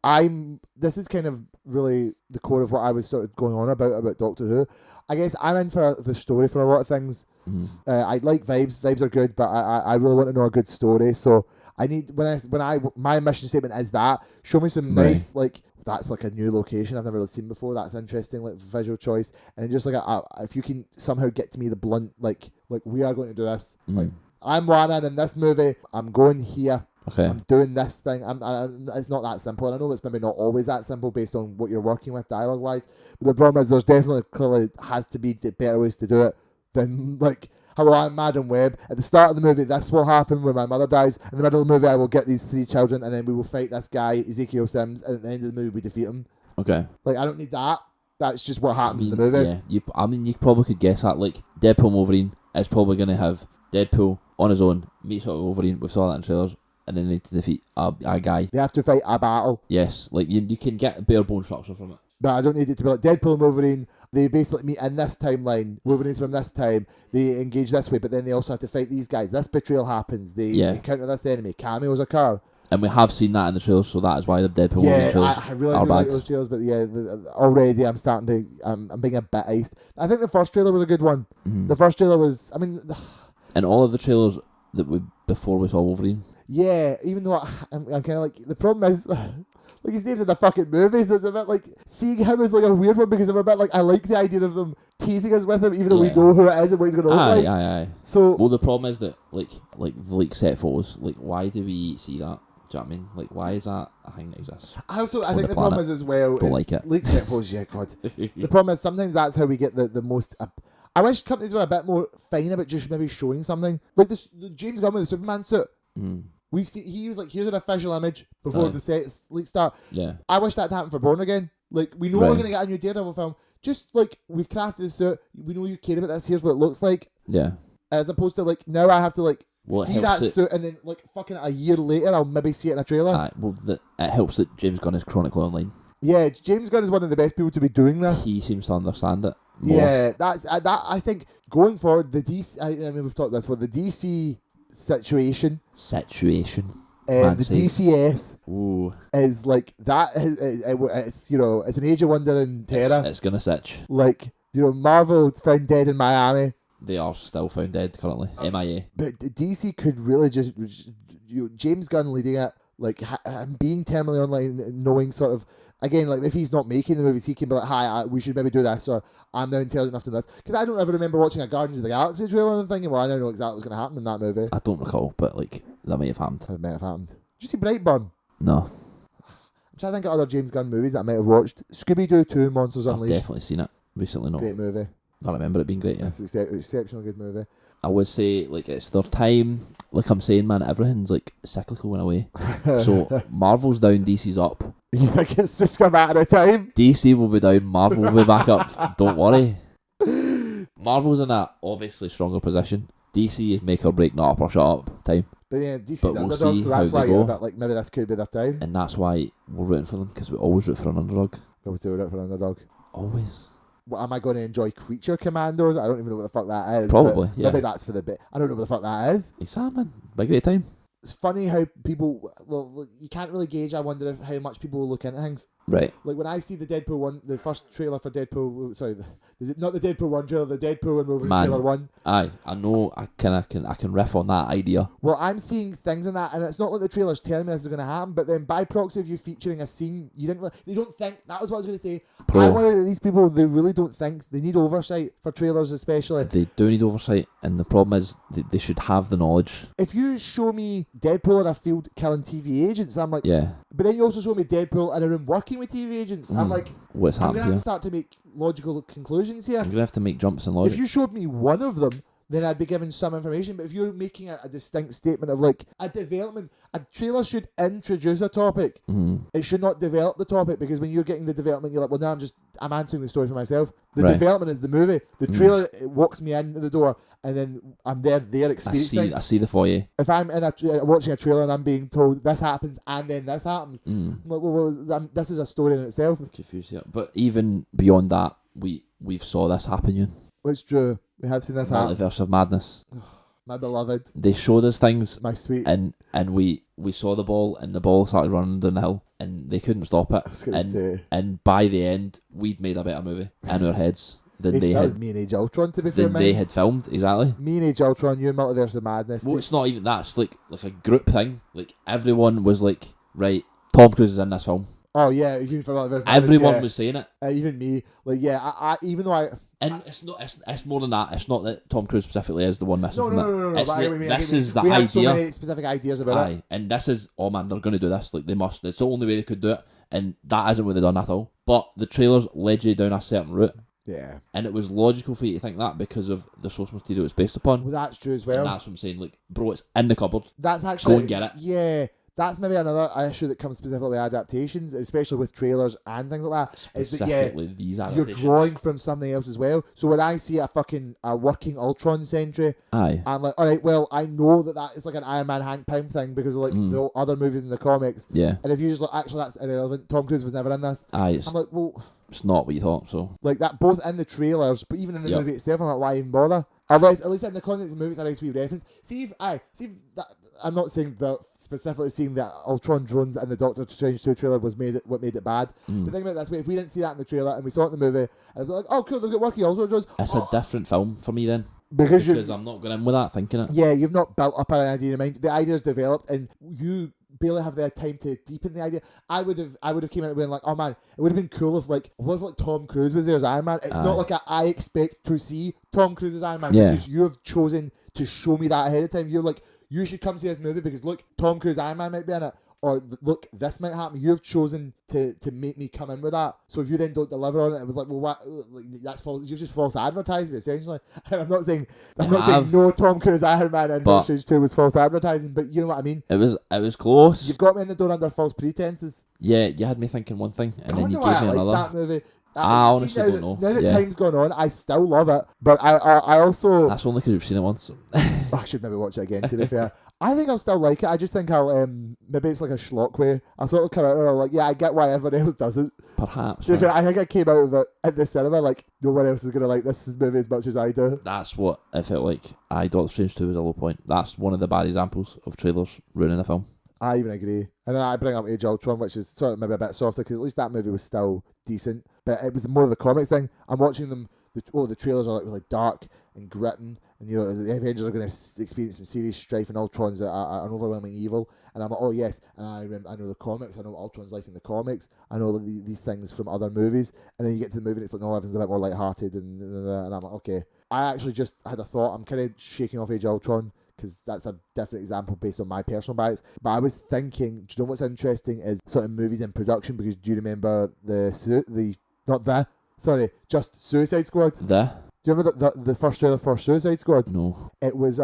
And this is kind of really the core of what I was sort of going on about Doctor Who. I guess I'm in for the story for a lot of things. Mm-hmm. I like vibes. Vibes are good, but I really want to know a good story. So I need my mission statement is that show me some nice like. That's like a new location I've never really seen before. That's interesting, like visual choice, and then just like if you can somehow get to me the blunt, like we are going to do this. Like I'm Rhiannon in this movie. I'm going here. Okay. I'm doing this thing. It's not that simple, and I know it's maybe not always that simple based on what you're working with dialogue wise. But the problem is, there's definitely clearly has to be better ways to do it than like. Hello, I'm Madam Web. At the start of the movie, this will happen when my mother dies. In the middle of the movie, I will get these 3 children, and then we will fight this guy, Ezekiel Sims, and at the end of the movie, we defeat him. Okay. Like, I don't need that. That's just what happens in the movie. Yeah, you probably could guess that. Like, Deadpool and Wolverine is probably going to have Deadpool on his own, meets up with Wolverine, we saw that in trailers, and then they need to defeat a guy. They have to fight a battle. Yes, like, you can get a bare bone structure from it. But I don't need it to be like Deadpool and Wolverine. They basically meet in this timeline. Wolverine's from this time. They engage this way, but then they also have to fight these guys. This betrayal happens. They encounter this enemy. Cameos occur. And we have seen that in the trailers, so that is why the Deadpool Wolverine trailers I really do like those trailers, but already I'm starting to... I'm being a bit iced. I think the first trailer was a good one. Mm-hmm. The first trailer was... I mean... And all of the trailers before we saw Wolverine. Yeah, even though I'm kind of like... The problem is... Like his name's in the fucking movie, so it's a bit like seeing him as like a weird one because I'm a bit like I like the idea of them teasing us with him, even though we know who it is and what he's gonna look like. Aye. So well, the problem is that like the set photos. Like, why do we see that? Do you know what I mean? Like, why is that a thing that exists? I think the problem is as well. Don't like it. Leaked set photos, yeah, God. The problem is sometimes that's how we get the most. I wish companies were a bit more fine about just maybe showing something like this. The James Gunn with the Superman suit. We've seen he was like, here's an official image before the set leak start. Yeah. I wish that happened for Born Again. Like, we know we're gonna get a new Daredevil film. Just like we've crafted the suit, we know you care about this. Here's what it looks like. Yeah. As opposed to like now I have to like see that it. suit and then like fucking a year later I'll maybe see it in a trailer. It helps that James Gunn is chronically online. Yeah, James Gunn is one of the best people to be doing this. He seems to understand it more. Yeah, that's that. I think going forward, the DC. I mean, we've talked about this, but the DC situation. The DCS is like that. It's it's an age of wonder and terror. It's gonna sitch. Like Marvel found dead in Miami. They are still found dead currently. MIA. But DC could really just James Gunn leading it, like being terminally online, knowing sort of. Again, like if he's not making the movies, he can be like, "Hi, we should maybe do this," or "I'm now intelligent enough to do this." Because I don't ever remember watching a Guardians of the Galaxy trailer and thinking, "Well, I now know exactly what's going to happen in that movie." I don't recall, but like that might have happened. It might have happened. Did you see Brightburn? No. I'm trying to think of other James Gunn movies that I might have watched. Scooby-Doo 2: Monsters Unleashed. I've definitely seen it recently. No. Great movie. I remember it being great. Yeah. It's an exceptional good movie. I would say like it's their time. Like I'm saying, man, everything's like cyclical in a way. So Marvel's down, DC's up. You think it's just a matter of time? DC will be down, Marvel will be back up. Don't worry. Marvel's in a obviously stronger position. DC is make or break, not up or shut up time. But yeah, DC's we'll underdog, so that's how why they you're go. a bit like maybe this could be their time. And that's why we're rooting for them, because we always root for an underdog. Obviously we're rooting for an underdog. Always. What, am I going to enjoy Creature Commandos? I don't even know what the fuck that is. Probably, yeah. Maybe that's for the bit. I don't know what the fuck that is. Examine. Big great time. It's funny how people, well, you can't really gauge, I wonder how much people will look into things. Right. Like when I see the Deadpool 1, the first trailer for Deadpool, sorry, not the Deadpool 1 trailer, the Deadpool and Wolverine trailer 1. Aye, I know, I can riff on that idea. Well, I'm seeing things in that, and it's not like the trailer's telling me this is going to happen, but then by proxy of you featuring a scene, they don't think, that was what I was going to say. I worry that these people, they really don't think, they need oversight for trailers especially. They do need oversight, and the problem is they should have the knowledge. If you show me Deadpool in a field killing TV agents, I'm like, yeah. But then you also show me Deadpool in a room working with TV agents. I'm like, what's I'm happening? going to have to start to make logical conclusions here. I'm going to have to make jumps in logic. If you showed me one of them, then I'd be given some information. But if you're making a distinct statement of like a development, a trailer should introduce a topic. It should not develop the topic, because when you're getting the development, you're like, well, now I'm answering the story for myself. The development is the movie. The trailer it walks me into the door, and then I'm there experiencing. I see the foyer. If I'm in watching a trailer and I'm being told this happens and then this happens, I'm like, well, this is a story in itself. I'm confused here. But even beyond that, we've saw this happen, Ewan. It's true. We have seen this happen. Multiverse of Madness. My beloved. They showed us things. My sweet. And we saw the ball, and the ball started running down the hill, and they couldn't stop it. I was going to say. And by the end, we'd made a better movie in our heads than that was me and Age Ultron, to be fair, they had filmed, exactly. Me and Age Ultron, you and Multiverse of Madness. Well, it's not even that. It's like a group thing. Like, everyone was like, right, Tom Cruise is in this film. Oh, yeah, even for Multiverse of Madness, everyone was saying it. Even me. Like, yeah, I even though I... And it's more than that. It's not that Tom Cruise specifically is the one missing from No. This is the idea. We had so idea. many specific ideas about it. And this is, oh man, they're going to do this. Like, they must. It's the only way they could do it. And that isn't what they've done at all. But the trailers led you down a certain route. Yeah. And it was logical for you to think that because of the source material it's based upon. Well, that's true as well. And that's what I'm saying. Like, bro, it's in the cupboard. That's actually... Go and get it. Yeah. That's maybe another issue that comes specifically with adaptations, especially with trailers and things like that. Specifically these adaptations. You're drawing from something else as well. So when I see a working Ultron sentry, I'm like, all right, well, I know that is like an Iron Man Hank Pym thing because of like the other movies in the comics. Yeah. And if you just look, actually that's irrelevant. Tom Cruise was never in this. I'm like, well, it's not what you thought. So like that, both in the trailers, but even in the movie itself, I'm like, why even bother? Unless, at least in the context of the movie, it's a nice wee reference. See if that, I'm not saying that specifically seeing the Ultron drones in the Doctor Strange 2 trailer what made it bad. But think about it this way: if we didn't see that in the trailer and we saw it in the movie, and it'd be like, oh cool, they've got working Ultron drones. It's a different film for me then. Because I'm not going in with that thinking it. Yeah, you've not built up an idea in mind. The idea's developed, and you barely have the time to deepen the idea. I would have came out being like, oh man, it would have been cool if like, what if like Tom Cruise was there as Iron Man? It's not like I expect to see Tom Cruise as Iron Man because you have chosen to show me that ahead of time. You're like, you should come see this movie because look, Tom Cruise Iron Man might be in it. Or look, this might happen. You've chosen to make me come in with that. So if you then don't deliver on it, it was like, well, what? Like, that's false. You've just false advertising essentially. And I'm not saying no Tom Cruise Iron Man and No Stage 2 was false advertising, but you know what I mean. It was close. You've got me in the door under false pretenses. Yeah, you had me thinking one thing, and then you gave me another. That movie. I honestly don't know. Now that time's gone on, I still love it, but I also. That's only because you've seen it once. I should maybe watch it again. To be fair. I think I'll still like it. I just think I'll maybe it's like a schlock way. I'll sort of come out and I'm like, yeah, I get why everyone else doesn't. Perhaps. I think I came out of it at the cinema like no one else is gonna like this movie as much as I do. That's what I felt like. Doctor Strange 2 was a low point. That's one of the bad examples of trailers ruining a film. I even agree. And then I bring up Age of Ultron, which is sort of maybe a bit softer because at least that movie was still decent. But it was more of the comics thing. I'm watching them. The trailers are like really dark and gritting, and you know the Avengers are going to experience some serious strife, and Ultron's an overwhelming evil. And I'm like, oh yes, and I know the comics. I know what Ultron's like in the comics. I know these things from other movies. And then you get to the movie, and it's like, no, everything's a bit more lighthearted, and I'm like, okay. I actually just had a thought. I'm kind of shaking off Age of Ultron because that's a different example based on my personal bias. But I was thinking, do you know what's interesting is sort of movies in production, because do you remember just Suicide Squad? Do you remember the first trailer for Suicide Squad? No. It was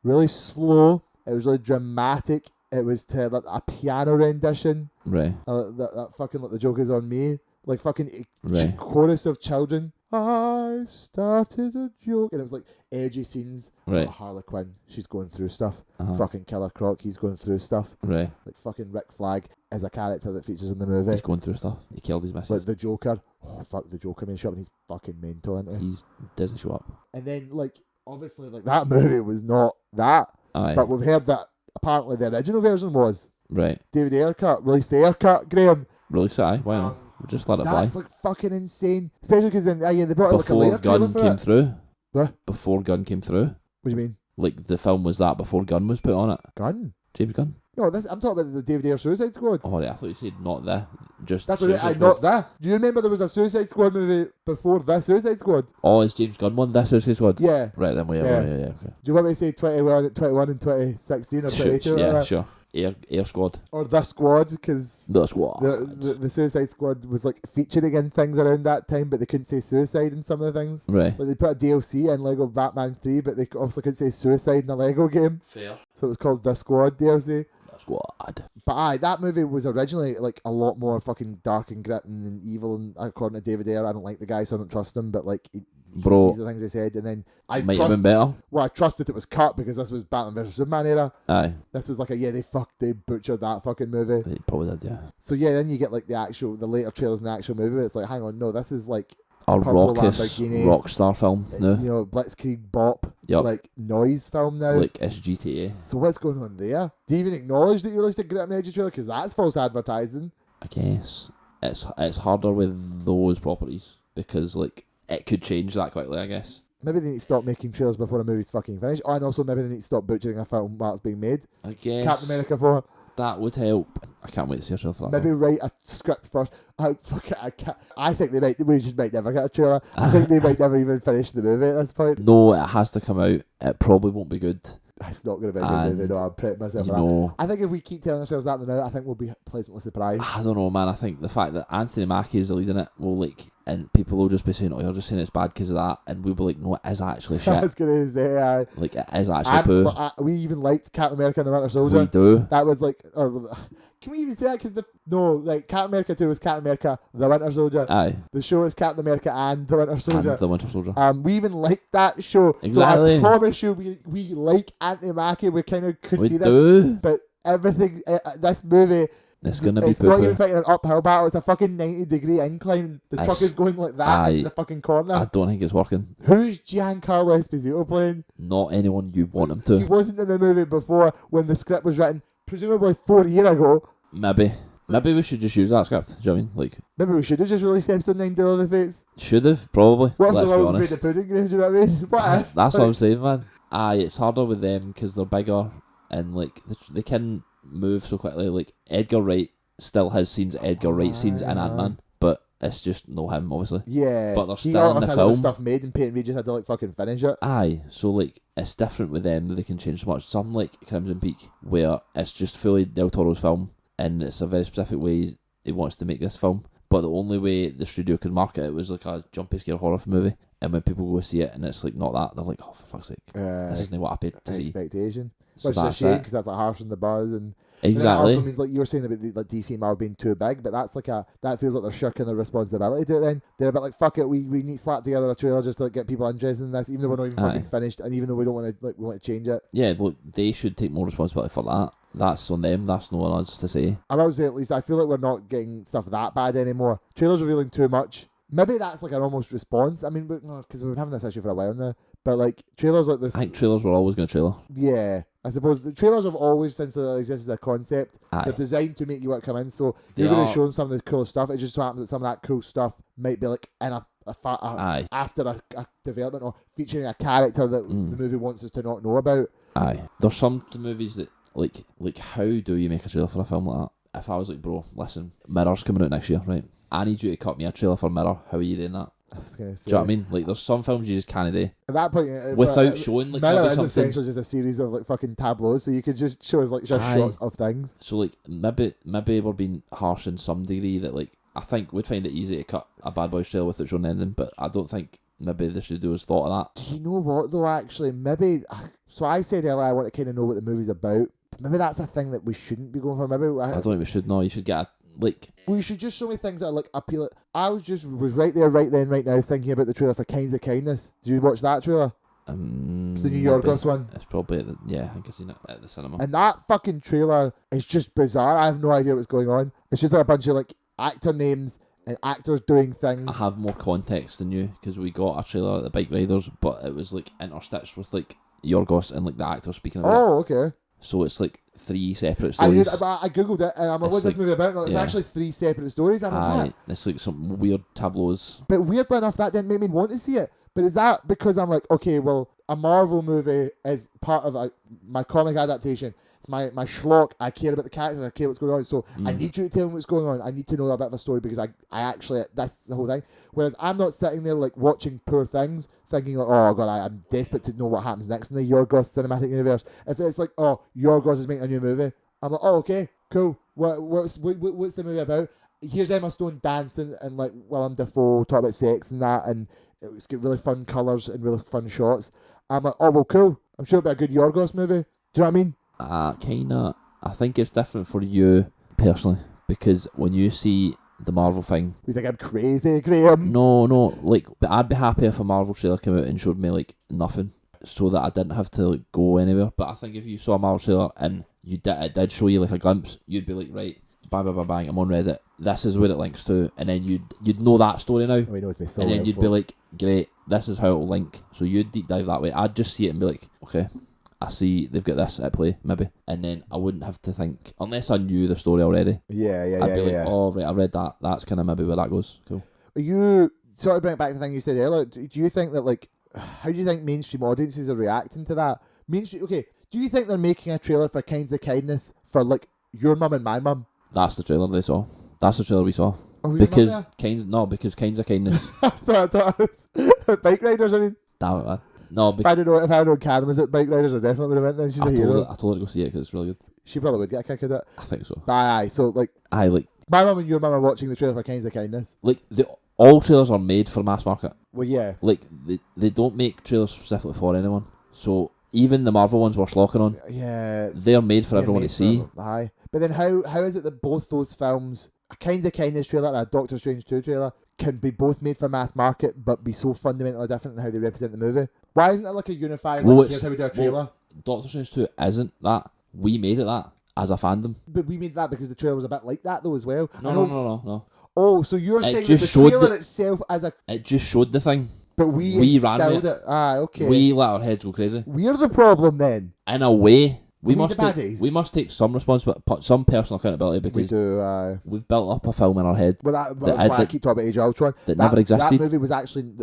really slow. It was really dramatic. It was to like a piano rendition. Right. That fucking like the joke is on me. Like fucking chorus of children. I started a joke, and it was like edgy scenes. Right. Harley Quinn, she's going through stuff. Fucking Killer Croc, he's going through stuff. Right. Like fucking Rick Flag is a character that features in the movie. He's going through stuff. He killed his missus. Like the Joker. Oh fuck, the Joker may show up and he's fucking mental, isn't he? He doesn't show up. And then like obviously like that movie was not that. Aye. But we've heard that apparently the original version was. Right. David Ayer cut, released the Ayer cut, Graeme. Released it, aye. Why not? We'll just let it fly. That's like fucking insane. Especially because then they brought out like a later trailer for Gunn came through. What? Before Gunn came through. What do you mean? Like the film was that before Gunn was put on it. Gunn? James Gunn. No, I'm talking about the David Ayer Suicide Squad. Oh, right, I thought you said not the. Just that's what not that. Do you remember there was a Suicide Squad movie before the Suicide Squad? Oh, is James Gunn one the Suicide Squad? Yeah. Right then, yeah, okay. Do you want me to say 21 and 2016 or 22? Yeah, sure. Air Squad. Or The Squad, because The Squad. The Suicide Squad was like featuring in things around that time, but they couldn't say suicide in some of the things. Right. Like they put a DLC in Lego Batman 3, but they obviously couldn't say suicide in a Lego game. Fair. So it was called The Squad DLC. The Squad. But that movie was originally like a lot more fucking dark and gritting and evil, and according to David Ayer, I don't like the guy, so I don't trust him, but like Bro, these are the things they said, and then I might have been better. Well, I trusted it was cut because this was Batman vs Superman era. Aye. This was like they butchered that fucking movie. They probably did, yeah. So yeah, then you get like the later trailers in the actual movie. It's like, hang on, no, this is like a raucous rock star film. No, you know, Blitzkrieg Bop, yep. Like noise film now. Like it's GTA. So what's going on there? Do you even acknowledge that you released a grit and edgy trailer? Because that's false advertising. I guess it's harder with those properties because like it could change that quickly. I guess. Maybe they need to stop making trailers before the movie's fucking finished. And also maybe they need to stop butchering a film while it's being made. I guess. Captain America 4. That would help. I can't wait to see a trailer for that. Maybe write a script first. I think we just might never get a trailer. I think they might never even finish the movie at this point. No, it has to come out. It probably won't be good. It's not going to be a good movie. No, I'm pretty myself for that. I think if we keep telling ourselves that now, I think we'll be pleasantly surprised. I don't know, man. I think the fact that Anthony Mackie is the lead in it will and people will just be saying, "Oh, you're just saying it's bad because of that," and we'll be like, "No, it is actually shit." I was going to say, like it is actually poo. We even liked Captain America and the Winter Soldier. We do. That was like, can we even say that? Because Captain America 2 was Captain America, the Winter Soldier. Aye. The show is Captain America and the Winter Soldier. And the Winter Soldier. We even liked that show. Exactly. So I promise you, we like Anthony Mackie. We kind of could see this. Do. But everything, this movie. It's going to be It's not even fighting an uphill battle. It's a fucking 90-degree incline. The truck is going like that in the fucking corner. I don't think it's working. Who's Giancarlo Esposito playing? Not anyone you want him to. He wasn't in the movie before when the script was written, presumably 4 years ago. Maybe we should just use that script. Do you know what I mean? Maybe we should have just released episode 9 to the Fates. Should have, probably. What if Let's the world's made the pudding? Do you know what I mean? That's what I'm saying, man. Aye, it's harder with them because they're bigger and like they can move so quickly. Like Edgar Wright still has scenes, Edgar Wright scenes in Ant-Man, but it's just no him, obviously. Yeah, but they're he still in the had all film. the stuff made, and Peyton Reed just had to like fucking finish it. Aye, so like it's different with them. They can change so much. Some like Crimson Peak, where it's just fully Del Toro's film, and it's a very specific way he wants to make this film. But the only way the studio could market it was like a jumpy scare horror movie, and when people go see it and it's like not that, they're like, oh for fuck's sake, this isn't what I paid to see. Expectation. So Which is a shame because that's like harshing the buzz and. Exactly. And it also means, like you were saying about like DC and Marvel being too big, but that's like that feels like they're shirking their responsibility to it. Then they're a bit like, fuck it, we need to slap together a trailer just to like, get people interested in this, even though we're not even fucking finished, and even though we don't want to we want to change it. Yeah, look, they should take more responsibility for that. That's on them. That's no on us to say. I would say at least I feel like we're not getting stuff that bad anymore. Trailers revealing too much. Maybe that's like an almost response. I mean, because we've been having this issue for a while now. But like trailers like this, I think trailers were always going to trailer. Yeah, I suppose the trailers have always, since they existed as a concept, they're designed to make you want to come in. So you're going to show them some of the cool stuff. It just so happens that some of that cool stuff might be like in after a development or featuring a character that the movie wants us to not know about. Aye, there's some movies that like how do you make a trailer for a film like that? If I was like, bro, listen, Mirror's coming out next year, right? I need you to cut me a trailer for Mirror. How are you doing that? I was going to say. Do you know what I mean? Like, there's some films you just can't do. At that point, without showing like Mirror maybe is something. essentially just a series of like fucking tableaus, so you could just show us like just shots of things. So like maybe we're being harsh in some degree that like I think we'd find it easy to cut a Bad Boys trailer without showing anything, but I don't think maybe the studios thought of that. You know what though? Actually, maybe. So I said earlier I want to kind of know what the movie's about. Maybe that's a thing that we shouldn't be going for. Maybe I don't think we should. No, you should get well, you should just show me things that are like appealing. I was right there, right then, right now, thinking about the trailer for Kinds of Kindness. Did you watch that trailer? It's the New Yorgos one. It's probably I think I've seen it at the cinema. And that fucking trailer is just bizarre. I have no idea what's going on. It's just like a bunch of like actor names and actors doing things. I have more context than you because we got a trailer at the Bike Riders, but it was like interstitched with like Yorgos and like the actors speaking about it. Oh, okay. So it's like 3 separate stories. I googled it and I'm like, what's this movie about? It's actually 3 separate stories. I'm like, what? It's like some weird tableaus. But weirdly enough, that didn't make me want to see it. But is that because I'm like, okay, well, a Marvel movie is part of my comic adaptation. It's my schlock. I care about the characters. I care what's going on. So I need you to tell me what's going on. I need to know a bit of a story because I actually, that's the whole thing. Whereas I'm not sitting there like watching Poor Things thinking like, oh God, I'm desperate to know what happens next in the Yorgos cinematic universe. If it's like, oh, Yorgos is making a new movie, I'm like, oh, okay, cool. What's the movie about? Here's Emma Stone dancing and like Willem Dafoe talk about sex and that, and it's got really fun colours and really fun shots. I'm like, oh well, cool. I'm sure it'll be a good Yorgos movie. Do you know what I mean? Kinda. I think it's different for you personally because when you see the Marvel thing, you think I'm crazy, Graeme? No. Like, I'd be happy if a Marvel trailer came out and showed me like nothing, so that I didn't have to like, go anywhere. But I think if you saw a Marvel trailer and it did show you like a glimpse, you'd be like, right, bang, I'm on Reddit. This is where it links to, and then you'd know that story now, and then you'd be like, great, this is how it'll link. So you'd deep dive that way. I'd just see it and be like, okay, I see they've got this at play, maybe, and then I wouldn't have to think unless I knew the story already. I'd be like, oh right, I read that. That's kind of maybe where that goes. Cool. You sort of bring it back to the thing you said earlier. Do you think that like, how do you think mainstream audiences are reacting to that? Do you think they're making a trailer for Kinds of Kindness for like your mum and my mum? That's the trailer they saw. That's the trailer we saw. Oh, because Kinds of Kindness. Sorry, Bike Riders. I mean, damn it, man. No, if I don't know Karen was at Bike Riders, I definitely would have went then. She's a hero. I told her to go see it because it's really good. She probably would get a kick out of it. I think so. Aye. So like, my mum and your mum are watching the trailer for Kinds of Kindness. Like all trailers are made for mass market. Well, yeah. Like they don't make trailers specifically for anyone. So even the Marvel ones we're slocking on, they're made for everyone to see. Aye. But then how is it that both those films, a Kinds of Kindness trailer and a Doctor Strange 2 trailer, can be both made for mass market but be so fundamentally different in how they represent the movie? Why isn't it like a unifying, here's how we do a trailer? Doctor Strange 2 isn't that. We made it that as a fandom. But we made that because the trailer was a bit like that though as well. No. Oh, so you're saying that the trailer itself it just showed the thing. But we ran it. Ah, okay. We let our heads go crazy. We're the problem then. In a way, we must take some responsibility, some personal accountability because we do. We've built up a film in our head. Well, that's why I keep talking about Age of Ultron. That never existed. That movie was actually.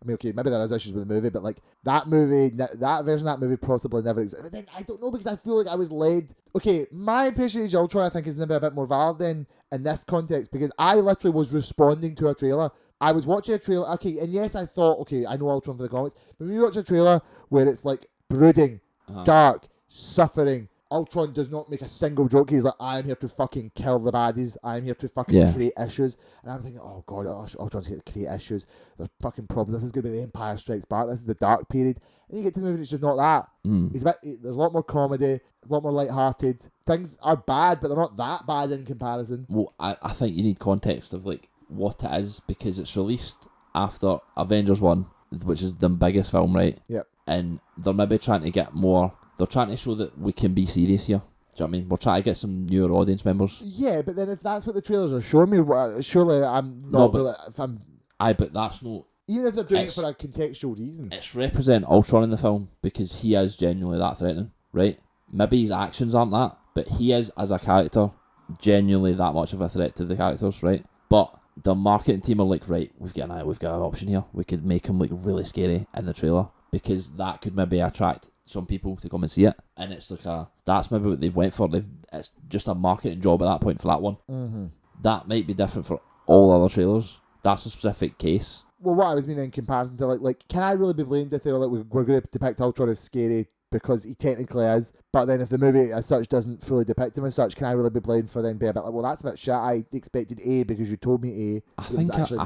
I mean, okay, maybe there is issues with the movie, but like that movie, that version of that movie possibly never existed. But then I don't know, because I feel like I was led. Okay, my impression of Age of Ultron, I think, is maybe a bit more valid then in this context, because I literally was responding to a trailer. I was watching a trailer, okay, and yes, I thought, okay, I know Ultron for the comics, but when you watch a trailer where it's like brooding, dark, suffering, Ultron does not make a single joke. He's like, I'm here to fucking kill the baddies. I'm here to fucking create issues. And I'm thinking, oh god, Ultron's here to create issues. There's fucking problems. This is going to be the Empire Strikes Back. This is the dark period. And you get to the movie and it's just not that. There's a lot more comedy, a lot more lighthearted. Things are bad, but they're not that bad in comparison. Well, I think you need context of like what it is, because it's released after Avengers 1, which is the biggest film, right? Yep. And they're maybe trying to get more... They're trying to show that we can be serious here. Do you know what I mean? We're trying to get some newer audience members. Yeah, but then if that's what the trailers are showing me, surely I'm not... No, but, if I'm... Aye, but that's not... Even if they're doing it for a contextual reason. It's represent Ultron in the film because he is genuinely that threatening, right? Maybe his actions aren't that, but he is, as a character, genuinely that much of a threat to the characters, right? But the marketing team are like, right, we've got an option here. We could make him like really scary in the trailer, because that could maybe attract some people to come and see it. And it's like that's maybe what they've went for. It's just a marketing job at that point for that one. Mm-hmm. That might be different for all other trailers. That's a specific case. Well, what I was meaning in comparison to like, can I really be blamed if they're like, we're going to depict Ultron as scary because he technically is, but then if the movie as such doesn't fully depict him as such, can I really be blamed for then being a bit like, well, that's a bit shit. I expected A because you told me A. I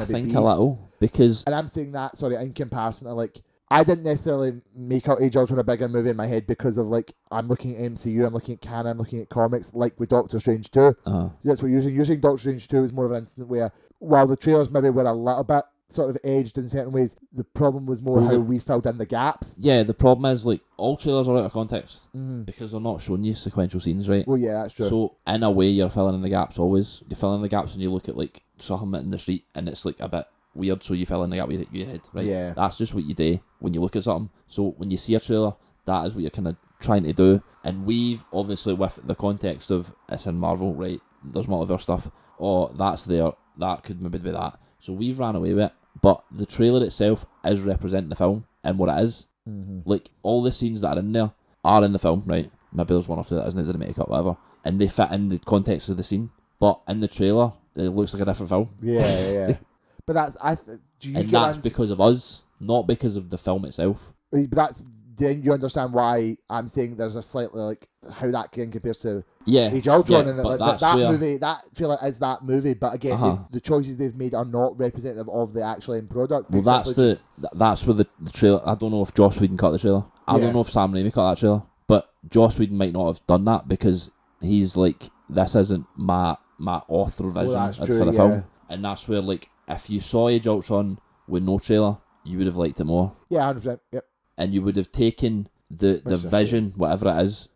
think a little, because... And I'm saying that, sorry, in comparison to like, I didn't necessarily make out Age of Ultron a bigger movie in my head because of like, I'm looking at MCU, I'm looking at canon, I'm looking at comics, like with Doctor Strange 2. That's what you're using. Using Doctor Strange 2 is more of an instance where, while the trailers maybe were a little bit sort of edged in certain ways, the problem was more how we filled in the gaps. Yeah, the problem is like all trailers are out of context because they're not showing you sequential scenes, right? Well, yeah, that's true. So in a way, you're filling in the gaps always. You fill in the gaps when you look at like something in the street and it's like a bit weird, so you fill in the gap with your head, right? Yeah. That's just what you do when you look at something. So when you see a trailer, that is what you're kind of trying to do. And we've obviously, with the context of it's in Marvel, right? There's multiverse stuff. Oh, that's there. That could maybe be that. So we've ran away with it. But the trailer itself is representing the film and what it is. Like, all the scenes that are in there are in the film, right? Maybe there's one or two that isn't, it didn't make up, whatever. And they fit in the context of the scene. But in the trailer, it looks like a different film. Yeah. But that's... that's because of us, not because of the film itself. But that's... Then you understand why I'm saying there's a slightly, like, how that compares to Age of Ultron, and that movie, that trailer is that movie, but again, the choices they've made are not representative of the actual end product. Well, that's where the trailer... I don't know if Joss Whedon cut the trailer. I don't know if Sam Raimi cut that trailer, but Joss Whedon might not have done that because he's like, this isn't my author vision for the film. And that's where, like, if you saw Age of Ultron with no trailer, you would have liked it more. Yeah, 100%. Yep. And you would have taken the vision, whatever it is,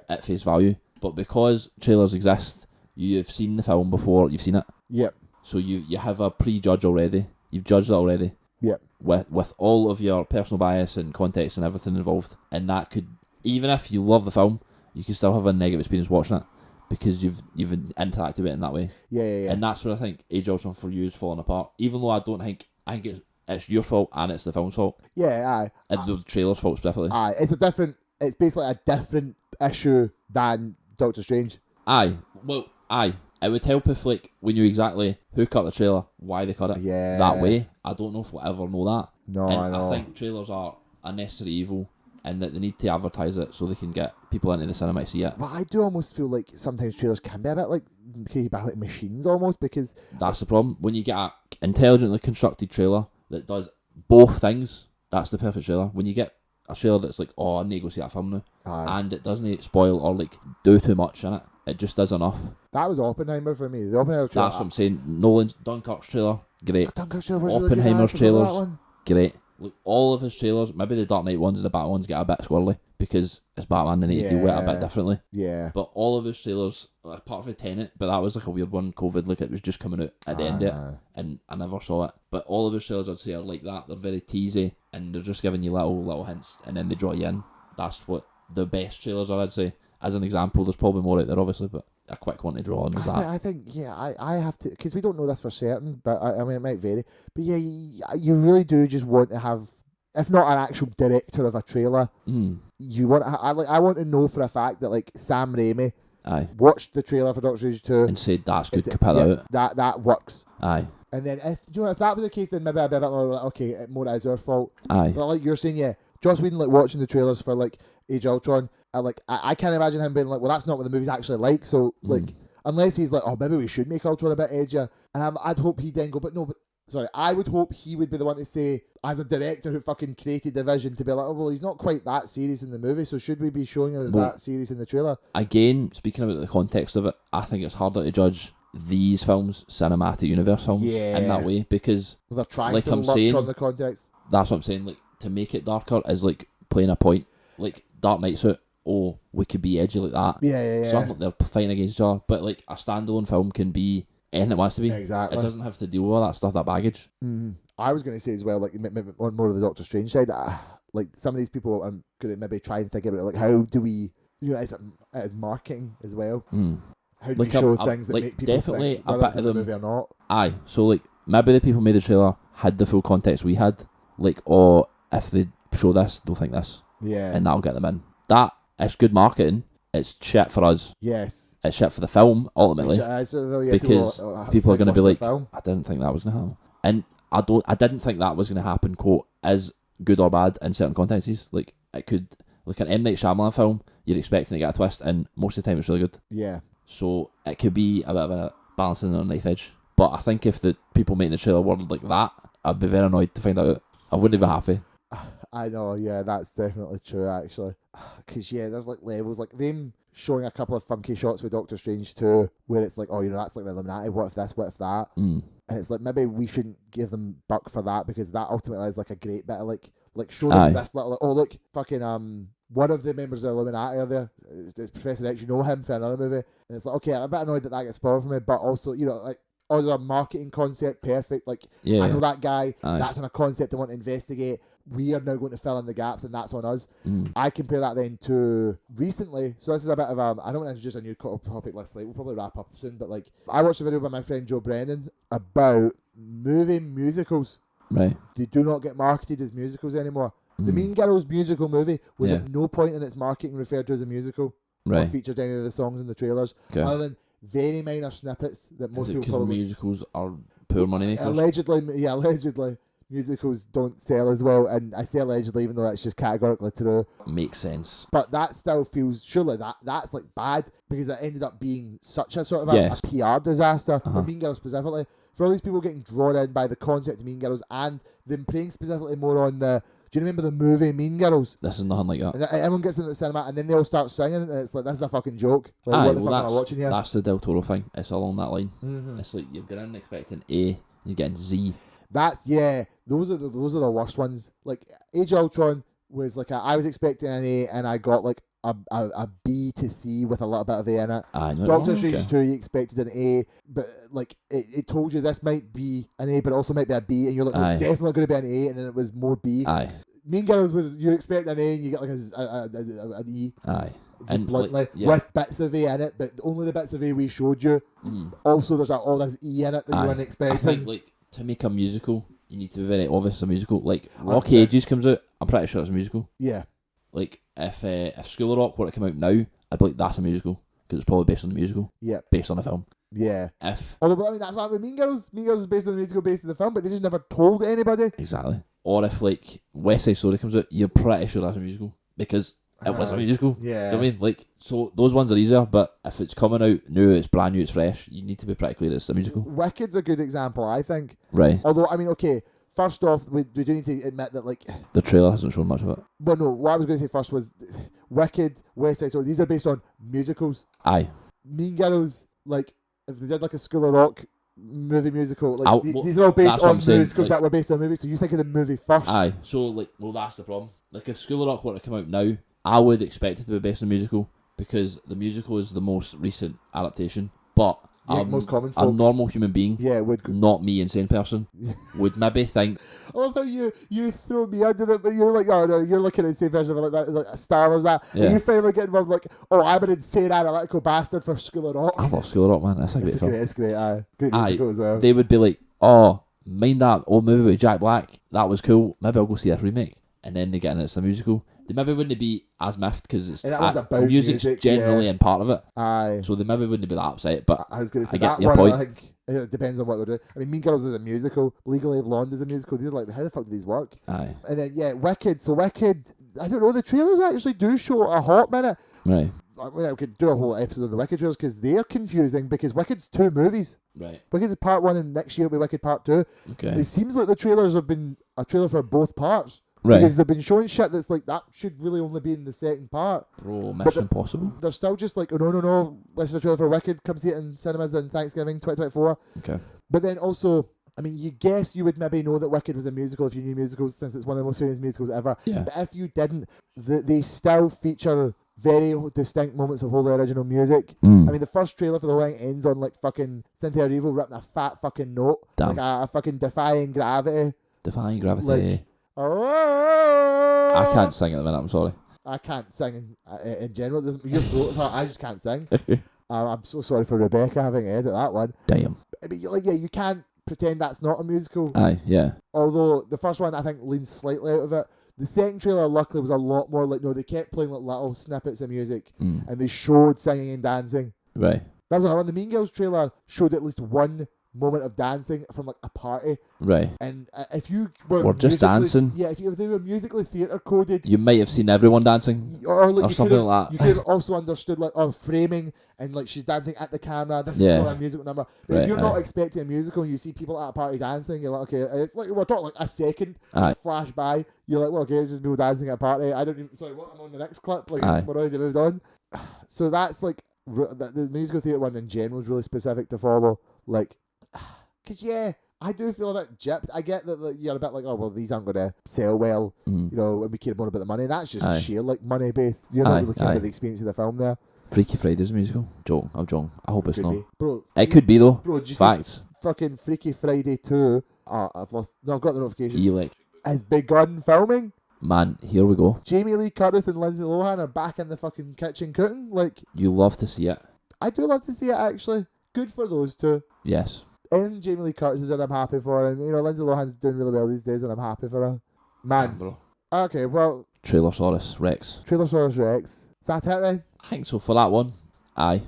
at face value. But because trailers exist, you've seen the film before you've seen it. Yep. So you have a prejudge already. You've judged it already. Yep. With all of your personal bias and context and everything involved. And that could, even if you love the film, you can still have a negative experience watching it because you've interacted with it in that way. Yeah. And that's where I think Age of Ultron for you is falling apart. Even though I think it's your fault and it's the film's fault. Yeah, aye. And the trailer's fault specifically. Aye, it's basically a different issue than Doctor Strange. Aye. Well, aye. It would help if, like, we knew exactly who cut the trailer, why they cut it that way. I don't know if we'll ever know that. No, and I know. I think trailers are a necessary evil and that they need to advertise it so they can get people into the cinema to see it. But I do almost feel like sometimes trailers can be a bit like machines almost, because... That's the problem. When you get an intelligently constructed trailer that does both things, that's the perfect trailer. When you get a trailer that's like, oh, I need to go see that film now, and it doesn't spoil or like do too much in it, it just does enough. That was Oppenheimer for me. The Oppenheimer trailer. That's what I'm saying. Nolan's Dunkirk's trailer, great. Dunkirk's trailer was Oppenheimer's really good. trailers, great. Look, all of his trailers, maybe the Dark Knight ones and the Batman ones get a bit squirrely because it's Batman, they need to deal with it a bit differently. Yeah. But all of his trailers, apart from Tenet, but that was like a weird one, COVID, like it was just coming out at the end of it, and I never saw it. But all of his trailers, I'd say, are like that. They're very teasy, and they're just giving you little hints, and then they draw you in. That's what the best trailers are, I'd say. as an example, there's probably more out there, obviously, but a quick one to draw on is that. I think, I have to, because we don't know this for certain, but I mean, it might vary. But yeah, you really do just want to have, if not an actual director of a trailer, you want to, I want to know for a fact that like Sam Raimi watched the trailer for Doctor Strange 2 and said that's good, to put out. That works. Aye. And then if that was the case, then maybe I'd be a bit more like, okay, more it is our fault. Aye. But like you're saying, yeah, Joss Whedon like watching the trailers for like Age of Ultron, I can't imagine him being like, well, that's not what the movie's actually like. So like, unless he's like, oh, maybe we should make Ultron a bit edgier, and I'd hope he then go, I would hope he would be the one to say, as a director who fucking created the vision, to be like, oh, well, he's not quite that serious in the movie, so should we be showing him as that serious in the trailer? Again, speaking about the context of it, I think it's harder to judge these films, cinematic universe films, in that way, because they're trying like to I'm latch saying, on the context. That's what I'm saying. Like, to make it darker is like playing a point. Like Dark Knight suit, oh, we could be edgy like that. Yeah. So I'm like they're fighting against each other, but like a standalone film can be anything it wants to be. Exactly. It doesn't have to deal with all that stuff, that baggage. I was going to say as well, like on more of the Doctor Strange side, like some of these people are going to maybe try and think about it, like how do we, as marketing as well. How do we show things that make people definitely think whether it's in the movie or not? Aye, so like maybe the people who made the trailer had the full context we had, like, or if they show this, they'll think this. Yeah. And that'll get them in. It's good marketing. It's shit for us. Yes. It's shit for the film, ultimately. Because people are going to be like, I didn't think that was going to happen. And I didn't think that was going to happen, quote, as good or bad in certain contexts. Like, it could, like an M. Night Shyamalan film, you're expecting to get a twist, and most of the time it's really good. Yeah. So it could be a bit of a balancing on a knife edge. But I think if the people making the trailer were like that, I'd be very annoyed to find out. I wouldn't be happy. I know, yeah, that's definitely true, actually. Because, yeah, there's like levels, like them showing a couple of funky shots with Doctor Strange 2, where it's like, oh, that's like the Illuminati, what if this, what if that? And it's like, maybe we shouldn't give them buck for that, because that ultimately is like a great bit of like show them this little, like, oh, look, fucking, one of the members of the Illuminati are there. It's Professor X, you know him from another movie. And it's like, okay, I'm a bit annoyed that gets spoiled for me, but also, like, oh, the marketing concept, perfect. Like, I know that guy, that's on a concept I want to investigate. We are now going to fill in the gaps, and that's on us. I compare that then to recently, so this is a bit of I don't want to introduce a new topic list, like, we'll probably wrap up soon, but like, I watched a video by my friend Joe Brennan about movie musicals. Right. They do not get marketed as musicals anymore. The Mean Girls musical movie was at no point in its marketing referred to as a musical, or featured any of the songs in the trailers, other than very minor snippets that most people probably... musicals are poor money makers? Allegedly, musicals don't sell as well, and I say allegedly even though that's just categorically true. Makes sense. But that still feels, surely that's like bad, because it ended up being such a sort of a PR disaster for Mean Girls specifically. For all these people getting drawn in by the concept of Mean Girls, and them preying specifically more on the... Do you remember the movie Mean Girls? This is nothing like that. And everyone gets into the cinema, and then they all start singing, and it's like, this is a fucking joke. Like, what the fuck am I watching here? That's the Del Toro thing. It's along that line. It's like you're going in expecting A, you're getting Z. Those are the worst ones. Like, Age of Ultron was like I was expecting an A, and I got like a B to C with a little bit of A in it. Doctor Strange 2, you expected an A, but like it told you this might be an A, but it also might be a B, and you're like, it's definitely going to be an A, and then it was more B. Mean Girls was, you expect an A, and you get like an E. And bluntly, with bits of A in it, but only the bits of A we showed you. Also, there's all this E in it that you weren't expecting. I think, like, to make a musical, you need to be very obvious a musical. Like, Rocky Ages comes out, I'm pretty sure it's a musical. Yeah. Like, if School of Rock were to come out now, I'd be like, that's a musical, because it's probably based on the musical. Yeah. Based on a film. Yeah. Although, I mean, that's what with Mean Girls. Mean Girls is based on the musical, based on the film, but they just never told anybody. Exactly. Or if, like, West Side Story comes out, you're pretty sure that's a musical, because it was a musical. Yeah. Do you know what I mean? Like, so those ones are easier, but if it's coming out new, it's brand new, it's fresh, you need to be pretty clear it's a musical. Wicked's a good example, I think. Right. Although, I mean, okay, first off, we do need to admit that, like... The trailer hasn't shown much of it. Well, no, what I was going to say first was Wicked, West Side Story, these are based on musicals. Aye. Mean Girls, like, if they did, like, a School of Rock movie musical, like, these are all based on musicals that were based on movies, so you think of the movie first. Aye. So, like, well, that's the problem. Like, if School of Rock were to come out now, I would expect it to be based on a musical, because the musical is the most recent adaptation, but most common a folk. normal human being, Yeah, it would. not me, insane person, would maybe think, I love how you throw me under it, but you're like, oh no, you're looking at the same person like that, like a Star Wars that. Yeah. And you finally get involved like, oh, I'm an insane analytical bastard for School of Rock. I love School of Rock, man. That's a great film. It's great, aye. Great musical as well. They would be like, oh, mind that old movie with Jack Black? That was cool. Maybe I'll go see this remake. And then they get in it's a musical. They maybe wouldn't be as miffed because it's music's generally in part of it. Aye. So they maybe wouldn't be that upset. But I was going to say I get that your one. point. I think it depends on what they're doing. I mean, Mean Girls is a musical. Legally Blonde is a musical. These are like, how the fuck do these work? Aye. And then Wicked. So Wicked, I don't know. The trailers actually do show a hot minute. Right. I mean, I could do a whole episode of the Wicked trailers because they're confusing because Wicked's 2 movies. Right. Wicked is part 1 and next year will be Wicked part 2. Okay. It seems like the trailers have been a trailer for both parts. Right. Because they've been showing shit that's like, that should really only be in the second part. Bro, Mission Impossible. They're still just like, oh, no, this is a trailer for Wicked. Come see it in cinemas on Thanksgiving 2024. Okay. But then also, I mean, you guess you would maybe know that Wicked was a musical if you knew musicals, since it's one of the most famous musicals ever. Yeah. But if you didn't, they still feature very distinct moments of wholly original music. I mean, the first trailer for the whole thing ends on like fucking Cynthia Erivo ripping a fat fucking note. Damn. Like a fucking defying gravity. Defying Gravity. Like, oh, I can't sing at the minute, I'm sorry. I can't sing in general. Your throat is hurt. I just can't sing. I'm so sorry for Rebecca having to edit that one. Damn. I mean, like, yeah, you can't pretend that's not a musical. Aye, yeah. Although the first one, I think, leans slightly out of it. The second trailer, luckily, was a lot more like, no, they kept playing like little snippets of music and they showed singing and dancing. Right. That was another one. The Mean Girls trailer showed at least one moment of dancing from like a party. Right. And if you were just dancing. Yeah, if they were musically theatre coded, You might have seen everyone dancing. or like you something could've- like that. You could have also understood like, oh, framing and like she's dancing at the camera. This is Yeah. not a musical number. But Right, if you're not aye. expecting a musical and you see people at a party dancing, you're like, okay, it's like we're talking like a second Aye. flash by. You're like, well, okay, it's just people dancing at a party. I don't even. Sorry, what? I'm on the next clip. Like Aye. we're already moved on. So that's like the musical theatre one in general is really specific to follow. Like, cause yeah, I do feel a bit gypped. I get that like, you're a bit like, oh well, these aren't going to sell well, you know, and we care more about the money. That's just Aye. sheer like money based. You're not Aye, really caring aye. about the experience of the film there. Freaky Friday's a musical. I'm joking. I hope it's Could not. be. Bro, It could be though. Bro, did you Facts. see fucking Freaky Friday 2? I've lost. No, I've got the notification. Elect. Has begun filming. Man, here we go. Jamie Lee Curtis and Lindsay Lohan are back in the fucking kitchen cooking. Like, You love to see it. I do love to see it actually. Good for those two. Yes. Anything Jamie Lee Curtis is in, I'm happy for her. And, you know, Lindsay Lohan's doing really well these days and I'm happy for her. Man. Bro. Okay, well, Trailersaurus Rex. Trailersaurus Rex. Is that it then? I think so for that one. Aye.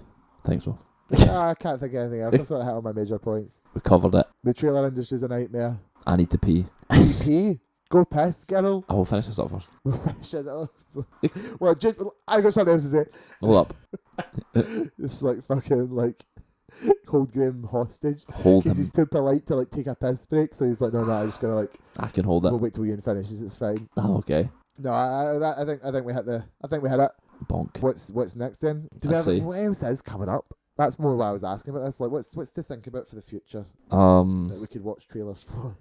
I think so. I can't think of anything else. I sort of hit all my major points. We covered it. The trailer industry's a nightmare. I need to pee. EP? Go piss, girl. I will finish this up first. We'll finish it off. Well, just, I got something else to say. Hold up. It's like fucking like hold Graeme hostage Hold because him. he's too polite to like take a piss break. So he's like, no, I'm just gonna like I can hold it. we'll wait till Ewan finishes. It's fine. Oh, okay. No, I think we hit it. Bonk. What's next then? I'd say. What else is coming up? That's more what I was asking about. This like what's to think about for the future that we could watch trailers for.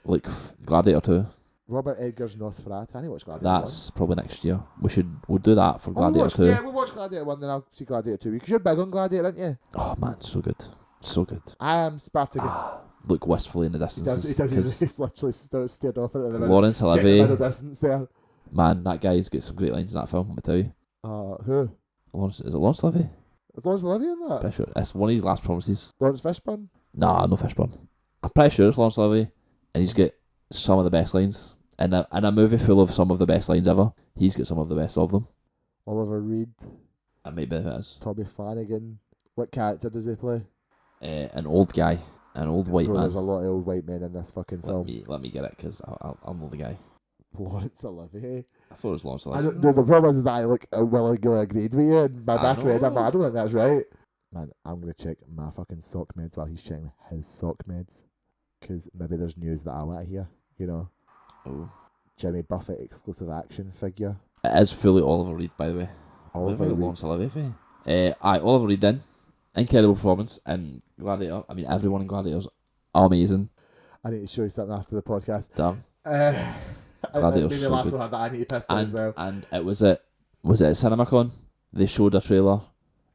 Like Gladiator 2. Robert Edgar's Nosferatu. I need to watch Gladiator. That's probably next year. We'll do that for Gladiator 2. Yeah, we'll watch Gladiator 1, then I'll see Gladiator 2. Because you're big on Gladiator, aren't you? Oh man, so good. So good. I am Spartacus. Look wistfully in the He distance. does. He's literally stared off at it at the minute. Lawrence Set the Olivier. middle distance there. Man, that guy's got some great lines in that film, let me tell you. Who? Is it Lawrence Olivier? Is Lawrence Olivier in that? Pretty sure. It's one of his last promises. Lawrence Fishburne? Nah, no Fishburne. I'm pretty sure it's Lawrence Olivier. And he's got some of the best lines. In a movie full of some of the best lines ever, he's got some of the best of them. Oliver Reed? And maybe it is. Tommy Flanagan? What character does he play? An old guy. An old white Bro, man. there's a lot of old white men in this fucking film. Let me get it, because I'll know the guy. Lawrence Olivier. I thought it was Lawrence I Olivier. don't know. The problem is that I like willingly agreed with you, and my I back of my head, I'm know. like, I don't think that's right. Man, I'm gonna check my fucking sock meds while he's checking his sock meds, because maybe there's news that I want to hear. You know, Oh. Jimmy Buffett exclusive action figure. It is fully Oliver Reed, by the way. Oliver Reed. Lawrence Olivier. Oliver Reed then. Incredible performance in Gladiator. I mean, everyone in Gladiator's amazing. I need to show you something after the podcast. Damn. Maybe so last good. one had that. I need to piss that as well. And it was at CinemaCon. They showed a trailer.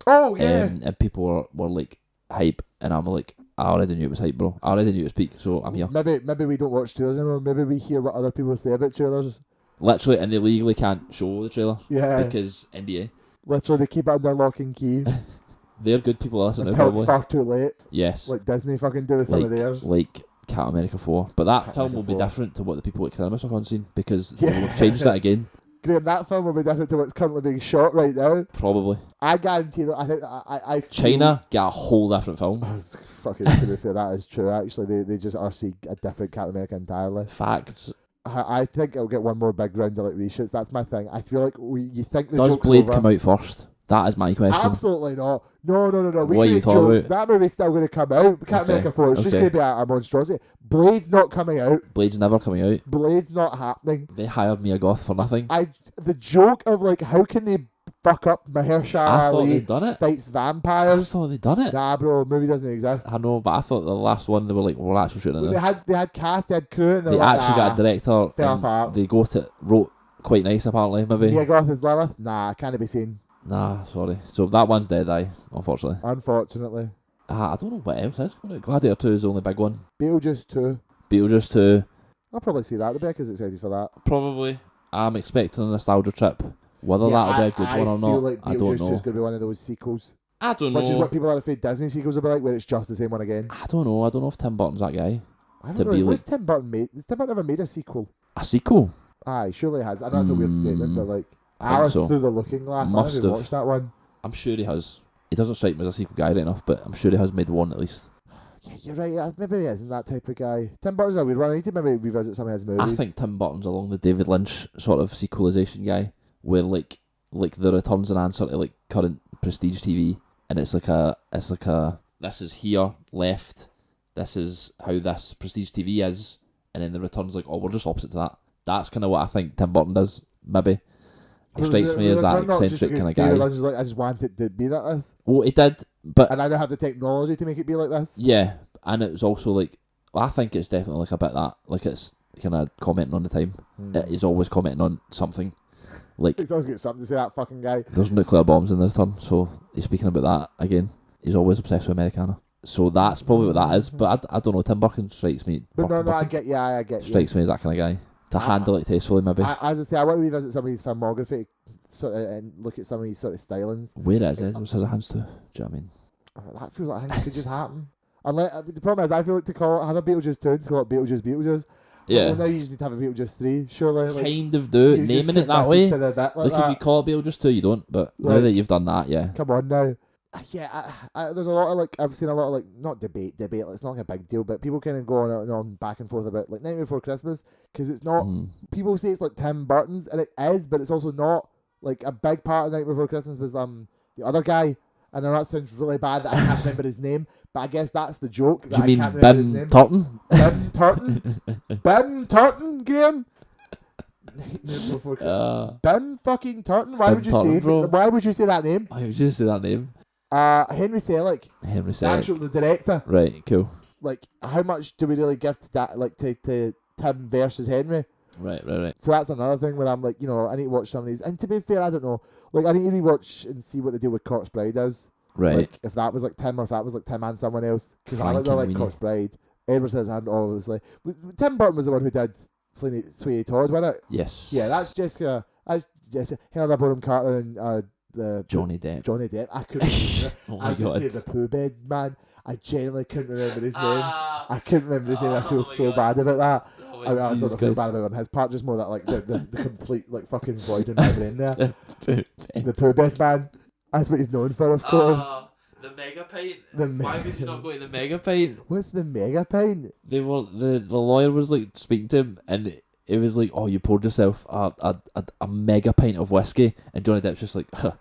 Oh yeah. And people were like hype, and I'm like, I already knew it was hype, bro. I already knew it was peak, so I'm here. Maybe we don't watch trailers anymore. Maybe we hear what other people say about trailers. Literally, and they legally can't show the trailer. Yeah. Because NDA. Literally, they keep it under lock and key. They're good people to listen to, Until probably. it's far too late. Yes. Like Disney fucking do with some of theirs. Like Cat America 4. But that Cat film America will be 4. different to what the people at CinemaSoc seen, because Yeah. they'll have changed it again. Graham, that film will be different to what's currently being shot right now. Probably. I guarantee that. I think I feel, China get a whole different film. It's fucking to be fair, that is true. Actually, they just RC a different Captain America entirely. Facts. I think it'll get one more big round of like reshoots. That's my thing. I feel like you think the Does joke's Blade over. come out first? That is my question. Absolutely not. No. We What are you make talking jokes. about? That movie's still going to come out. Captain Okay, America 4. It's just okay. going to be a monstrosity. Blade's not coming out. Blade's never coming out. Blade's not happening. They hired Mia Goth for nothing. The joke of like, how can they fuck up Mahershala I thought Ali they'd done it. fights I vampires? thought they'd done it. Nah, bro, movie doesn't exist. I know, but I thought the last one they were like, we're actually shooting it. They had cast, they had crew, and They actually got a director. fell and apart. They wrote quite nice, apparently, maybe. Mia Goth is Lilith? Nah, can't be seen. Nah, sorry. So that one's dead, unfortunately. Unfortunately. I don't know what else is going to. Gladiator 2 is the only big one. Beetlejuice 2. Beetlejuice 2. I'll probably see that. Rebecca's excited for that. Probably. I'm expecting a nostalgia trip. Whether that'll be a good one or I not, feel like I don't Beetlejuice 2 is know. going to be one of those sequels. I don't know. Which is what people are afraid Disney sequels will be like, where it's just the same one again. I don't know. I don't know if Tim Burton's that guy. I To don't know. be What's Tim Burton made? Has Tim Burton ever made a sequel? A sequel? Aye, surely he has. I know that's a weird statement, but like, think Alice so. Through the Looking Glass. I Must haven't have. watched that one. I'm sure he has. He doesn't strike me as a sequel guy right enough, but I'm sure he has made one at least. Yeah, you're right. Maybe he isn't that type of guy. Tim Burton's a weird one. I need to maybe revisit some of his movies. I think Tim Burton's along the David Lynch sort of sequelization guy, where like the returns an answer to like current prestige TV, and it's like a this is here left, this is how this prestige TV is, and then the returns like, oh, we're just opposite to that. That's kind of what I think Tim Burton does. Maybe he strikes me as that eccentric kind of guy. David Lynch was like, I just want it to be like this, Well, he did, but and I don't have the technology to make it be like this. yeah, and it was also like, I think it's definitely like a bit that, like it's kind of commenting on the time. He's always commenting on something. Like, He's always got something to say, that fucking guy. there's nuclear bombs in this turn, so he's speaking about that again. He's always obsessed with Americana. So that's probably what that is, but I don't know, Tim Burton strikes me. But I Burton get you. I get you. strikes me as that kind of guy. To handle it tastefully, maybe. As I say, I want to revisit some of his filmography, sort of, and look at some of his sort of stylings. Where is it? What's his hands to? Do you know what I mean? That feels like a thing that could just happen. Unless, the problem is, I feel like to call it, have a Beetlejuice 2 and to call it Beetlejuice. Yeah. Well, now you just need to have a Beetlejuice 3, surely. Like, Kind of do, you just naming it that committed way. to the bit Like that. if you call it Beetlejuice 2, you don't, but now Like- that you've done that, yeah. Come on now. Yeah, there's a lot of like, I've seen a lot of like, not debate, like, it's not like a big deal, but people kind of go on and on back and forth about like Night Before Christmas, because it's not, people say it's like Tim Burton's, and it is, but it's also not. Like a big part of Night Before Christmas was the other guy, and I know that sounds really bad that I can't remember his name, but I guess that's the joke. Do That you I mean can't remember his Bim name. Turton? Bim Turton? Bim Turton, Graeme? Nightmare Before Christmas. Bim fucking Turton? Why Bim would you Turton, say? bro. Why would you say that name? I was just say that name. Henry Selick, Henry the actual said. the director. Right, cool. Like, how much do we really give to that? Like to Tim versus Henry? Right. So that's another thing where I'm like, you know, I need to watch some of these. And to be fair, I don't know. Like, I need to rewatch and see what they do with Corpse Bride is. Right. Like, if that was like Tim or if that was like Tim and someone else. Because I Frankenweenie. like Corpse Bride. Edward Scissorhands, obviously. Tim Burton was the one who did Sweeney Todd, wasn't it? Yes. Yeah, that's Jessica. That's Jessica. Helena Bonham Carter and the Johnny Depp. Johnny Depp. I couldn't remember. Oh I my was going god. to say the poo bed man. I genuinely couldn't remember his name. I couldn't remember his name. I feel so bad about that. I don't know if I feel bad about it on his part, just more that like the complete like fucking void in my brain there. The poo bed man. That's what he's known for, of course. The mega pint. Why would you not go to the mega pint? What's the mega pint? They were the lawyer was like speaking to him, and it was like, oh, you poured yourself a mega pint of whiskey, and Johnny Depp's just like, a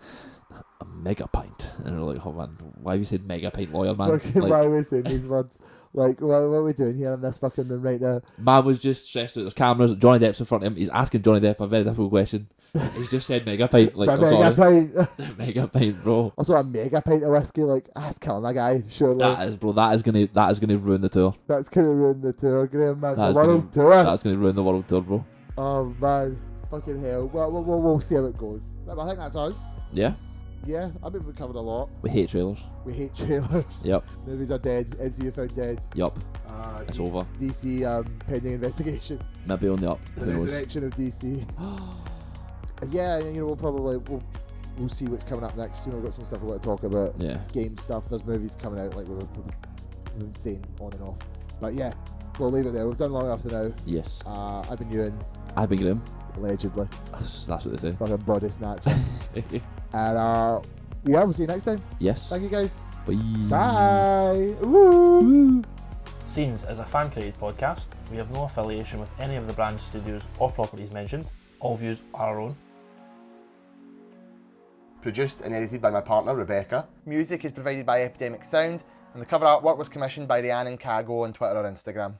mega pint, and they're like, oh man, why have you said mega pint, lawyer man? Fucking Like, why are we saying these words? Like, what are we doing here in this fucking room right now? man was just stressed out. There's cameras. Johnny Depp's in front of him. He's asking Johnny Depp a very difficult question. He's just said mega pint. Like, The I'm mega sorry, pint. mega pint, bro. Also, a mega pint of whiskey, like, that's killing a guy, surely. That is, bro. That is gonna ruin the tour. That's gonna ruin the tour, Graeme, man. That's The world tour. That's gonna ruin the world tour, bro. Oh, man. Fucking hell. We'll see how it goes. Right, well, I think that's us. Yeah. Yeah, I mean we covered a lot. We hate trailers. We hate trailers. Yep. Movies are dead. MCU found dead. Yup. It's over. DC pending investigation. Maybe on the up. The Who knows? resurrection of DC. Yeah, you know, we'll see what's coming up next. You know, we've got some stuff we want to talk about. Yeah. Game stuff. There's movies coming out like we've been saying on and off. But yeah, we'll leave it there. We've done long enough for now. Yes. I've been Ewan. I've been Graeme. Allegedly. That's what they say. Fucking body snatcher. And yeah, we'll see you next time. Yes. Thank you guys. Bye. Bye. Woo. Scenes is a fan-created podcast. We have no affiliation with any of the brand studios or properties mentioned. All views are our own. Produced and edited by my partner, Rebecca. Music is provided by Epidemic Sound, and the cover artwork was commissioned by Rhiannon Kagoe on Twitter or Instagram.